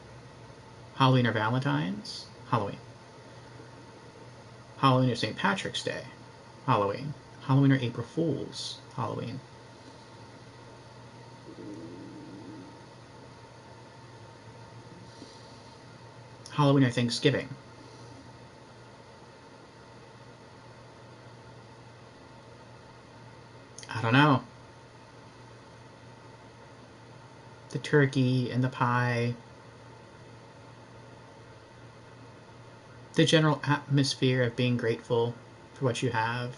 Halloween or Valentine's? Halloween. Halloween or St. Patrick's Day? Halloween. Halloween or April Fool's? Halloween. Halloween or Thanksgiving? I don't know. The turkey and the pie. The general atmosphere of being grateful for what you have.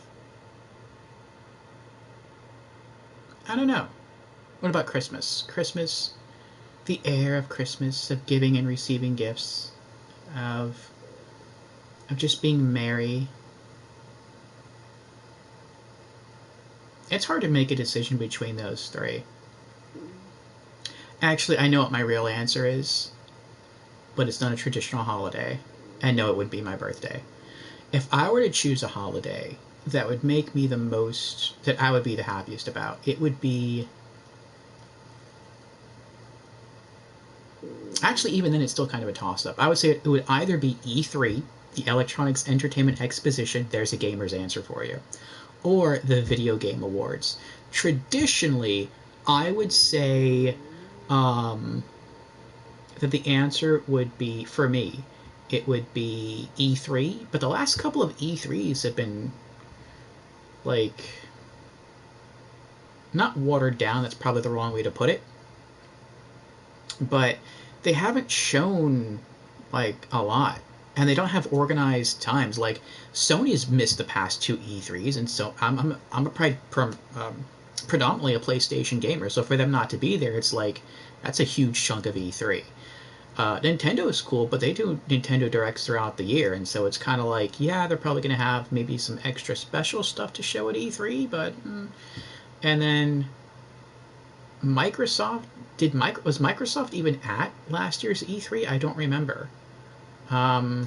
I don't know. What about Christmas? Christmas, the air of Christmas, of giving and receiving gifts, of just being merry. It's hard to make a decision between those three. Actually, I know what my real answer is, but it's not a traditional holiday. And no, it would be my birthday. If I were to choose a holiday that would make me the most, that I would be the happiest about, it would be... Actually, even then, it's still kind of a toss-up. I would say it would either be E3, the Electronics Entertainment Exposition, there's a gamer's answer for you, or the Video Game Awards. Traditionally, I would say that the answer would be, for me, it would be E3, but the last couple of E3s have been, like, not watered down, that's probably the wrong way to put it, but they haven't shown, like, a lot. And they don't have organized times. Like, Sony's missed the past 2 E3s, and so I'm predominantly a PlayStation gamer, so for them not to be there, it's like, that's a huge chunk of E3. Nintendo is cool, but they do Nintendo Directs throughout the year, and so it's kind of like, yeah, they're probably going to have maybe some extra special stuff to show at E3, but... And then Microsoft, was Microsoft even at last year's E3? I don't remember. Yeah,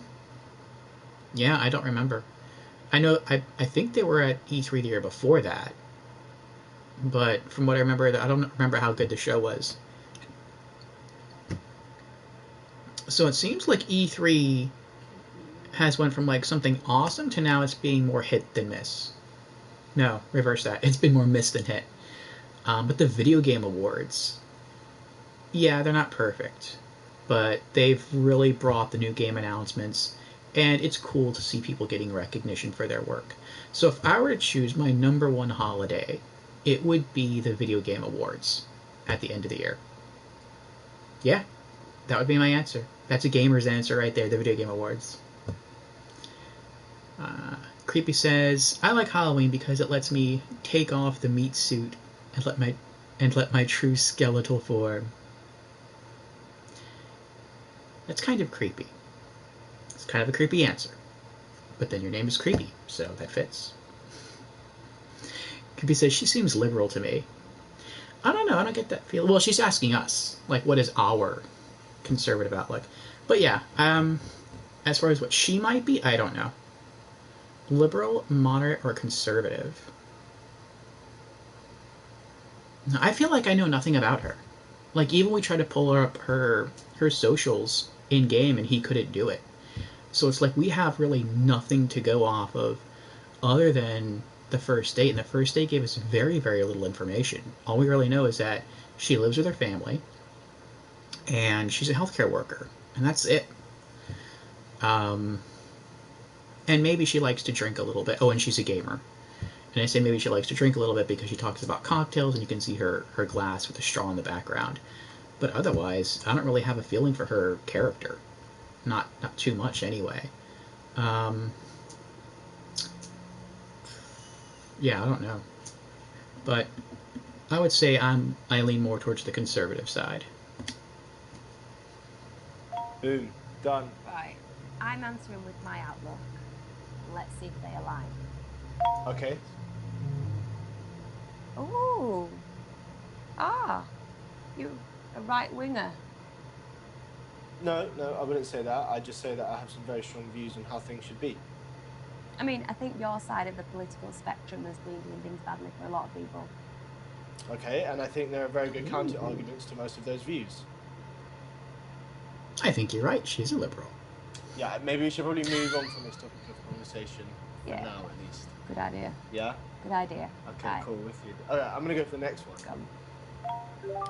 I don't remember. I know, I think they were at E3 the year before that, but from what I remember, I don't remember how good the show was. So it seems like E3 has went from like something awesome to now it's being more hit than miss. No, reverse that. It's been more miss than hit. But the Video Game Awards, yeah, they're not perfect, but they've really brought the new game announcements, and it's cool to see people getting recognition for their work. So if I were to choose my number one holiday, it would be the Video Game Awards at the end of the year. Yeah, that would be my answer. That's a gamer's answer right there, the Video Game Awards. Creepy says, I like Halloween because it lets me take off the meat suit and let my true skeletal form. That's kind of creepy. It's kind of a creepy answer. But then your name is Creepy, so that fits. Creepy says, she seems liberal to me. I don't know, I don't get that feeling. Well, she's asking us, like, what is our conservative outlook? But yeah, as far as what she might be, I don't know. Liberal, moderate, or conservative? I feel like I know nothing about her. Like, even we tried to pull up her socials in-game, and he couldn't do it. So it's like we have really nothing to go off of other than the first date. And the first date gave us very, very little information. All we really know is that she lives with her family, and she's a healthcare worker. And that's it. And maybe she likes to drink a little bit. Oh, and she's a gamer. And I say maybe she likes to drink a little bit because she talks about cocktails, and you can see her glass with a straw in the background. But otherwise, I don't really have a feeling for her character. Not too much, anyway. Yeah, I don't know. But I would say I lean more towards the conservative side.
Boom. Done.
Right. I'm answering with my outlook. Let's see if they align.
Okay.
Ooh. Ah. You a right winger.
No, I wouldn't say that. I'd just say that I have some very strong views on how things should be.
I mean, I think your side of the political spectrum has been doing things badly for a lot of people.
Okay, and I think there are very good counter-arguments to most of those views.
I think you're right. She's a liberal.
Yeah, maybe we should probably move on from this topic of conversation for now, at least.
Good idea.
Yeah?
Good idea.
Okay,
Right.
cool, with you. All right, I'm going to go for the next one.
Go.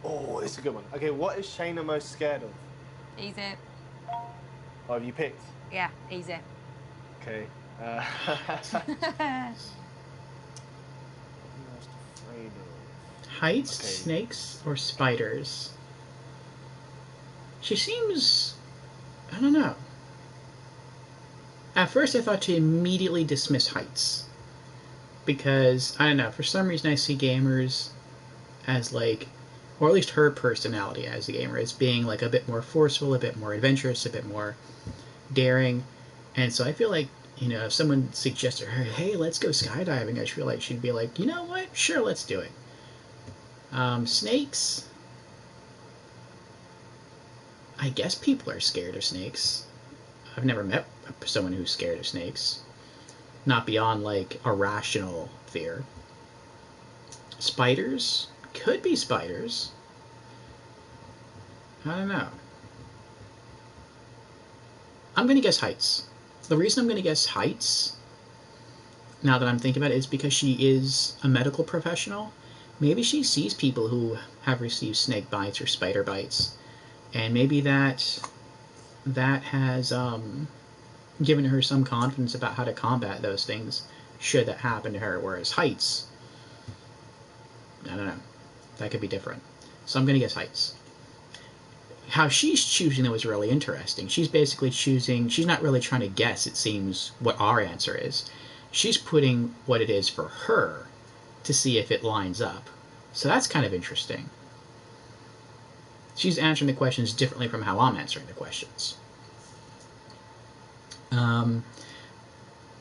Oh, it's a good one. Okay, what is Shayna most scared of?
Easy.
Oh, have you picked?
Yeah, easy.
Okay. Most afraid of?
Heights,
Okay.
snakes, or spiders? She seems... I don't know. At first I thought to immediately dismiss heights. Because, I don't know, for some reason I see gamers as like... Or at least her personality as a gamer as being like a bit more forceful, a bit more adventurous, a bit more daring. And so I feel like, you know, if someone suggested her, hey, let's go skydiving, I feel like she'd be like, you know what? Sure, let's do it. Snakes? I guess people are scared of snakes. I've never met someone who's scared of snakes. Not beyond, like, a rational fear. Spiders? Could be spiders. I don't know. I'm going to guess heights. The reason I'm going to guess heights, now that I'm thinking about it, is because she is a medical professional. Maybe she sees people who have received snake bites or spider bites, and maybe that has given her some confidence about how to combat those things should that happen to her, whereas heights, I don't know, that could be different. So I'm going to guess heights. How she's choosing, though, is really interesting. She's basically choosing, she's not really trying to guess, it seems, what our answer is. She's putting what it is for her to see if it lines up. So that's kind of interesting. She's answering the questions differently from how I'm answering the questions.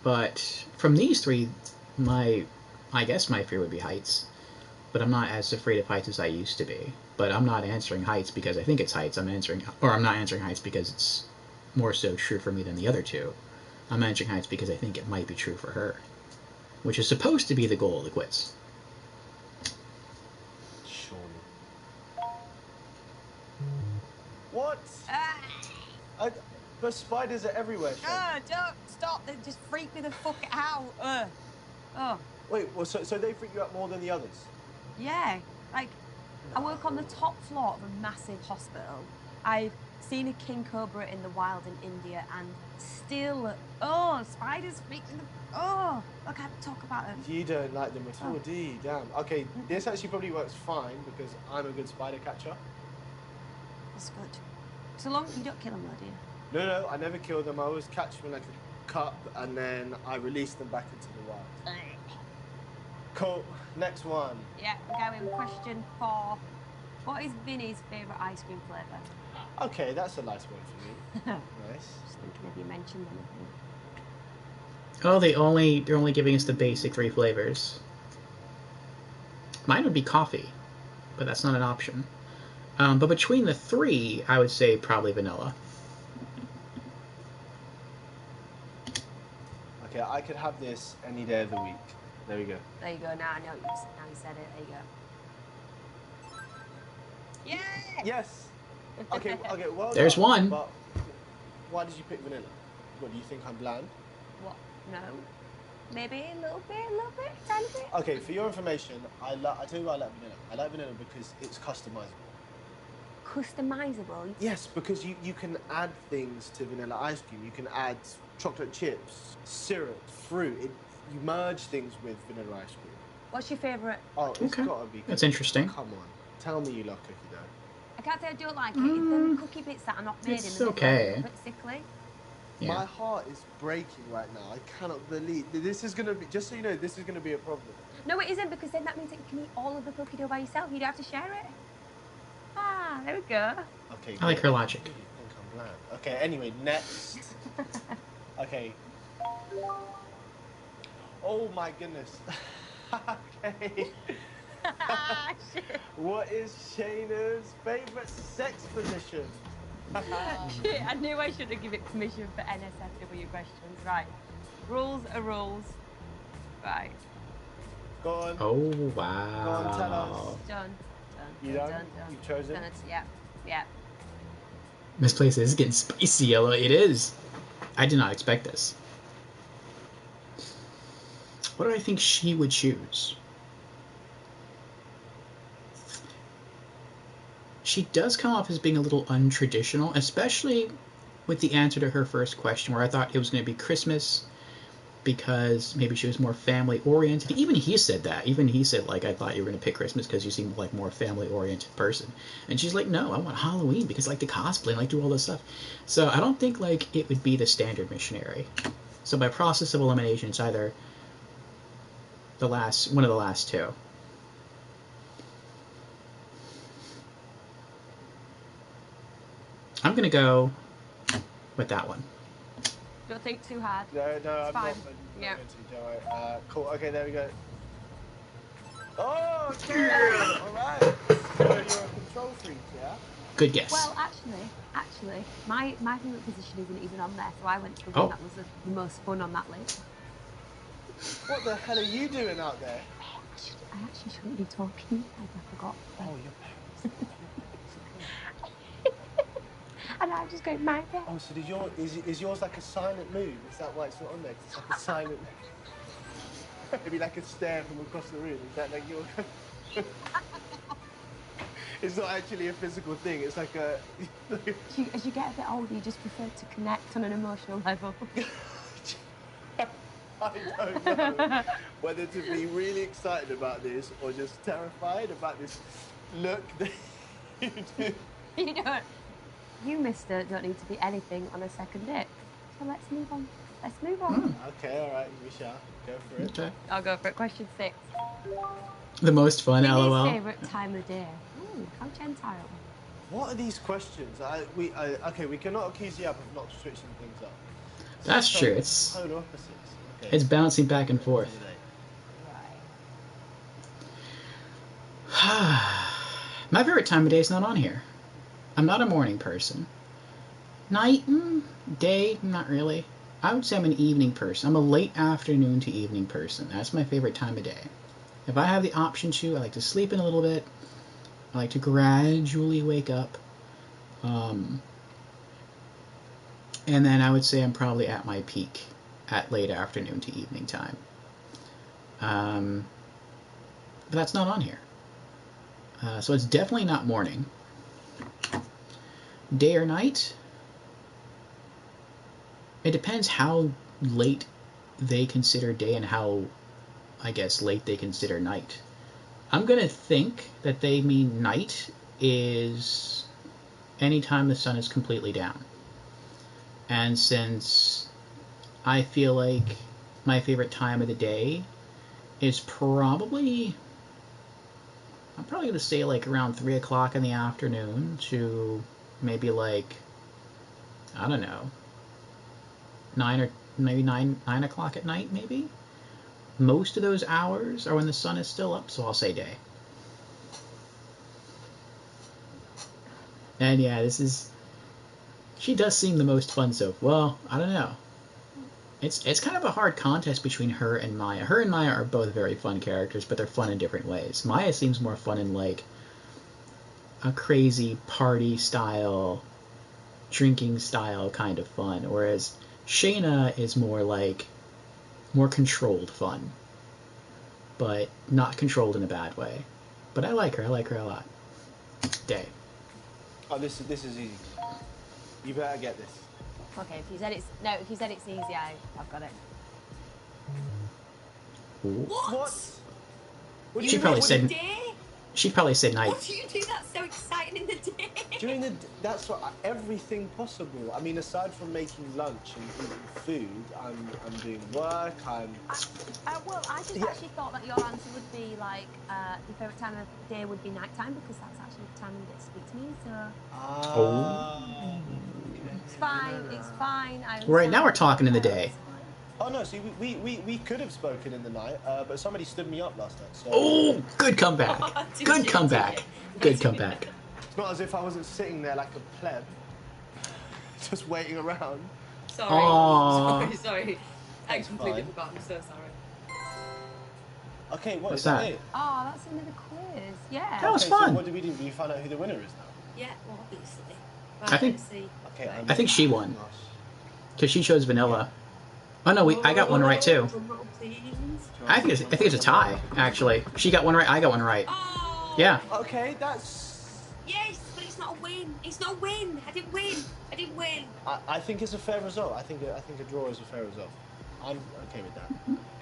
But from these three, I guess my fear would be heights. But I'm not as afraid of heights as I used to be. But I'm not answering heights because I think it's heights. I'm not answering heights because it's more so true for me than the other two. I'm answering heights because I think it might be true for her, which is supposed to be the goal of the quiz.
Surely. What? But spiders are everywhere, Shayna.
Don't stop. They just freak me the fuck out. Oh.
Wait, well, so they freak you out more than the others?
Yeah. Like, I work on the top floor of a massive hospital. I've seen a king cobra in the wild in India, and still, spiders freak me the... I can't talk about them.
You don't like them at all, do you? Damn. Okay, this actually probably works fine because I'm a good spider catcher.
That's good. So long you don't kill them, though, do you?
No, I never kill them. I always catch them in like a cup, and then I release them back into the wild. Cool. Next one.
Yeah, we're going question 4. What is Vinnie's favourite ice cream flavour?
Okay, that's a nice one for me. Nice.
Just thinking if you mentioned anything.
Oh, they're only giving us the basic 3 flavors. Mine would be coffee, but that's not an option. But between the 3, I would say probably vanilla.
Okay, I could have this any day of the week. There we go.
There you go. Now I know now you said it. There you go. Yeah.
Yes. Okay. Well
There's
done,
one.
But why did you pick vanilla? What, do you think I'm bland?
What? No. Maybe a little bit, tiny bit.
Okay, for your information, I tell you why I like vanilla. I like vanilla because it's customizable.
Customizable?
Yes, because you can add things to vanilla ice cream. You can add chocolate chips, syrup, fruit. You merge things with vanilla ice cream.
What's your favourite?
Oh, it's
Okay.
gotta be.
That's interesting.
Come on, tell me you love cookie dough.
I can't say I don't like it. It's the cookie bits that are not made
It's
in the middle
okay.
are a little bit sickly.
Yeah.
My heart is breaking right now. I cannot believe this is gonna be. Just so you know, this is gonna be a problem.
No, it isn't, because then that means that you can eat all of the cookie dough by yourself. You don't have to share it. Ah, there we go.
Okay.
I like her logic.
I really think I'm bland. Okay. Anyway, next. Okay. Oh my goodness. Okay.
Shit.
What is Shayna's favourite sex position?
Shit, I knew I should have given permission for NSFW questions. Right. Rules are rules. Right.
Go on.
Oh, wow.
Go on, tell us.
Done.
You done? You've chosen?
Done. Yeah.
This place is getting spicy, Ella. It is. I did not expect this. What do I think she would choose? She does come off as being a little untraditional, especially with the answer to her first question, where I thought it was going to be Christmas because maybe she was more family-oriented. Even he said that. Even he said, like, I thought you were going to pick Christmas because you seem like more family-oriented person. And she's like, no, I want Halloween because I like to cosplay and I like to do all this stuff. So I don't think, like, it would be the standard missionary. So by process of elimination, it's either one of the last two. I'm going to go with that one.
Don't think too hard.
No,
It's
I'm
fine.
not
Yeah.
going to. Don't worry. Cool. Okay, there we go. Oh, okay. All right. So you're a control freak, yeah?
Good guess.
Well, actually, my favourite position isn't even on there, so I went to the one that was the most fun on that list.
What the hell are you doing out there?
I actually shouldn't be talking. I forgot.
Oh, your parents.
And I'm just going, my bed.
Oh, so is yours like a silent move? Is that why it's not on there? 'Cause it's like a silent. Maybe like a stare from across the room. Is that like your? It's not actually a physical thing. It's like a.
As you get a bit older, you just prefer to connect on an emotional level.
I don't know whether to be really excited about this or just terrified about this look that you do.
You don't. You, mister, don't need to be anything on a second date. So let's move on.
Okay, all right, we shall. Go for it.
Okay.
I'll go for it. Question 6.
The most fun,
Vinnie's
LOL.
favourite time of day. Ooh, how gentile.
What are these questions? Okay, we cannot accuse you of not switching things up.
That's true. It's
polar opposites. Okay.
it's bouncing back and forth. My favorite time of day is not on here. I'm not a morning person. Night, day, not really. I would say I'm an evening person. I'm a late afternoon to evening person. That's my favorite time of day. If I have the option to, I like to sleep in a little bit. I like to gradually wake up. And then I would say I'm probably at my peak at late afternoon to evening time. But that's not on here. So it's definitely not morning. Day or night? It depends how late they consider day and how, I guess, late they consider night. I'm going to think that they mean night is anytime the sun is completely down. And since I feel like my favorite time of the day is probably... I'm probably going to say like around 3 o'clock in the afternoon to maybe like, I don't know, 9 o'clock at night maybe. Most of those hours are when the sun is still up, so I'll say day. And yeah, she does seem the most fun so, well, I don't know. It's kind of a hard contest between her and Maya. Her and Maya are both very fun characters, but they're fun in different ways. Maya seems more fun in like a crazy party style, drinking style kind of fun, whereas Shayna is more like more controlled fun, but not controlled in a bad way. But I like her. I like her a lot. Day.
Oh, this is easy. You better get this.
Okay, if you said it's easy, I've got it.
What?
She'd probably said night.
What do you do that's so exciting in the day?
That's what everything possible. I mean, aside from making lunch and eating food, I'm doing work.
Well, I just actually thought that your answer would be like your favourite time of day would be nighttime because that's actually the time you get to speak to me. So it's fine.
Right now we're talking in the day.
Oh no! See, we could have spoken in the night, but somebody stood me up last night. So.
Oh, good comeback! Good comeback! Good comeback!
It's not as if I wasn't sitting there like a pleb, just waiting around.
Sorry. I completely forgot. I'm so sorry.
Okay,
what's that?
It?
Oh, that's another quiz. Yeah.
That was fun.
So what do we do? Do you find out who the winner is now?
Yeah, well, obviously.
I think.
Okay.
I think she won because she chose vanilla. Oh no, I got one right too. I think it's a tie. Actually, she got one right. I got one right.
Oh.
Yeah.
Okay, that's.
Yes, but it's not a win. It's not a win. I didn't win.
I think it's a fair result. I think a draw is a fair result. I'm okay with that.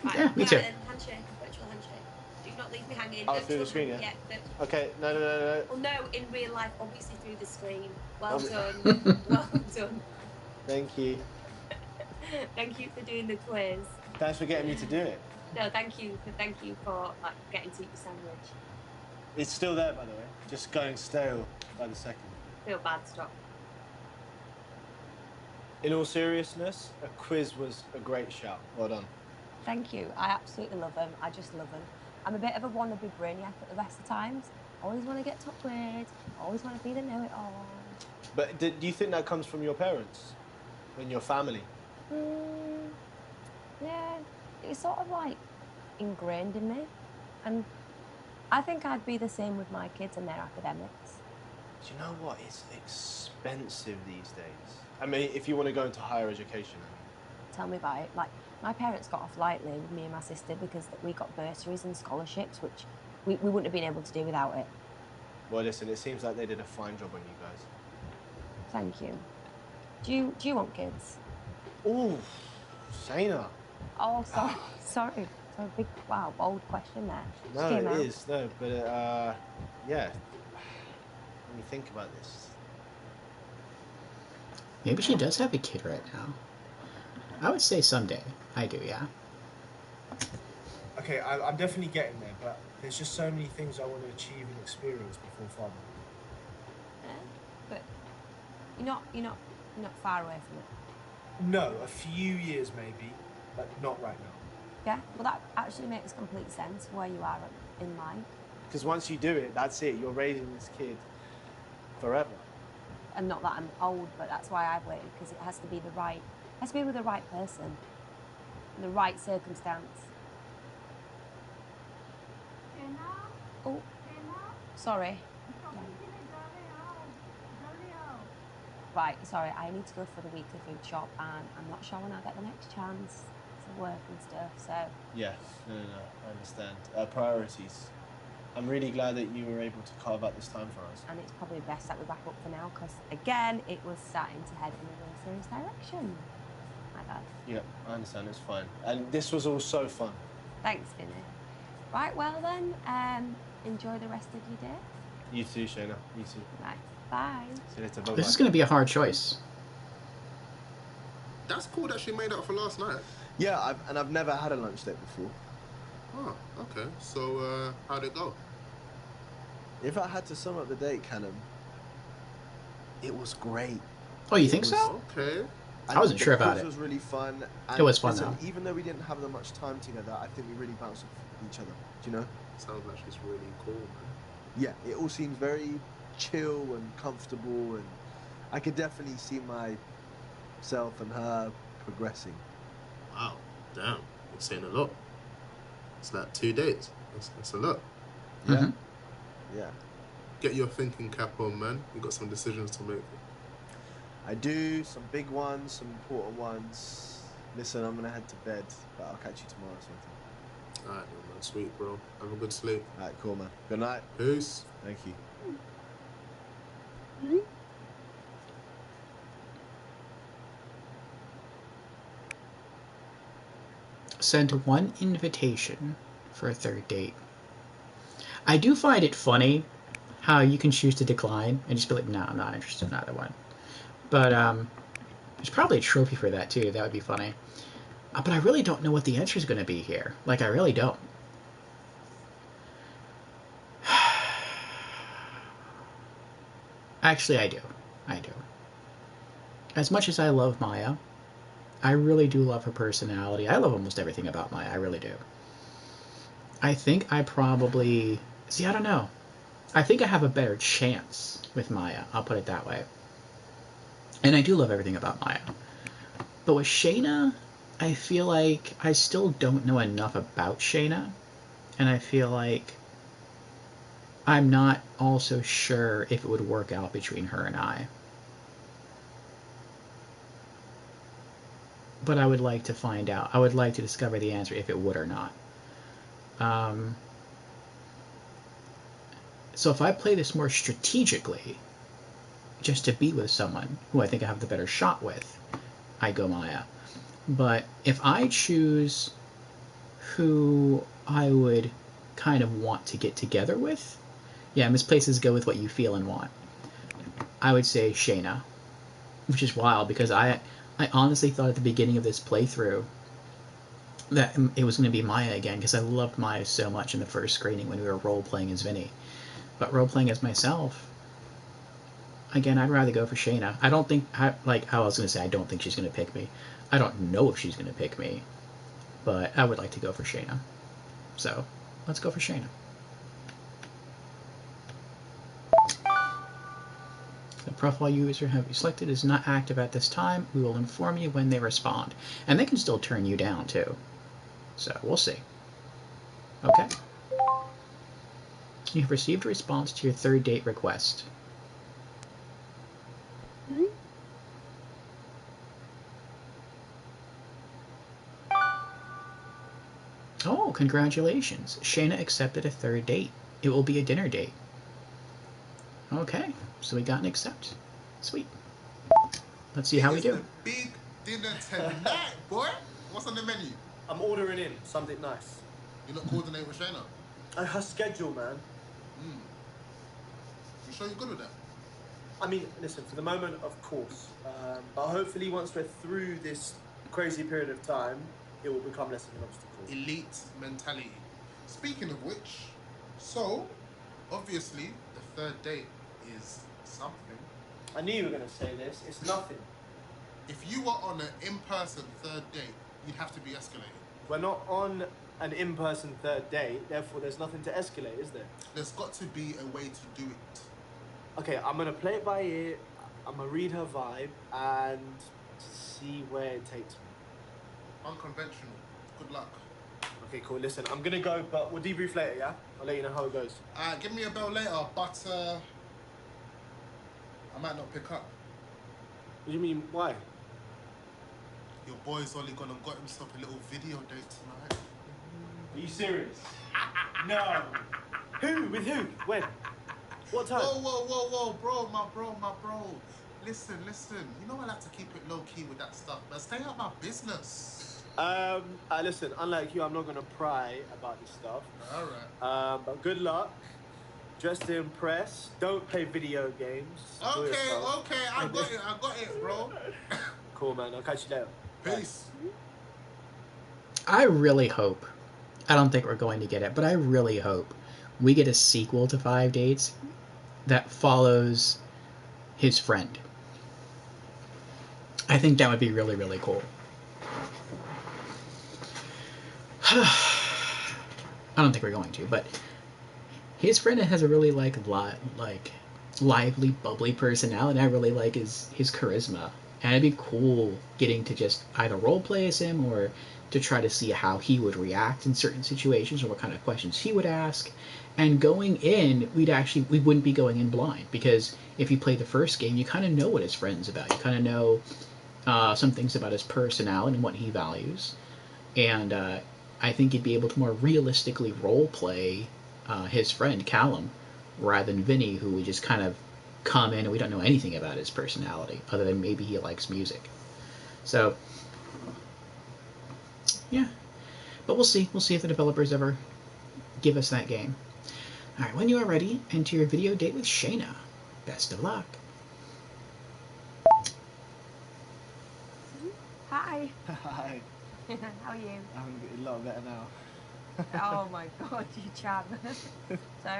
Right,
yeah, me too.
Handshake, virtual handshake. Do not leave me hanging.
Oh, through the screen, yeah? Okay, no.
Well, no, in real life, obviously through the screen. Well done. Well done.
Thank you.
Thank you for doing the quiz.
Thanks for getting me to do it.
No, thank you for like getting to eat your sandwich.
It's still there, by the way. Just going stale by the second.
Feel bad, stop.
In all seriousness, a quiz was a great shout. Well done.
Thank you. I absolutely love them. I just love them. I'm a bit of a wannabe brainiac at the best of times. Always want to get top grade. Always want to be the know-it-all.
But do you think that comes from your parents and your family?
Yeah, it's sort of like ingrained in me. And I think I'd be the same with my kids and their academics.
Do you know what? It's expensive these days. I mean, if you want to go into higher education.
Tell me about it. Like, my parents got off lightly with me and my sister because we got bursaries and scholarships, which we wouldn't have been able to do without it.
Well, listen, it seems like they did a fine job on you guys.
Thank you. Do you want kids?
Ooh, Shayna.
Oh, sorry. So big, bold question there.
No, it is. No, but yeah. Let me think about this.
Maybe she does have a kid right now. I would say someday. I do, yeah.
Okay, I'm definitely getting there, but there's just so many things I want to achieve and experience before fatherhood.
But you're not far away from it.
No, a few years maybe, but not right now.
Yeah, well that actually makes complete sense where you are in life.
Because once you do it, that's it. You're raising this kid forever.
And not that I'm old, but that's why I've waited, because it has to be with the right person, in the right circumstance. Oh, sorry. Right, sorry, I need to go for the weekly food shop, and I'm not sure when I'll get the next chance to work and stuff, so...
Yeah, no, I understand. Priorities. I'm really glad that you were able to carve out this time for us.
And it's probably best that we wrap up for now, because, again, it was starting to head in a really serious direction. My bad.
Yeah, I understand, it's fine. And this was all so fun.
Thanks, Vinnie. Right, well then, enjoy the rest of your day.
You too, Shayna. You too.
Right, bye.
See you later, bye-bye.
This is going to be a hard choice.
That's cool that she made up for last night.
Yeah, I've never had a lunch date before.
Oh, okay. So, how'd it go?
If I had to sum up the date, Callum, it was great.
Oh, you think so?
Okay.
I wasn't sure about it.
It was really fun. And
it was fun,
listen,
though.
Even though we didn't have that much time together, I think we really bounced off each other. Do you know?
Sounds like she's really cool, man.
Yeah, it all seems very chill and comfortable, and I could definitely see myself and her progressing.
Wow, damn, you're saying a lot. It's like 2 dates. That's a lot.
Yeah.
Mm-hmm.
Yeah.
Get your thinking cap on, man. You got some decisions to make.
I do, some big ones, some important ones. Listen, I'm gonna head to bed, but I'll catch you tomorrow or something.
Alright, man. Sweet, bro. Have a good sleep.
Alright, cool, man. Good night.
Peace.
Thank you.
Send one invitation for a third date. I do find it funny how you can choose to decline and just be like, no, I'm not interested in either one. But there's probably a trophy for that too. That would be funny. But I really don't know what the answer is going to be here. Like, I really don't. Actually, I do. As much as I love Maya, I really do love her personality. I love almost everything about Maya. I really do. I think I probably... See, I don't know. I think I have a better chance with Maya. I'll put it that way. And I do love everything about Maya. But with Shayna, I feel like I still don't know enough about Shayna. And I feel like I'm not also sure if it would work out between her and I. But I would like to find out. I would like to discover the answer if it would or not. So if I play this more strategically, just to be with someone who I think I have the better shot with, I go Maya. But if I choose who I would kind of want to get together with, yeah, misplaces go with what you feel and want. I would say Shayna, which is wild because I honestly thought at the beginning of this playthrough that it was going to be Maya again because I loved Maya so much in the first screening when we were role-playing as Vinnie. But role-playing as myself, again, I'd rather go for Shayna. I don't think, I was going to say, I don't think she's going to pick me. I don't know if she's going to pick me, but I would like to go for Shayna. So, let's go for Shayna. The profile user have you selected is not active at this time. We will inform you when they respond. And they can still turn you down, too. So, we'll see. Okay. You've received a response to your third date request. Oh, congratulations. Shayna accepted a third date. It will be a dinner date. Okay, so we got an accept. Sweet. Let's see how we do.
It's the big dinner tonight, boy. What's on the menu?
I'm ordering in something nice.
You're not coordinating with Shayna?
Her schedule, man.
You sure you're good with that?
I mean, listen, for the moment, of course. But hopefully once we're through this crazy period of time, it will become less of an obstacle.
Elite mentality. Speaking of which, so, obviously, the third date is something.
I knew you were going to say this. It's nothing.
If you were on an in-person third date, you'd have to be escalated.
We're not on an in-person third date, therefore there's nothing to escalate, is there?
There's got to be a way to do it.
Okay, I'm going to play it by ear, I'm going to read her vibe, and see where it takes me.
Unconventional. Good luck.
Okay, cool. Listen, I'm going to go, but we'll debrief later, yeah? I'll let you know how it goes.
Give me a bell later, but I might not pick up.
What do you mean, why?
Your boy's only gone and got himself a little video date tonight.
Are you serious? No. Who? With who? When? What time?
Whoa, my bro. Listen. You know I like to keep it low-key with that stuff, but stay out my business.
Listen, unlike you, I'm not going to pry about this stuff.
All right.
But good luck. Just to impress. Don't play video games.
Okay. I got it, bro.
Cool, man. I'll catch you later.
Peace.
I really hope, I don't think we're going to get it, but I really hope we get a sequel to 5 Dates that follows his friend. I think that would be really, really cool. I don't think we're going to, but his friend has a really lively, bubbly personality. I really like his charisma. And it'd be cool getting to just either role play as him or to try to see how he would react in certain situations or what kind of questions he would ask. And going in, we wouldn't be going in blind, because if you play the first game, you kind of know what his friend's about. You kind of know some things about his personality and what he values. And I think you'd be able to more realistically role play his friend Callum rather than Vinny, who would just kind of come in and we don't know anything about his personality other than maybe he likes music. So yeah, but we'll see if the developers ever give us that game. All right, when you are ready, enter your video date with Shayna. Best of luck.
Hi.
Hi.
How are you?
I'm a lot better now.
Oh my god, you chap. So,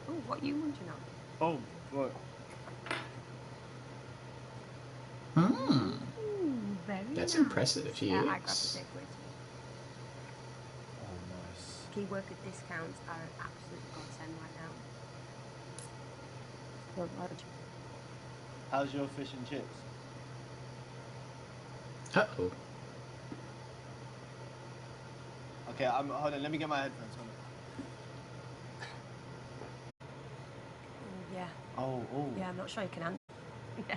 oh, what are you munching on?
Oh, what?
Very
That's
nice.
impressive if you
I
use.
grabbed the takeaway too.
Oh, nice.
Key worker discounts are an absolute godsend right now. So large.
How's your fish and chips?
Uh-oh.
Okay, hold on. Let me get my headphones on.
Yeah.
Oh.
Yeah, I'm not sure you can answer. Yeah.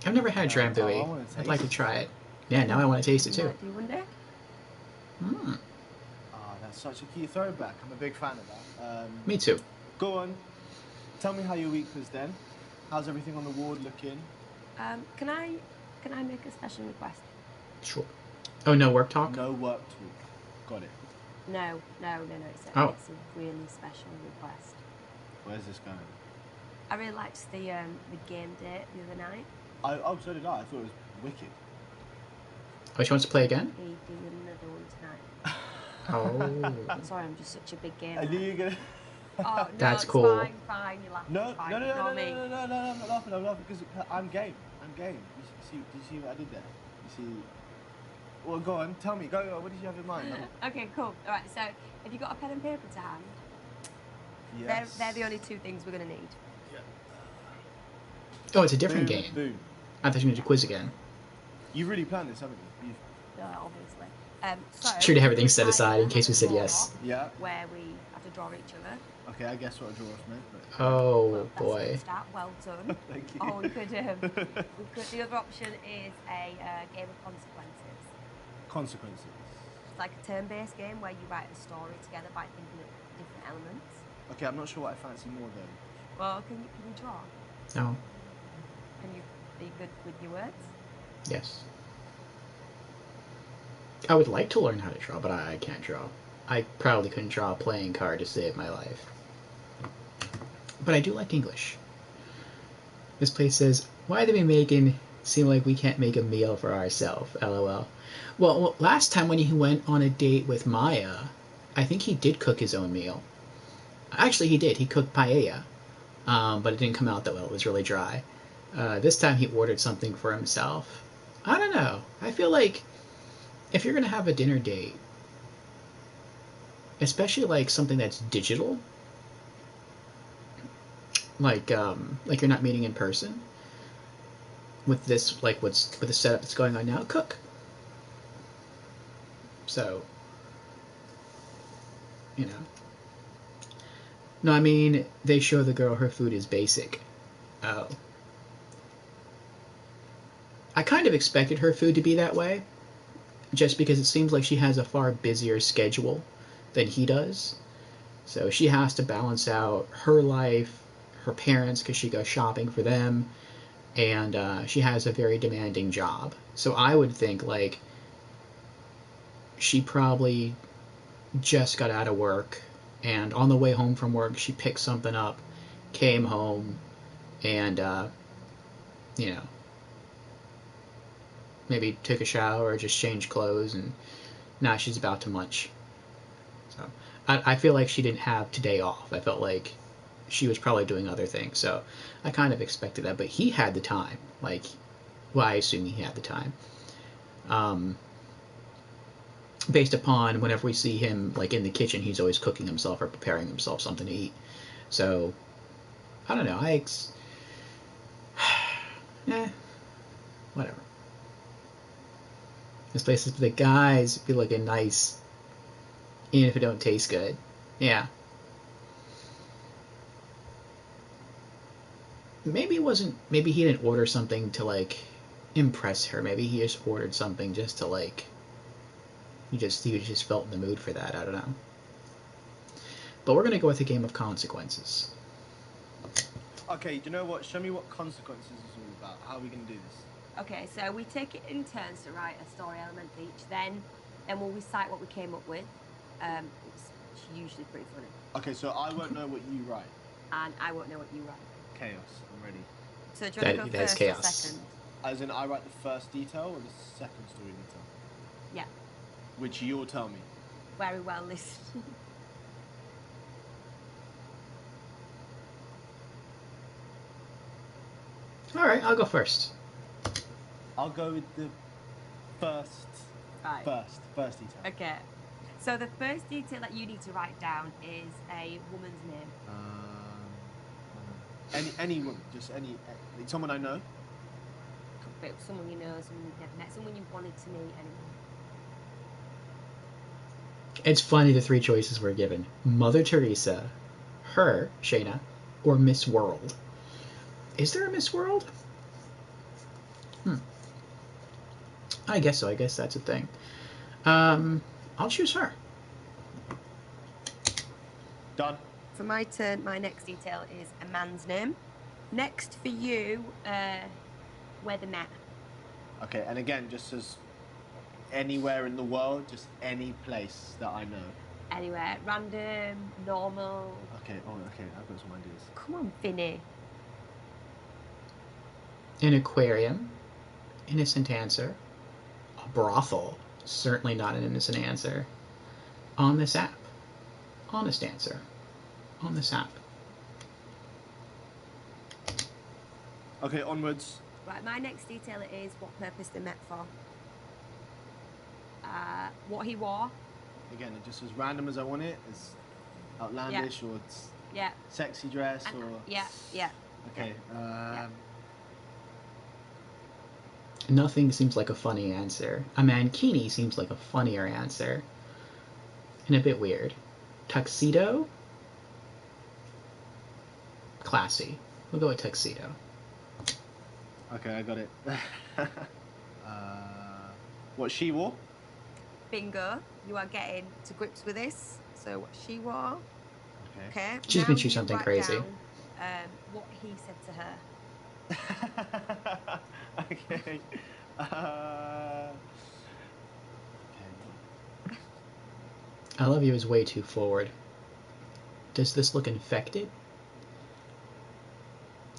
I've never had
I
Drambuie.
wanna taste
I'd like to
it.
try it. Yeah, now I want to taste it
You
too.
might do one day.
Oh, that's such a cute throwback. I'm a big fan of that.
Me too.
Go on. Tell me how your week was then. How's everything on the ward looking?
Can I make a special request?
Sure. Oh, no work talk?
No work talk. Got it.
No. It's a really special request.
Where's this going?
I really liked the game date the other night.
So did I. I thought it was wicked.
Oh, she wants to play again?
We do another one tonight.
Oh.
Sorry, I'm just such a big gamer.
I knew you were gonna.
Oh, no,
That's
it's
cool.
Fine, you're laughing.
No,
it's fine.
no,
Ignore me.
I'm not laughing. I'm laughing because I'm game. Do you see what I did there? You see? Well, go on. Tell me. Go. What did you have in mind?
Okay, cool. All right. So, have you got a pen and paper to hand?
Yes.
They're the only two things we're gonna need.
Yeah.
Oh, it's a different game.
Boom.
I thought you were going to quiz again.
You've really planned this, haven't you?
Obviously.
Should have everything set aside in case we said yes.
Yeah.
Where we have to draw each other.
Okay, I guess what a draw off meant. But...
Oh,
well,
boy.
Start. Well done.
Thank you.
Or we could. The other option is a game of consequences.
Consequences.
It's like a turn-based game where you write a story together by thinking of different elements.
Okay, I'm not sure what I fancy more though.
Well, can you draw?
No.
Are you good with your words?
Yes. I would like to learn how to draw, but I can't draw. I probably couldn't draw a playing card to save my life. But I do like English. This place says, why do we making seem like we can't make a meal for ourselves? LOL. Well, last time when he went on a date with Maya, I think he did cook his own meal. Actually, he did. He cooked paella. But it didn't come out that well. It was really dry. This time he ordered something for himself. I don't know. I feel like if you're going to have a dinner date, especially like something that's digital, like you're not meeting in person, with this, like with the setup that's going on now, cook. So, you know. No, I mean, they show the girl her food is basic. Oh. I kind of expected her food to be that way, just because it seems like she has a far busier schedule than he does. So she has to balance out her life, her parents, because she goes shopping for them, and she has a very demanding job. So I would think, like, she probably just got out of work, and on the way home from work, she picked something up, came home, and, you know, maybe took a shower or just changed clothes, and now she's about to munch. So I feel like she didn't have today off. I felt like she was probably doing other things. So I kind of expected that. But he had the time. Like, well, I assume he had the time. Based upon whenever we see him, like, in the kitchen, he's always cooking himself or preparing himself something to eat. So, I don't know. Whatever. This place is the guys be looking nice, even if it don't taste good. Yeah. Maybe it wasn't. Maybe he didn't order something to like impress her. Maybe he just ordered something just to like. He just felt in the mood for that. I don't know. But we're gonna go with a game of consequences.
Okay, do you know what? Show me what consequences is all about. How are we going to do this?
Okay, so we take it in turns to write a story element each. Then we'll recite what we came up with. It's usually pretty funny.
Okay, so I won't know what you write.
And I won't know what you write.
Chaos. I'm ready.
So do you want to go first or second?
As in, I write the first detail or the second story detail?
Yeah.
Which you'll tell me.
Very well listened.
All right, I'll go first.
I'll go with the first.
Right.
First detail.
Okay. So the first detail that you need to write down is a woman's name.
Any woman, just any someone I know.
Could be someone you know, someone you've never met, someone you wanted to meet, anyone.
It's funny the three choices were given: Mother Teresa, her, Shayna, or Miss World. Is there a Miss World? I guess so. I guess that's a thing. I'll choose her.
Done.
For my turn, my next detail is a man's name. Next for you, where they met.
Okay, and again, just as anywhere in the world, just any place that I know.
Anywhere, random, normal.
Okay, I've got some ideas.
Come on, Vinnie.
An aquarium. Innocent answer. A brothel. Certainly not an innocent answer. On this app. Honest answer. On this app.
Okay, onwards.
Right, my next detail is what purpose they met for. What he wore.
Again, just as random as I want it, as outlandish or it's sexy dress or...
Yeah.
Okay,
Nothing seems like a funny answer. A mankini seems like a funnier answer. And a bit weird. Tuxedo? Classy. We'll go with tuxedo.
Okay, I got it. What she wore?
Bingo. You are getting to grips with this. So what she wore. Okay.
She's gonna choose something crazy.
Down, what he said to her.
Okay.
I love you is way too forward. Does this look infected?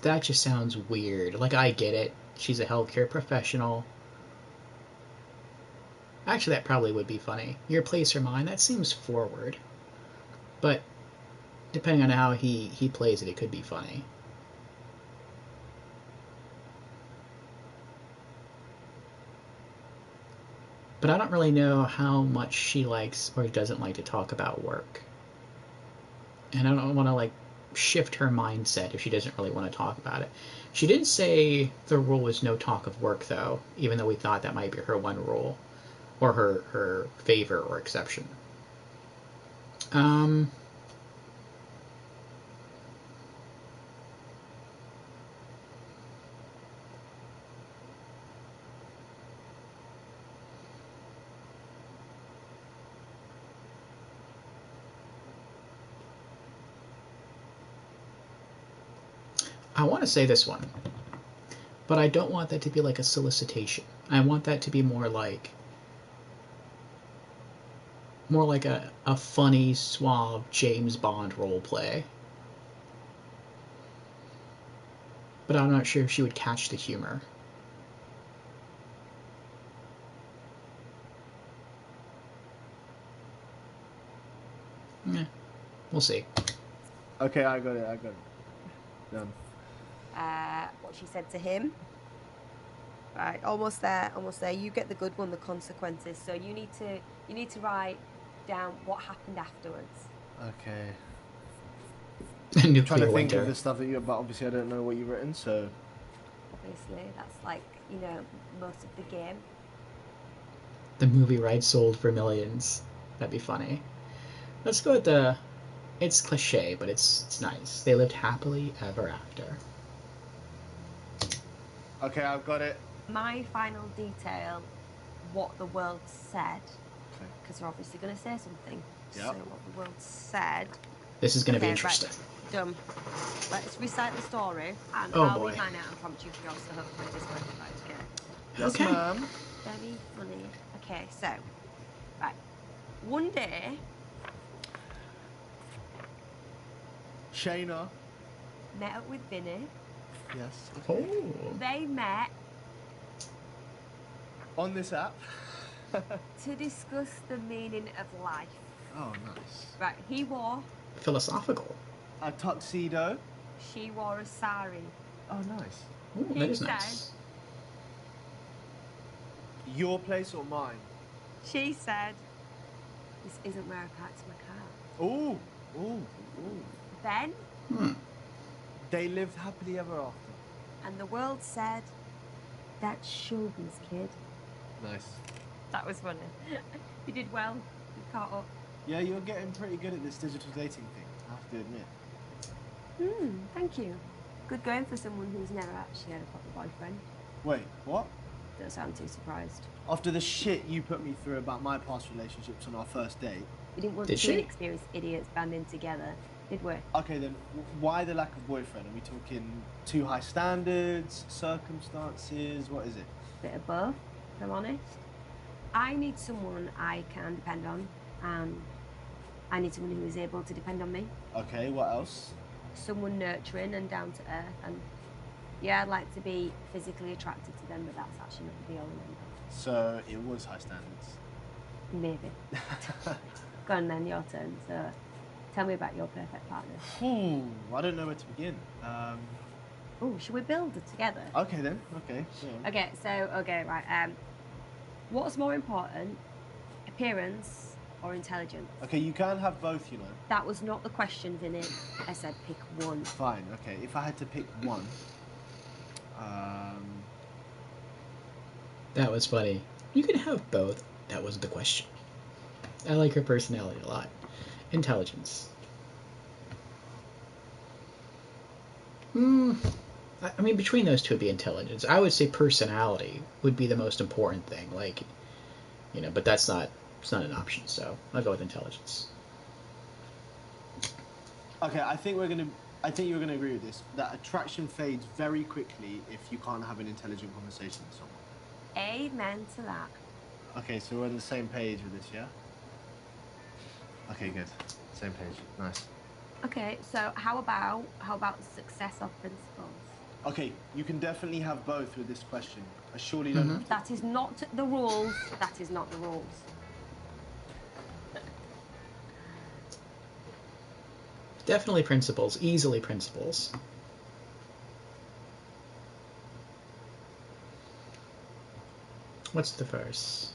That just sounds weird. Like, I get it. She's a healthcare professional. Actually, that probably would be funny. Your place or mine? That seems forward. But depending on how he plays it, it could be funny. But I don't really know how much she likes or doesn't like to talk about work. And I don't want to, like, shift her mindset if she doesn't really want to talk about it. She didn't say the rule was no talk of work, though, even though we thought that might be her one rule. Or her favor or exception. I want to say this one, but I don't want that to be like a solicitation. I want that to be more like a funny, suave James Bond role play. But I'm not sure if she would catch the humor. We'll see.
Okay, I got it. Done.
What she said to him. Right, almost there. You get the good one, the consequences. So you need to write down what happened afterwards.
Okay.
Nuclear
I'm trying to think
winter.
of the stuff that you, but obviously I don't know what you've written, so.
Obviously, that's like you know, most of the game.
The movie rights sold for millions. That'd be funny. Let's go with the... It's cliche, but it's nice. They lived happily ever after.
Okay, I've got it.
My final detail, what the world said,
Okay.
because we're obviously going to say something.
Yep.
So what the world said.
This is going to be
Okay,
interesting.
Right, done. Let's recite the story, and
Oh,
I'll
boy.
read mine out and prompt you for yours, so hopefully this works right, okay?
Yes,
Okay.
ma'am.
Very funny. Okay, so, right. One day,
Shayna.
met up with Vinnie.
Yes.
Oh.
They met
On this app.
to discuss the meaning of life.
Oh, nice.
Right, he wore,
Philosophical.
A tuxedo.
she wore a sari.
Oh, nice.
Ooh,
He
that is
said-
nice.
Your place or mine?
She said, this isn't where I parked my car.
Ooh. Ooh. Ooh.
Then,
They lived happily ever after.
and the world said, that's showbiz, kid.
Nice.
That was funny. You did well. You caught up.
Yeah, you're getting pretty good at this digital dating thing, I have to admit.
Thank you. Good going for someone who's never actually had a proper boyfriend.
Wait, what?
Don't sound too surprised.
After the shit you put me through about my past relationships on our first date.
We didn't want
Did
two
she?
inexperienced idiots banding together, did we?
Okay, then why the lack of boyfriend? Are we talking too high standards, circumstances? What is it?
Bit of both, if I'm honest. I need someone I can depend on, and I need someone who is able to depend on me.
Okay, what else?
Someone nurturing and down to earth, and yeah, I'd like to be physically attracted to them, but that's actually not the be all and end all.
So it was high standards.
Maybe. Go on then, your turn. So tell me about your perfect partner.
I don't know where to begin.
Oh, should we build it together?
Okay then. Okay. Yeah.
Okay, right. What's more important, appearance or intelligence?
Okay, you can have both, you know.
That was not the question, Vinny. I said pick one.
Fine. Okay, if I had to pick one,
That was funny. You can have both. That wasn't the question. I like her personality a lot. Intelligence. I mean, between those two would be intelligence. I would say personality would be the most important thing. Like, you know, but it's not an option. So I'll go with intelligence.
okay, I think you're gonna agree with this. That attraction fades very quickly if you can't have an intelligent conversation with someone.
Amen to that.
Okay, so we're on the same page with this, yeah? Okay, good. Same page. Nice.
Okay, so how about success or principles?
Okay, you can definitely have both with this question. I surely don't have to.
That is not the rules. That is not the rules.
Definitely principles. Easily principles. What's the verse?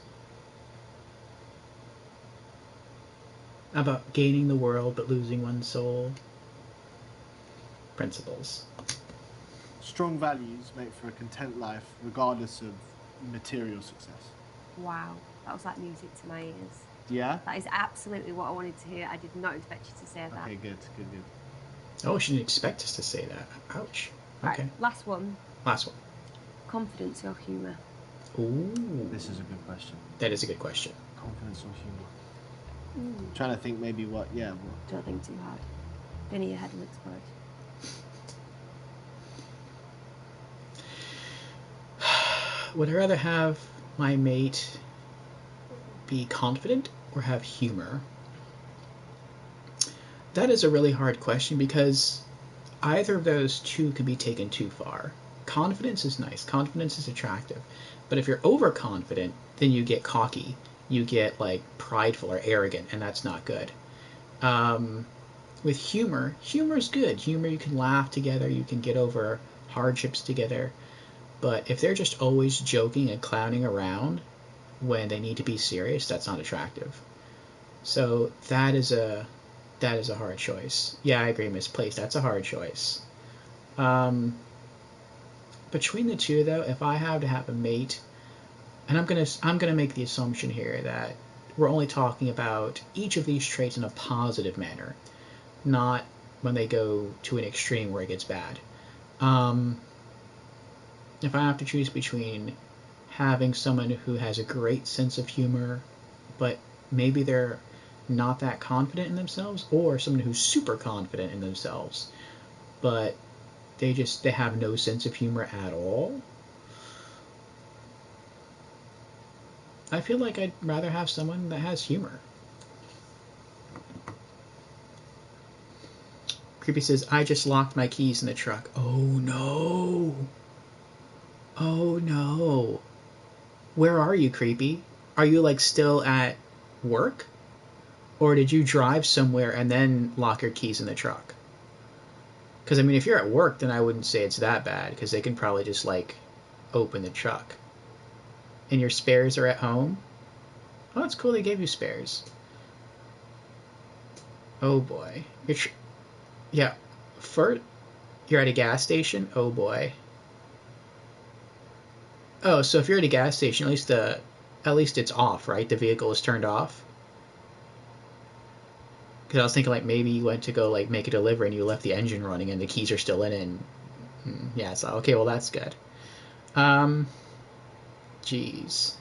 About gaining the world but losing one's soul. Principles.
Strong values make for a content life regardless of material success.
Wow, that was like music to my ears.
Yeah?
That is absolutely what I wanted to hear. I did not expect you to say that.
Okay, good.
Oh, she didn't expect us to say that. Ouch. Okay.
Right, last one.
Last one.
Confidence or humour?
Ooh.
This is a good question.
That is a good question.
Confidence or humour? Trying to think maybe what.
Don't think too hard. Vinny, your head will explode.
Would I rather have my mate be confident or have humor? That is a really hard question because either of those two could be taken too far. Confidence is nice. Confidence is attractive. But if you're overconfident, then you get cocky. You get like prideful or arrogant, and that's not good. With humor is good. Humor, you can laugh together. You can get over hardships together. But if they're just always joking and clowning around when they need to be serious, that's not attractive. So that is a hard choice. Yeah, I agree, misplaced. That's a hard choice. between the two, though, if I have to have a mate, and I'm gonna make the assumption here that we're only talking about each of these traits in a positive manner, not when they go to an extreme where it gets bad. If I have to choose between having someone who has a great sense of humor, but maybe they're not that confident in themselves, or someone who's super confident in themselves, but they have no sense of humor at all, I feel like I'd rather have someone that has humor. Creepy says, I just locked my keys in the truck. Oh no. Oh no. Where are you, Creepy? Are you like still at work? Or did you drive somewhere and then lock your keys in the truck? Because, I mean, if you're at work, then I wouldn't say it's that bad, because they can probably just, like, open the truck. And your spares are at home? Oh, it's cool they gave you spares. Oh, boy. Yeah. You're at a gas station? Oh, boy. Oh, so if you're at a gas station, at least it's off, right? The vehicle is turned off? Because I was thinking, like, maybe you went to go, like, make a delivery and you left the engine running and the keys are still in it. And, yeah, so, okay, well, that's good. Jeez.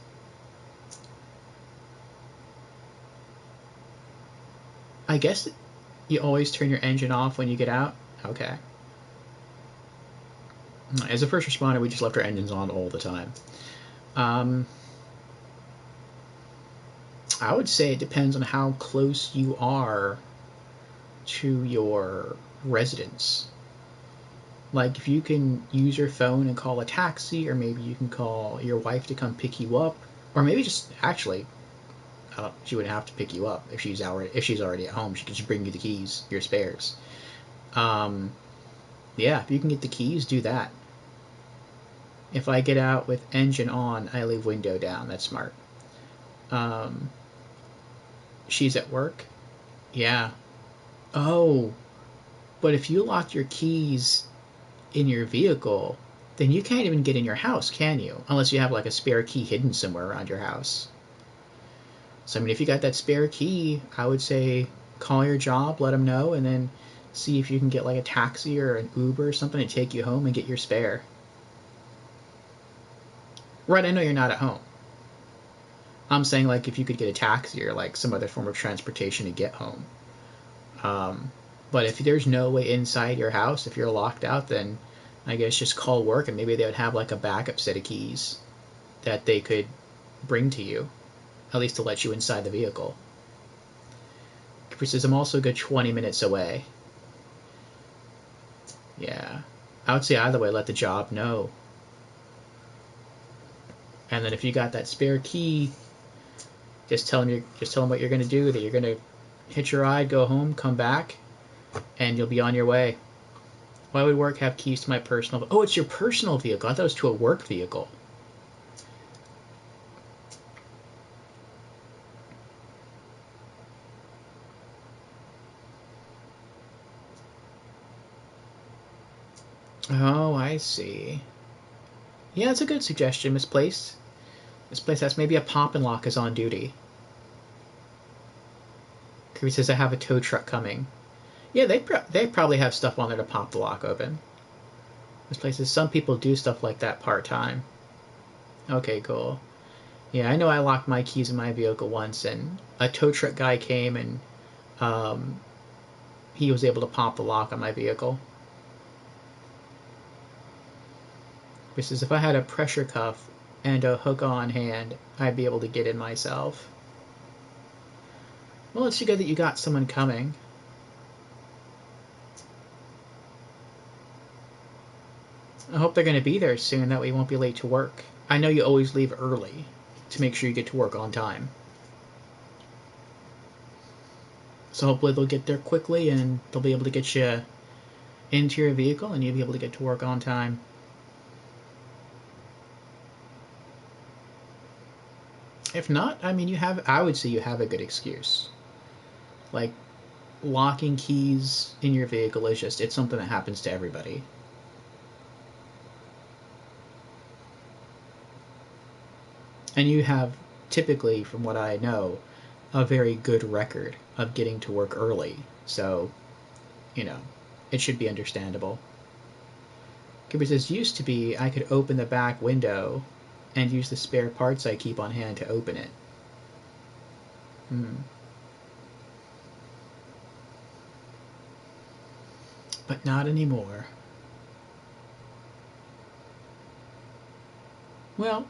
I guess you always turn your engine off when you get out? Okay. As a first responder, we just left our engines on all the time. I would say it depends on how close you are to your residence. Like, if you can use your phone and call a taxi, or maybe you can call your wife to come pick you up, or maybe just, actually, she wouldn't have to pick you up if she's already at home. She could just bring you the keys, your spares. Yeah, if you can get the keys, do that. If I get out with engine on, I leave window down. That's smart. She's at work? Yeah. Oh, but if you lock your keys in your vehicle, then you can't even get in your house, can you? Unless you have like a spare key hidden somewhere around your house. So, I mean, if you got that spare key, I would say call your job, let them know, and then see if you can get like a taxi or an Uber or something to take you home and get your spare. Right, I know you're not at home. I'm saying, like, if you could get a taxi or like some other form of transportation to get home. But if there's no way inside your house, if you're locked out, then I guess just call work and maybe they would have like a backup set of keys that they could bring to you, at least to let you inside the vehicle. He says, I'm also a good 20 minutes away. Yeah. I would say either way, let the job know. And then if you got that spare key, just tell them what you're going to do, that you're going to hitch your ride, go home, come back, and you'll be on your way. Why would work have keys to my personal... Oh, it's your personal vehicle. I thought it was to a work vehicle. Oh, I see. Yeah, that's a good suggestion, Misplaced. Misplaced, that's maybe a pop and lock is on duty. Kirby says, I have a tow truck coming. Yeah, they probably have stuff on there to pop the lock open. Misplaced says, some people do stuff like that part-time. Okay, cool. Yeah, I know I locked my keys in my vehicle once, and a tow truck guy came, and he was able to pop the lock on my vehicle. He says, if I had a pressure cuff and a hook on hand, I'd be able to get in myself. Well, it's good that you got someone coming. I hope they're going to be there soon, that way you won't be late to work. I know you always leave early to make sure you get to work on time. So hopefully they'll get there quickly and they'll be able to get you into your vehicle and you'll be able to get to work on time. If not, I mean, I would say you have a good excuse. Like, locking keys in your vehicle is it's something that happens to everybody. And you have, typically, from what I know, a very good record of getting to work early. So, you know, it should be understandable. Cooper says, used to be I could open the back window and use the spare parts I keep on hand to open it. But not anymore. Well,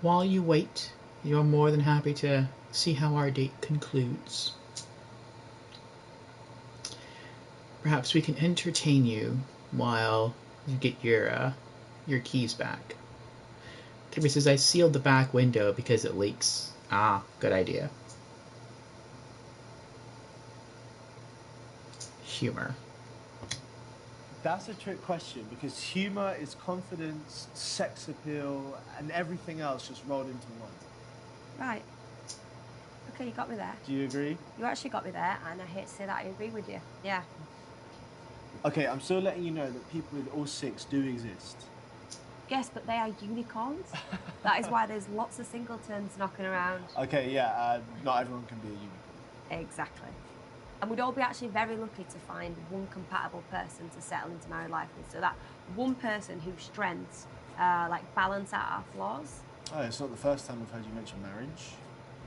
while you wait, you're more than happy to see how our date concludes. Perhaps we can entertain you while you get your keys back. Kirby says, I sealed the back window because it leaks. Ah, good idea. Humor.
That's a trick question because humor is confidence, sex appeal, and everything else just rolled into one.
Right. Okay, you got me there.
Do you agree?
You actually got me there, and I hate to say that I agree with you. Yeah.
Okay, I'm still letting you know that people with all 6 do exist.
Yes, but they are unicorns. That is why there's lots of singletons knocking around.
Okay, yeah, not everyone can be a unicorn.
Exactly. And we'd all be actually very lucky to find one compatible person to settle into married life with. So that one person whose strengths balance out our flaws.
Oh, it's not the first time I've heard you mention marriage.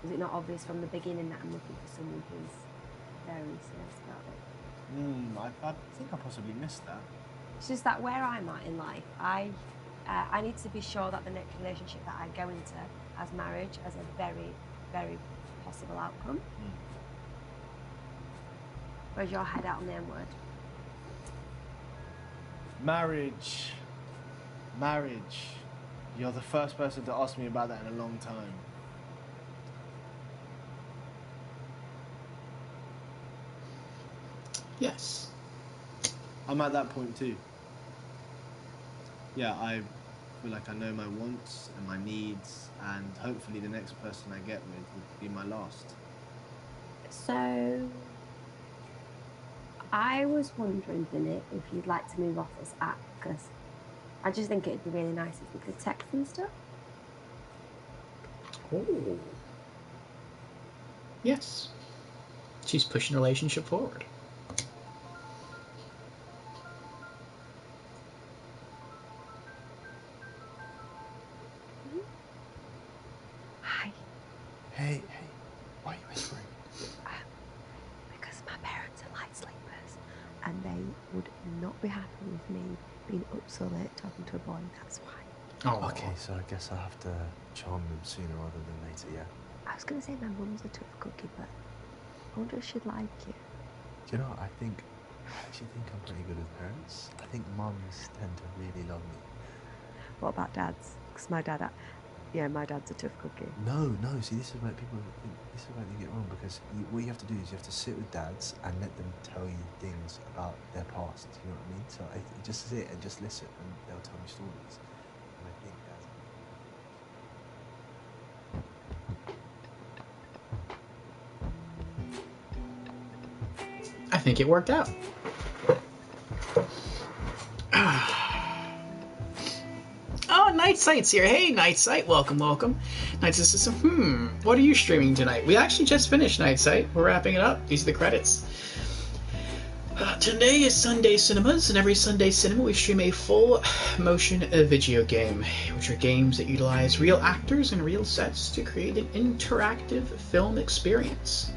Was it not obvious from the beginning that I'm looking for someone who's very serious about it?
I think I possibly missed that.
It's just that where I'm at in life, I need to be sure that the next relationship that I go into as marriage has a very, very possible outcome. Where's your head out on the N-word?
Marriage. You're the first person to ask me about that in a long time.
Yes.
I'm at that point too. Yeah, I feel like I know my wants and my needs, and hopefully the next person I get with will be my last.
So, I was wondering, Vinnie, if you'd like to move off this app, because I just think it'd be really nice if we could text and stuff.
Oh. Yes. She's pushing the relationship forward.
Hi.
Hey, why are you whispering?
Because my parents are light sleepers, and they would not be happy with me being up so late talking to a boy, that's why.
Oh.
Okay, so I guess I'll have to charm them sooner rather than later, yeah?
I was going to say my mum's a tough cookie, but I wonder if she'd like you.
Do you know, I actually think I'm pretty good with parents. I think mums tend to really love me.
What about dads? Because my dad's a tough cookie.
No, see, this is where they get wrong, because what you have to do is you have to sit with dads and let them tell you things about their past, you know what I mean? So you just sit and just listen, and they'll tell me stories. And I think that's...
I think it worked out. Oh, Night Sight's here. Hey, Night Sight. Welcome. Night Sight says, what are you streaming tonight? We actually just finished Night Sight. We're wrapping it up. These are the credits. Today is Sunday Cinemas, and every Sunday cinema we stream a full motion video game, which are games that utilize real actors and real sets to create an interactive film experience.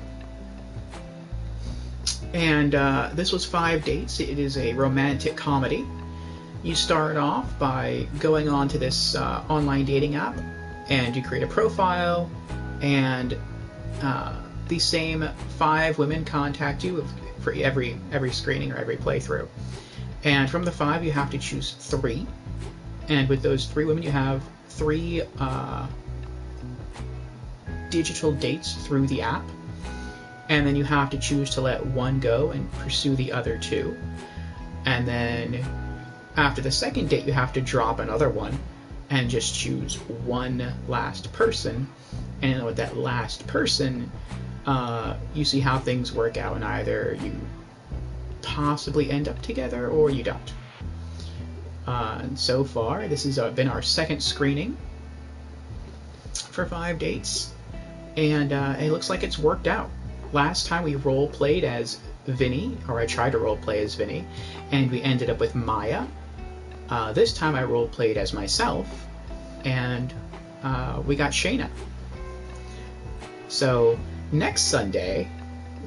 And this was 5 dates. It is a romantic comedy. You start off by going on to this online dating app, and you create a profile, and the same 5 women contact you for every screening or every playthrough. And from the 5, you have to choose 3. And with those 3 women, you have 3 digital dates through the app. And then you have to choose to let one go and pursue the other 2. And then after the second date, you have to drop another one and just choose one last person. And with that last person, you see how things work out, and either you possibly end up together or you don't. And so far, this has been our 2nd screening. for 5 dates, and it looks like it's worked out. Last time we role played as Vinnie, or I tried to role play as Vinnie, and we ended up with Maya. This time I role played as myself, and we got Shayna. So next Sunday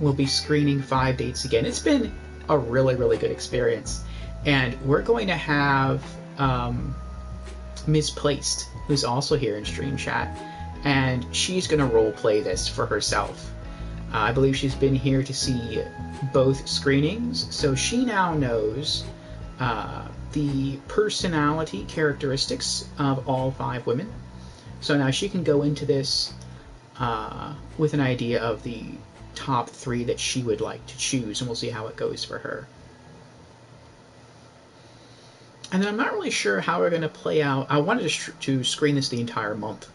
we'll be screening 5 dates again. It's been a really, really good experience, and we're going to have Misplaced, who's also here in stream chat, and she's going to role play this for herself. I believe she's been here to see both screenings, so she now knows the personality characteristics of all 5 women. So now she can go into this with an idea of the top 3 that she would like to choose, and we'll see how it goes for her. And then I'm not really sure how we're going to play out. I wanted to screen this the entire month.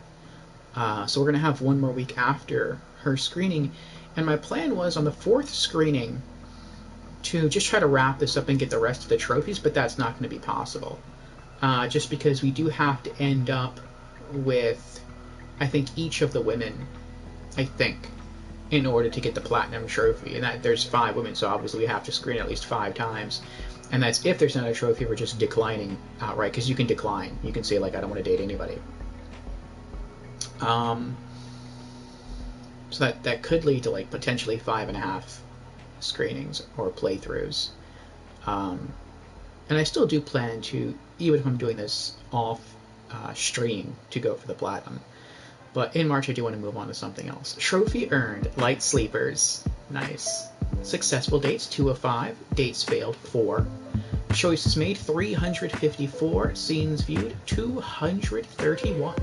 So we're going to have one more week after her screening. And my plan was on the 4th screening to just try to wrap this up and get the rest of the trophies, but that's not going to be possible. Just because we do have to end up with, I think, each of the women, in order to get the platinum trophy. And that there's 5 women, so obviously we have to screen at least 5 times. And that's if there's not a trophy, we're just declining outright, because you can decline. You can say, like, I don't want to date anybody. So that could lead to, like, potentially 5.5 screenings or playthroughs. And I still do plan to, even if I'm doing this off stream, to go for the platinum. But in March, I do want to move on to something else. Trophy earned, light sleepers. Nice. Successful dates, 2 of 5. Dates failed, 4. Choices made, 354. Scenes viewed, 231.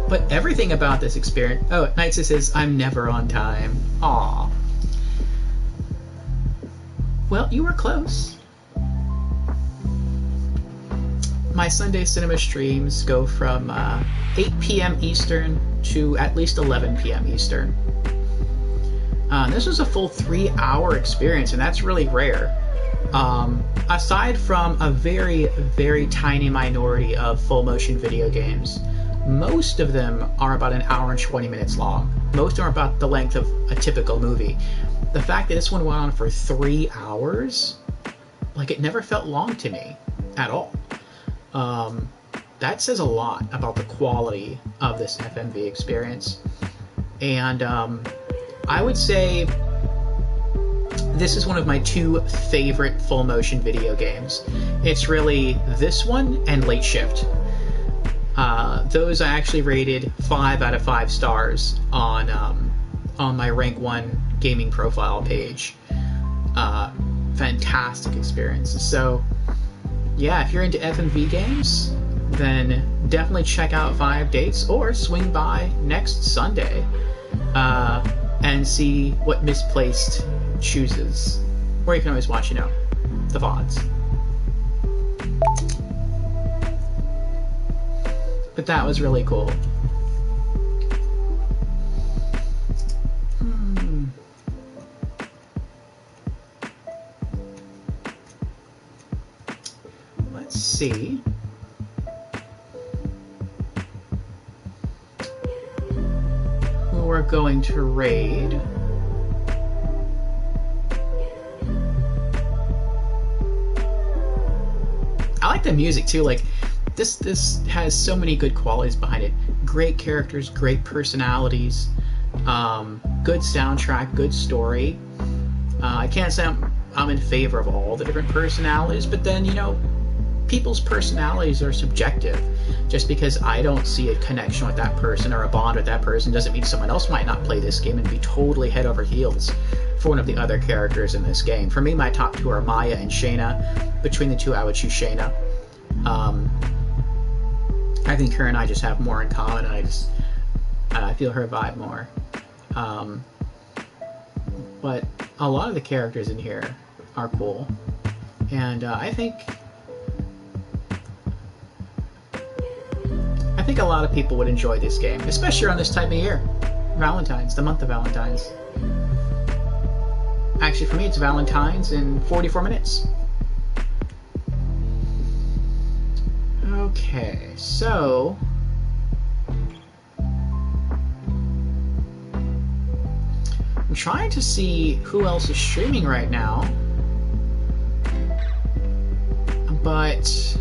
But everything about this experience... Oh, Nightsa says, I'm never on time. Aww. Well, you were close. My Sunday cinema streams go from 8 p.m. Eastern to at least 11 p.m. Eastern. This was a full 3-hour experience, and that's really rare. Aside from a very, very tiny minority of full-motion video games, most of them are about an hour and 20 minutes long. Most of them are about the length of a typical movie. The fact that this one went on for 3 hours, like, it never felt long to me at all. That says a lot about the quality of this FMV experience. And I would say this is one of my 2 favorite full-motion video games. It's really this one and Late Shift. Those I actually rated 5 out of 5 stars on my Rank 1 gaming profile page. Fantastic experiences. So, yeah, if you're into FMV games, then definitely check out 5 dates, or swing by next Sunday and see what Misplaced chooses. Or you can always watch, the VODs. But that was really cool. Let's see. Who we're going to raid. I like the music too, like this has so many good qualities behind it. Great characters, great personalities, good soundtrack, good story. I can't say I'm in favor of all the different personalities, but then, people's personalities are subjective. Just because I don't see a connection with that person or a bond with that person doesn't mean someone else might not play this game and be totally head over heels for one of the other characters in this game. For me, my top 2 are Maya and Shayna. Between the 2, I would choose Shayna. I think her and I just have more in common, and I feel her vibe more. But a lot of the characters in here are cool, and I think a lot of people would enjoy this game, especially around this time of year, Valentine's, the month of Valentine's. Actually, for me, it's Valentine's in 44 minutes. Okay, so... I'm trying to see who else is streaming right now. But...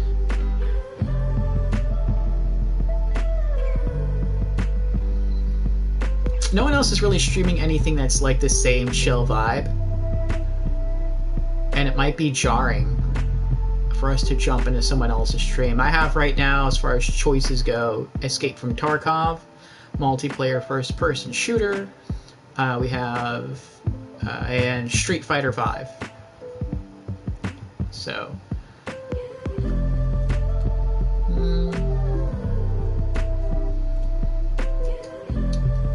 no one else is really streaming anything that's like the same chill vibe. And it might be jarring for us to jump into someone else's stream. I have right now, as far as choices go, Escape from Tarkov, multiplayer first-person shooter. We have and Street Fighter V. So, you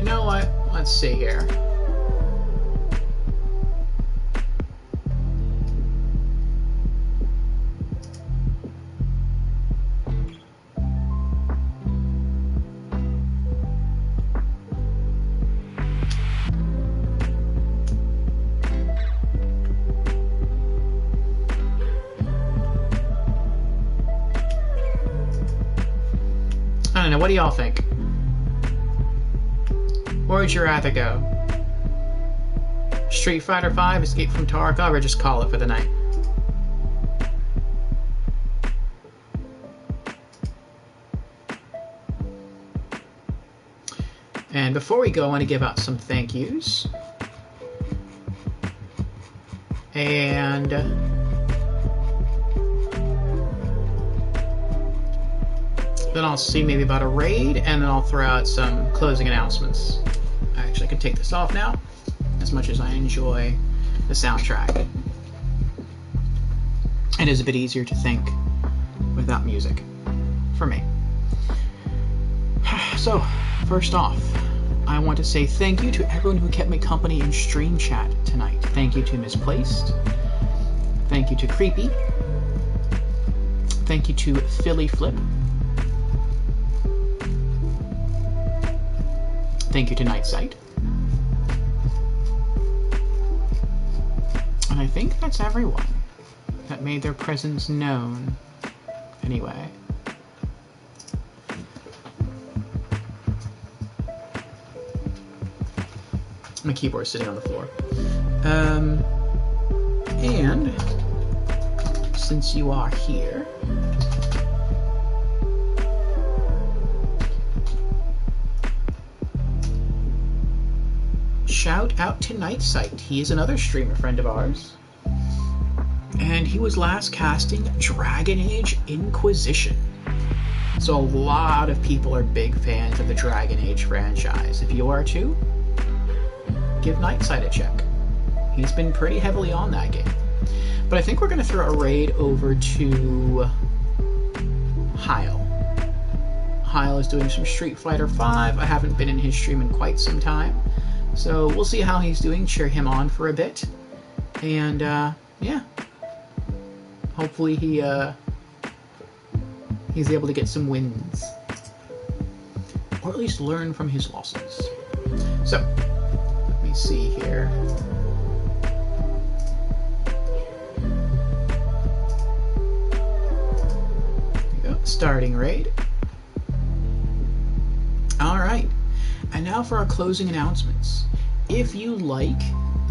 know what? Let's see here. I don't know, what do y'all think? Where would you rather go? Street Fighter V, Escape from Tarkov, or just call it for the night? And before we go, I want to give out some thank yous. And... then I'll see maybe about a raid, and then I'll throw out some closing announcements. Actually, I can take this off now, as much as I enjoy the soundtrack. It is a bit easier to think without music, for me. So, first off, I want to say thank you to everyone who kept me company in stream chat tonight. Thank you to Misplaced. Thank you to Creepy. Thank you to Philly Flip. Thank you to Nightsight. And I think that's everyone that made their presence known. Anyway. My keyboard's sitting on the floor. And since you are here, shout out to Nightsight. He is another streamer friend of ours. And he was last casting Dragon Age Inquisition. So a lot of people are big fans of the Dragon Age franchise. If you are too, give Nightsight a check. He's been pretty heavily on that game. But I think we're going to throw a raid over to Heil. Heil is doing some Street Fighter V. I haven't been in his stream in quite some time. So we'll see how he's doing, cheer him on for a bit. And, yeah. Hopefully he's able to get some wins. Or at least learn from his losses. So, let me see here. There we go, starting raid. Alright. And now for our closing announcements. If you like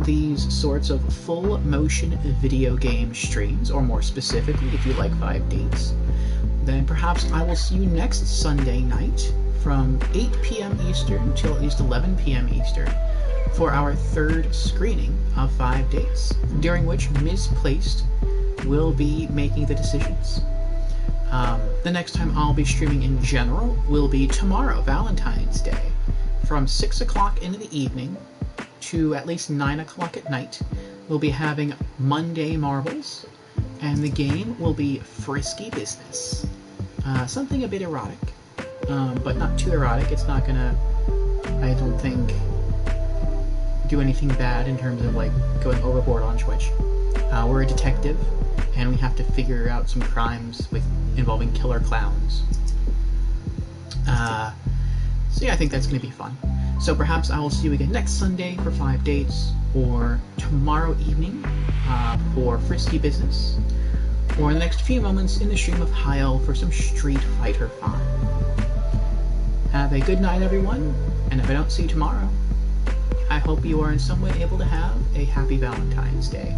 these sorts of full motion video game streams, or more specifically, if you like 5 dates, then perhaps I will see you next Sunday night from 8 p.m. Eastern till at least 11 p.m. Eastern for our 3rd screening of 5 dates, during which Misplaced will be making the decisions. The next time I'll be streaming in general will be tomorrow, Valentine's Day, from 6 o'clock into the evening to at least 9 o'clock at night. We'll be having Monday Marbles, and the game will be Frisky Business. Something a bit erotic, but not too erotic. It's not gonna, I don't think, do anything bad in terms of like going overboard on Twitch. We're a detective, and we have to figure out some crimes involving killer clowns. So yeah, I think that's going to be fun. So perhaps I will see you again next Sunday for 5 dates, or tomorrow evening for Frisky Business, or in the next few moments in the stream of Heil for some Street Fighter 5. Have a good night, everyone, and if I don't see you tomorrow, I hope you are in some way able to have a happy Valentine's Day.